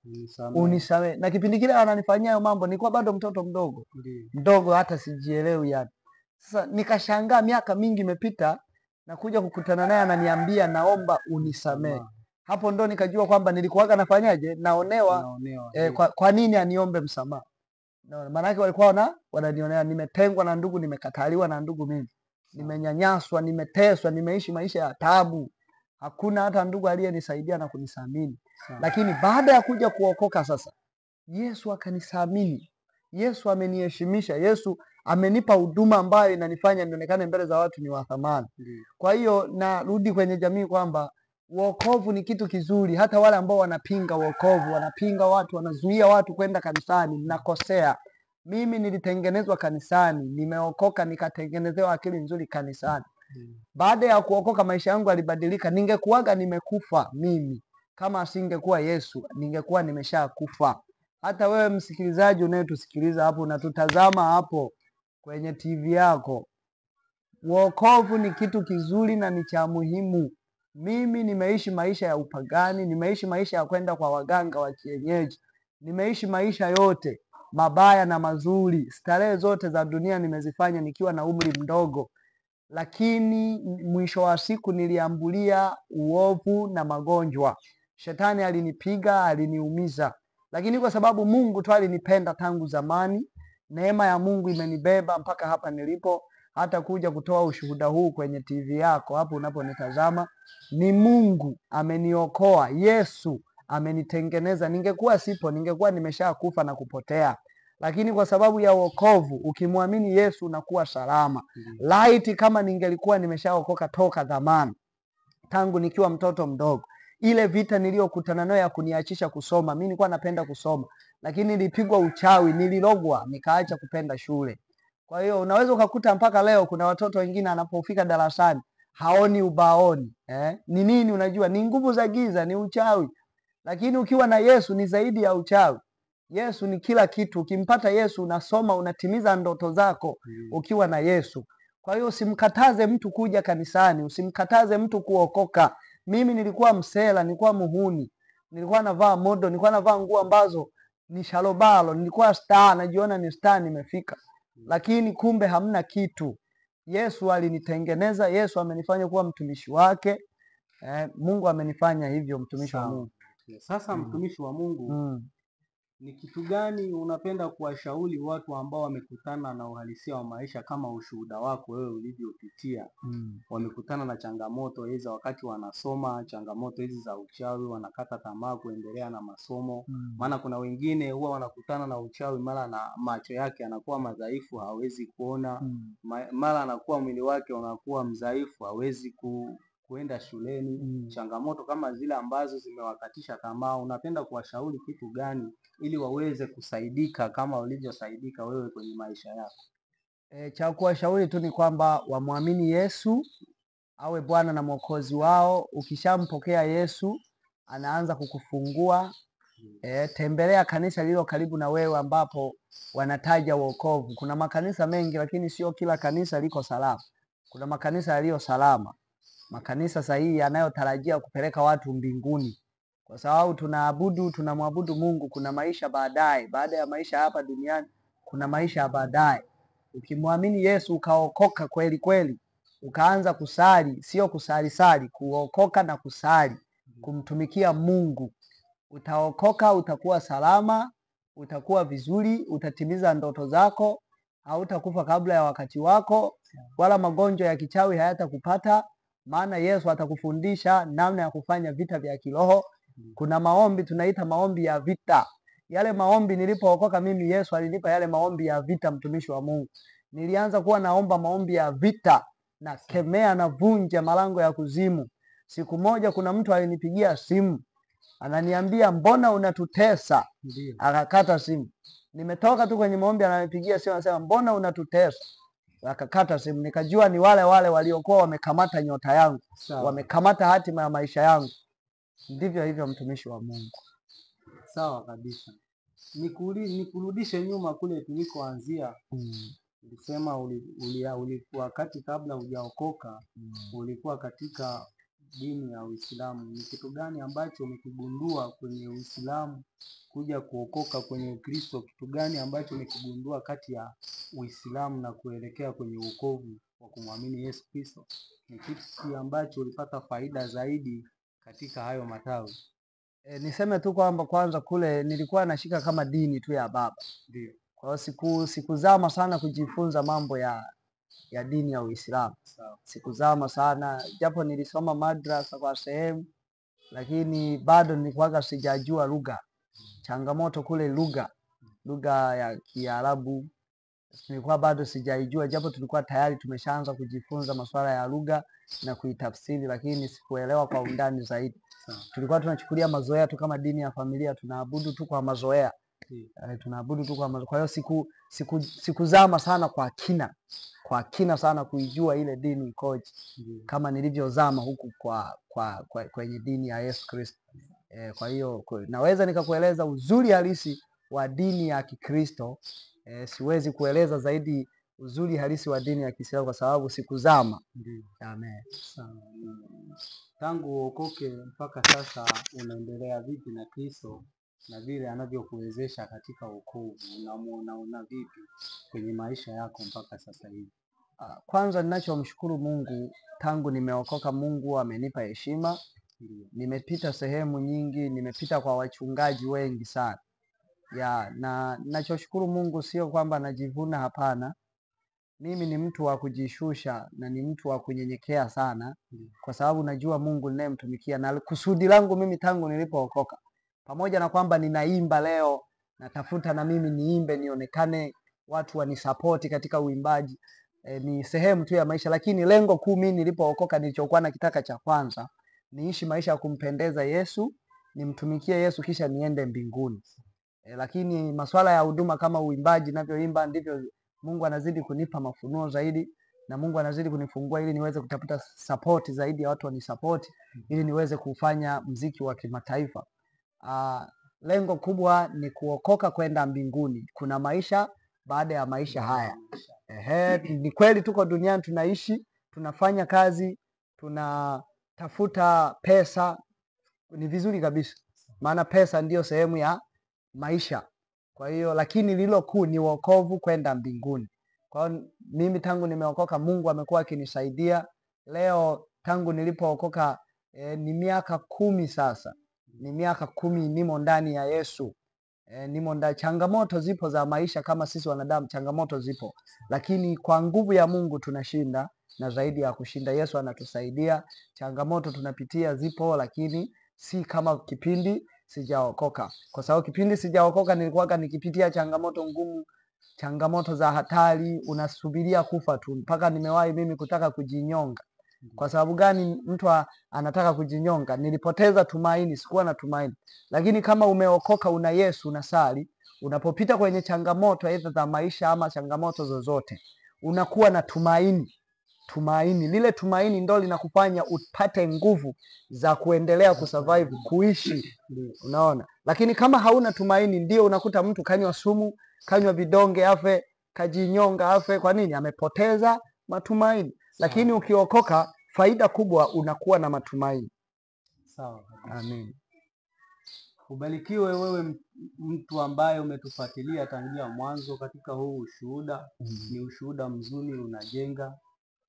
[SPEAKER 2] unisamehe. Na kipindi kile ananifanyia hayo mambo nilikuwa bado mtoto mdogo, hata sijielewi yani. Sasa nikashangaa, miaka mingi imepita, na kuja kukutana naye ananiambia naomba unisamehe. Hapo ndo nikajua kwamba nilikuwaga nafanyaje, naonewa. Kwa nini aniombe msamaha? Maana yake walikuwa wananionea, nimetengwa na ndugu, nimekataliwa na ndugu, mimi nimenyanyaswa, nimeteswa, nimeishi maisha ya taabu. Hakuna hata ndugu aliyenisaidia na kunisamini. Lakini baada ya kuja kuokoka sasa, Yesu akanisamini. Yesu ameniheshimisha. Yesu amenipa huduma ambayo inanifanya nionekane mbele za watu ni wa thamani. Kwa hiyo narudi kwenye jamii kwamba wokovu ni kitu kizuri. Hata wale ambao wanapinga wokovu, wanapinga watu, wanazuia watu kwenda kanisani, nakosea. Mimi nilitengenezwa kanisani, nimeokoka nikatengenezewa akili nzuri kanisani. Baada ya kuokoka maisha yangu yalibadilika. Ningekuwaga nimekufa mimi kama asingekuwa Yesu, ningekuwa nimeshakufa. Hata wewe msikilizaji unayetusikiliza hapo, unatutazama hapo kwenye TV yako, wokovu ni kitu kizuri na ni cha muhimu. Mimi nimeishi maisha ya upagani, nimeishi maisha ya kwenda kwa waganga wa kienyeji, nimeishi maisha yote mabaya na mazuri, starehe zote za dunia nimezifanya nikiwa na umri mdogo. Lakini mwisho wa siku niliambulia uovu na magonjwa. Shetani alinipiga, aliniumiza. Lakini kwa sababu Mungu tu alinipenda tangu zamani, neema ya Mungu imenibeba mpaka hapa nilipo. Hata kuja kutoa ushuhuda huu kwenye TV yako hapo unaponitazama, ni Mungu ameniokoa. Yesu amenitengeneza. Ningekuwa nimeshakufa na kupotea. lakini kwa sababu ya wokovu ukimwamini Yesu unakuwa salama. Laiti kama ningelikuwa nimeshaokoka toka zamani, tangu nikiwa mtoto mdogo, ile vita niliyokutana nayo ya kuniachisha kusoma. Mimi nilikuwa napenda kusoma, lakini nilipigwa uchawi, nililogwa, nikaacha kupenda shule. Kwa hiyo unaweza ukakuta mpaka leo kuna watoto wengine anapofika darasani haoni ubaoni. Ni nini? Unajua ni nguvu za giza, ni uchawi. Lakini ukiwa na Yesu ni zaidi ya uchawi. Yesu ni kila kitu. Ukimpata Yesu unasoma, unatimiza ndoto zako ukiwa na Yesu. Kwa hiyo usimkataze mtu kuja kanisani, usimkataze mtu kuokoka. Mimi nilikuwa msela, nilikuwa muhuni, nilikuwa navaa modo, nilikuwa navaa nguo ambazo ni shalobalo, nilikuwa star, najiona ni star nimefika. Lakini kumbe hamna kitu. Yesu alinitengeneza, Yesu amenifanya kuwa mtumishi wake. Mungu amenifanya hivyo mtumishi wa Mungu.
[SPEAKER 3] Sasa mtumishi wa Mungu, ni kitu gani unapenda kuwashauri watu ambao wamekutana na uhalisia wa maisha kama ushuhuda wako wewe ulivyopitia? Wamekutana na changamoto hizi wakati wanasoma, changamoto hizi za uchawi, wanakata tamaa kuendelea na masomo. Maana kuna wengine huwa wanakutana na uchawi, mara na macho yake yanakuwa madhaifu, hawezi kuona, mara anakuwa mwili wake unakuwa mdhaifu, hawezi kuenda shuleni. Changamoto kama zile ambazo zimewakatisha tamaa, unapenda kuwashauri kitu gani ili waweze kusaidika kama ulivyosaidika wewe kwenye maisha yako?
[SPEAKER 2] Cha kuwashauri tu ni kwamba wamwamini Yesu awe Bwana na Mwokozi wao. Ukishampokea Yesu anaanza kukufungua. Tembelea kanisa lililo karibu na wewe ambapo wanataja wokovu. Kuna makanisa mengi, lakini sio kila kanisa liko salama. Kuna makanisa yaliyo salama, makanisa sahihi yanayotarajia kupeleka watu mbinguni, kwa sababu tunamwabudu Mungu. Kuna maisha baadaye, baada ya maisha hapa duniani kuna maisha ya baadaye. Ukimwamini Yesu ukaokoka kweli kweli, ukaanza kusali, sio kusali, kuokoka na kusali, kumtumikia Mungu, utaokoka, utakuwa salama, utakuwa vizuri, utatimiza ndoto zako, hautakufa kabla ya wakati wako, wala magonjwa ya kichawi hayatakupata, maana Yesu atakufundisha namna ya kufanya vita vya kiroho. Kuna maombi tunaita maombi ya vita. Yale maombi nilipookoka mimi, Yesu alinipa yale maombi ya vita, mtumishi wa Mungu. Nilianza kuwa naomba maombi ya vita, na kemea na vunja malango ya kuzimu. Siku moja kuna mtu alinipigia simu, ananiambia mbona unatutesa? Akakata simu. Nimetoka tu kwenye maombi, ananipigia simu anasema mbona unatutesa? Akakata simu. Nikajua ni wale waliokuwa wamekamata nyota yangu, wamekamata hatima ya maisha yangu. Ndivyo hivyo mtumishi wa Mungu.
[SPEAKER 3] Sawa kabisa. Nikurudishe nyuma kule tulikoanzia. Ulisema ulikuwa wakati kabla hujaokoka, ulikuwa katika dini ya Uislamu. Ni kitu gani ambacho umekigundua kwenye Uislamu kuja kuokoka kwenye Ukristo? Kitu gani ambacho umekigundua kati ya Uislamu na kuelekea kwenye wokovu wa kumwamini Yesu Kristo? Ni kitu ambacho ulipata faida zaidi katika hayo matawi?
[SPEAKER 2] Niseme tu kwamba kwanza kule nilikuwa nashika kama dini tu ya baba.
[SPEAKER 3] Ndio.
[SPEAKER 2] Kwa hiyo sikuzama sana kujifunza mambo ya dini ya Uislamu. Sikuzama sana, japo nilisoma madrasa kwa sehemu, lakini bado nilikuwa sijajua lugha. Changamoto kule lugha ya Kiarabu nilikuwa bado sijaijua, japo tulikuwa tayari tumeshaanza kujifunza masuala ya lugha na kuitafsiri, lakini sikuelewa kwa undani zaidi. Tulikuwa tunachukulia mazoea tu kama dini ya familia, tunaabudu tu kwa mazoea. Tunaabudu tu kwa mazoea. Kwa hiyo sikuzama sana kwa kina sana kuijua ile dini ikoje, kama nilivyozama huku kwenye dini ya Yesu Kristo. Kwa hiyo naweza nikakueleza uzuri halisi wa dini ya Kikristo. Siwezi kueleza zaidi uzuri halisi wa dini ya Kiislamu kwa sababu sikuzama. Amen.
[SPEAKER 3] Tangu uokoke mpaka sasa unaendelea vipi na Kristo na vile anavyokuwezesha katika wokovu? Unaona vipi kwenye maisha yako mpaka sasa hivi?
[SPEAKER 2] Kwanza ninachomshukuru Mungu, tangu nimeokoka Mungu amenipa heshima. Nimepita sehemu nyingi, nimepita kwa wachungaji wengi sana. Na ninachoshukuru Mungu sio kwamba najivuna, hapana. Mimi ni mtu wa kujishusha na ni mtu wa kunyenyekea sana, kwa sababu najua Mungu ninayemtumikia na kusudi langu mimi tangu nilipookoka. Pamoja na kwamba ninaimba leo, natafuta na mimi niimbe, nionekane, watu wanisapoti katika uimbaji. Ni sehemu tu ya maisha, lakini lengo kuu mimi nilipookoka, nilichokuwa nakitaka cha kwanza, niishi maisha ya kumpendeza Yesu, nimtumikie Yesu kisha niende mbinguni. Lakini masuala ya huduma kama uimbaji, ninavyoimba ndivyo Mungu anazidi kunipa mafunuo zaidi, na Mungu anazidi kunifungua ili niweze kutafuta support zaidi ya watu wanisapoti, ili niweze kufanya mziki wa kimataifa. Lengo kubwa ni kuokoka kwenda mbinguni. Kuna maisha baada ya maisha haya. Ni kweli tuko duniani tunaishi, tunafanya kazi, tunatafuta pesa, ni vizuri kabisa, maana pesa ndiyo sehemu ya maisha. Kwa hiyo lakini lilo kuu ni wokovu kwenda mbinguni. Kwa hiyo mimi tangu nimeokoka, Mungu amekuwa akinisaidia. Leo tangu nilipookoka ni miaka 10 sasa. Ni miaka 10 nimo ndani ya Yesu. Nimo ndani. Changamoto zipo za maisha kama sisi wanadamu, changamoto zipo, lakini kwa nguvu ya Mungu tunashinda, na zaidi ya kushinda Yesu anatusaidia. Changamoto tunapitia zipo, lakini si kama kipindi sijaokoka, kwa sababu kipindi sijaokoka nilikuwa nikipitia changamoto ngumu, changamoto za hatari, unasubiria kufa tu. Mpaka nimewahi mimi kutaka kujinyonga. Kwa sababu gani mtu anataka kujinyonga? Nilipoteza tumaini, sikuwa na tumaini. Lakini kama umeokoka, una Yesu, unasali, unapopita kwenye changamoto aidha za maisha ama changamoto zozote, unakuwa na tumaini. Lile tumaini ndo linakufanya upate nguvu za kuendelea kusurvive, kuishi. Unaona? Lakini kama hauna tumaini, ndio unakuta mtu kanywa sumu, kanywa vidonge afe, kajinyonga afe. Kwa nini? Amepoteza matumaini. Lakini ukiokoka, faida kubwa, unakuwa na matumaini.
[SPEAKER 3] Sawa.
[SPEAKER 2] Amen.
[SPEAKER 3] Ubarikiwe wewe mtu ambaye umetufuatilia tangia mwanzo katika huu ushuhuda. Ni ushuhuda mzuri, unajenga.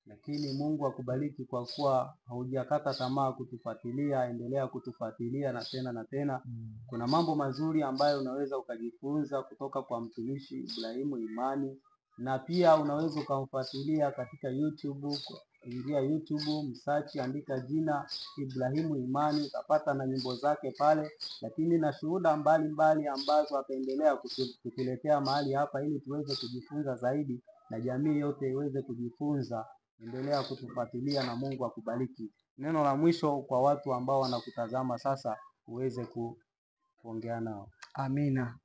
[SPEAKER 3] Lakini Mungu akubariki kwa kuwa haujakata tamaa kutufuatilia. Endelea kutufuatilia na tena na tena. Kuna mambo mazuri ambayo unaweza ukajifunza kutoka kwa mtumishi Ibrahimu Imani, na pia unaweza ukamfuatilia katika YouTube. Ingia YouTube, msearch, andika jina Ibrahimu Imani, utapata na nyimbo zake pale, lakini na shuhuda mbalimbali ambazo ataendelea kutuletea mahali hapa, ili tuweze kujifunza zaidi na jamii yote iweze kujifunza. Endelea kutufuatilia na Mungu akubariki. Neno la mwisho kwa watu ambao wanakutazama sasa, uweze kuongea nao.
[SPEAKER 2] Amina.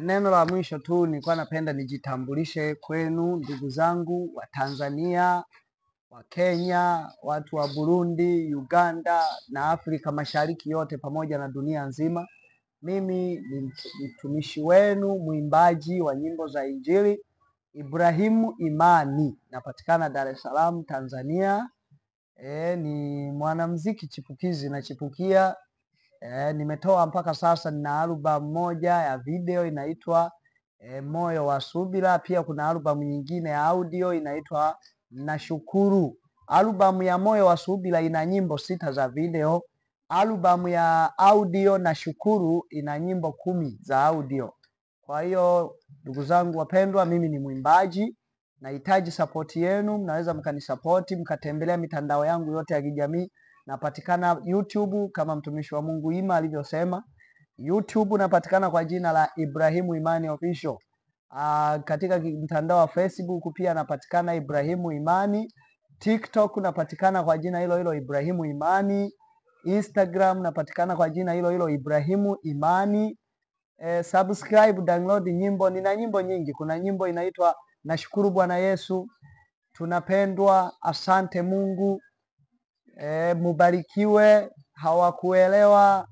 [SPEAKER 2] Neno la mwisho tu, nilikuwa napenda nijitambulishe kwenu ndugu zangu wa Tanzania, wa Kenya, watu wa Burundi, Uganda na Afrika Mashariki yote pamoja na dunia nzima. Mimi ni mtumishi wenu, mwimbaji wa nyimbo za Injili, Ibrahimu Imani. Napatikana Dar es Salaam, Tanzania. Ni mwanamuziki chipukizi na chipukia. Nimetoa mpaka sasa nina album moja ya video inaitwa Moyo wa Subira. Pia kuna album nyingine ya audio inaitwa Nashukuru. Album ya Moyo wa Subira ina nyimbo 6 za video. Album ya audio Nashukuru ina nyimbo 10 za audio. Kwa hiyo ndugu zangu wapendwa, mimi ni mwimbaji, nahitaji support yenu. Mnaweza mkanisapoti, mkatembelea mitandao yangu yote ya kijamii. Napatikana YouTube kama mtumishi wa Mungu Ima alivyosema. YouTube napatikana kwa jina la Ibrahimu Imani Official. Katika mtandao wa Facebook pia napatikana Ibrahimu Imani. TikTok napatikana kwa jina hilo hilo Ibrahimu Imani. Instagram napatikana kwa jina hilo hilo Ibrahimu Imani. Subscribe, download nyimbo. Nina nyimbo nyingi. Kuna nyimbo inaitwa Nashukuru Bwana Yesu, Tunapendwa, Asante Mungu, Mubarikiwe, Hawakuelewa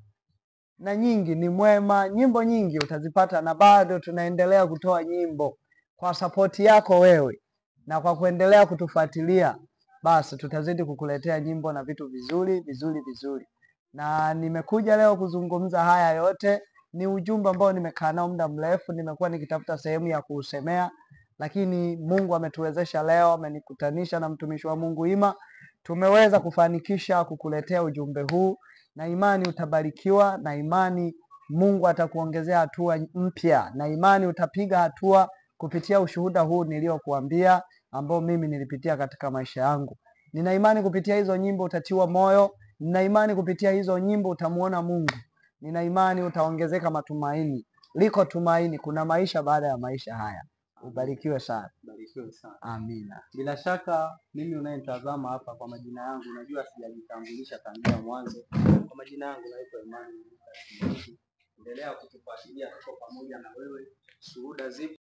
[SPEAKER 2] na nyingi, Ni Mwema. Nyimbo nyingi utazipata, na bado tunaendelea kutoa nyimbo. Kwa sapoti yako wewe na kwa kuendelea kutufuatilia, basi tutazidi kukuletea nyimbo na vitu vizuri vizuri vizuri. Na nimekuja leo kuzungumza haya yote, ni ujumbe ambao nimekaa nao muda mrefu, nimekuwa nikitafuta sehemu ya kuusemea, lakini Mungu ametuwezesha leo, amenikutanisha na mtumishi wa Mungu Ima. Tumeweza kufanikisha kukuletea ujumbe huu, na imani utabarikiwa, na imani Mungu atakuongezea hatua mpya, na imani utapiga hatua kupitia ushuhuda huu niliokuambia, ambao mimi nilipitia katika maisha yangu. Nina imani kupitia hizo nyimbo utatiwa moyo. Nina imani kupitia hizo nyimbo utamuona Mungu. Nina imani utaongezeka matumaini. liko tumaini, kuna maisha baada ya maisha haya. Ubarikiwe sana.
[SPEAKER 3] Barikiwe sana.
[SPEAKER 2] Amina.
[SPEAKER 3] Bila shaka mimi unayenitazama hapa, kwa majina yangu najua sijajitambulisha tangia mwanzo. Kwa majina yangu naitwa Emmanuel. Endelea kutufuatilia, tuko pamoja na wewe. Shuhuda zipo.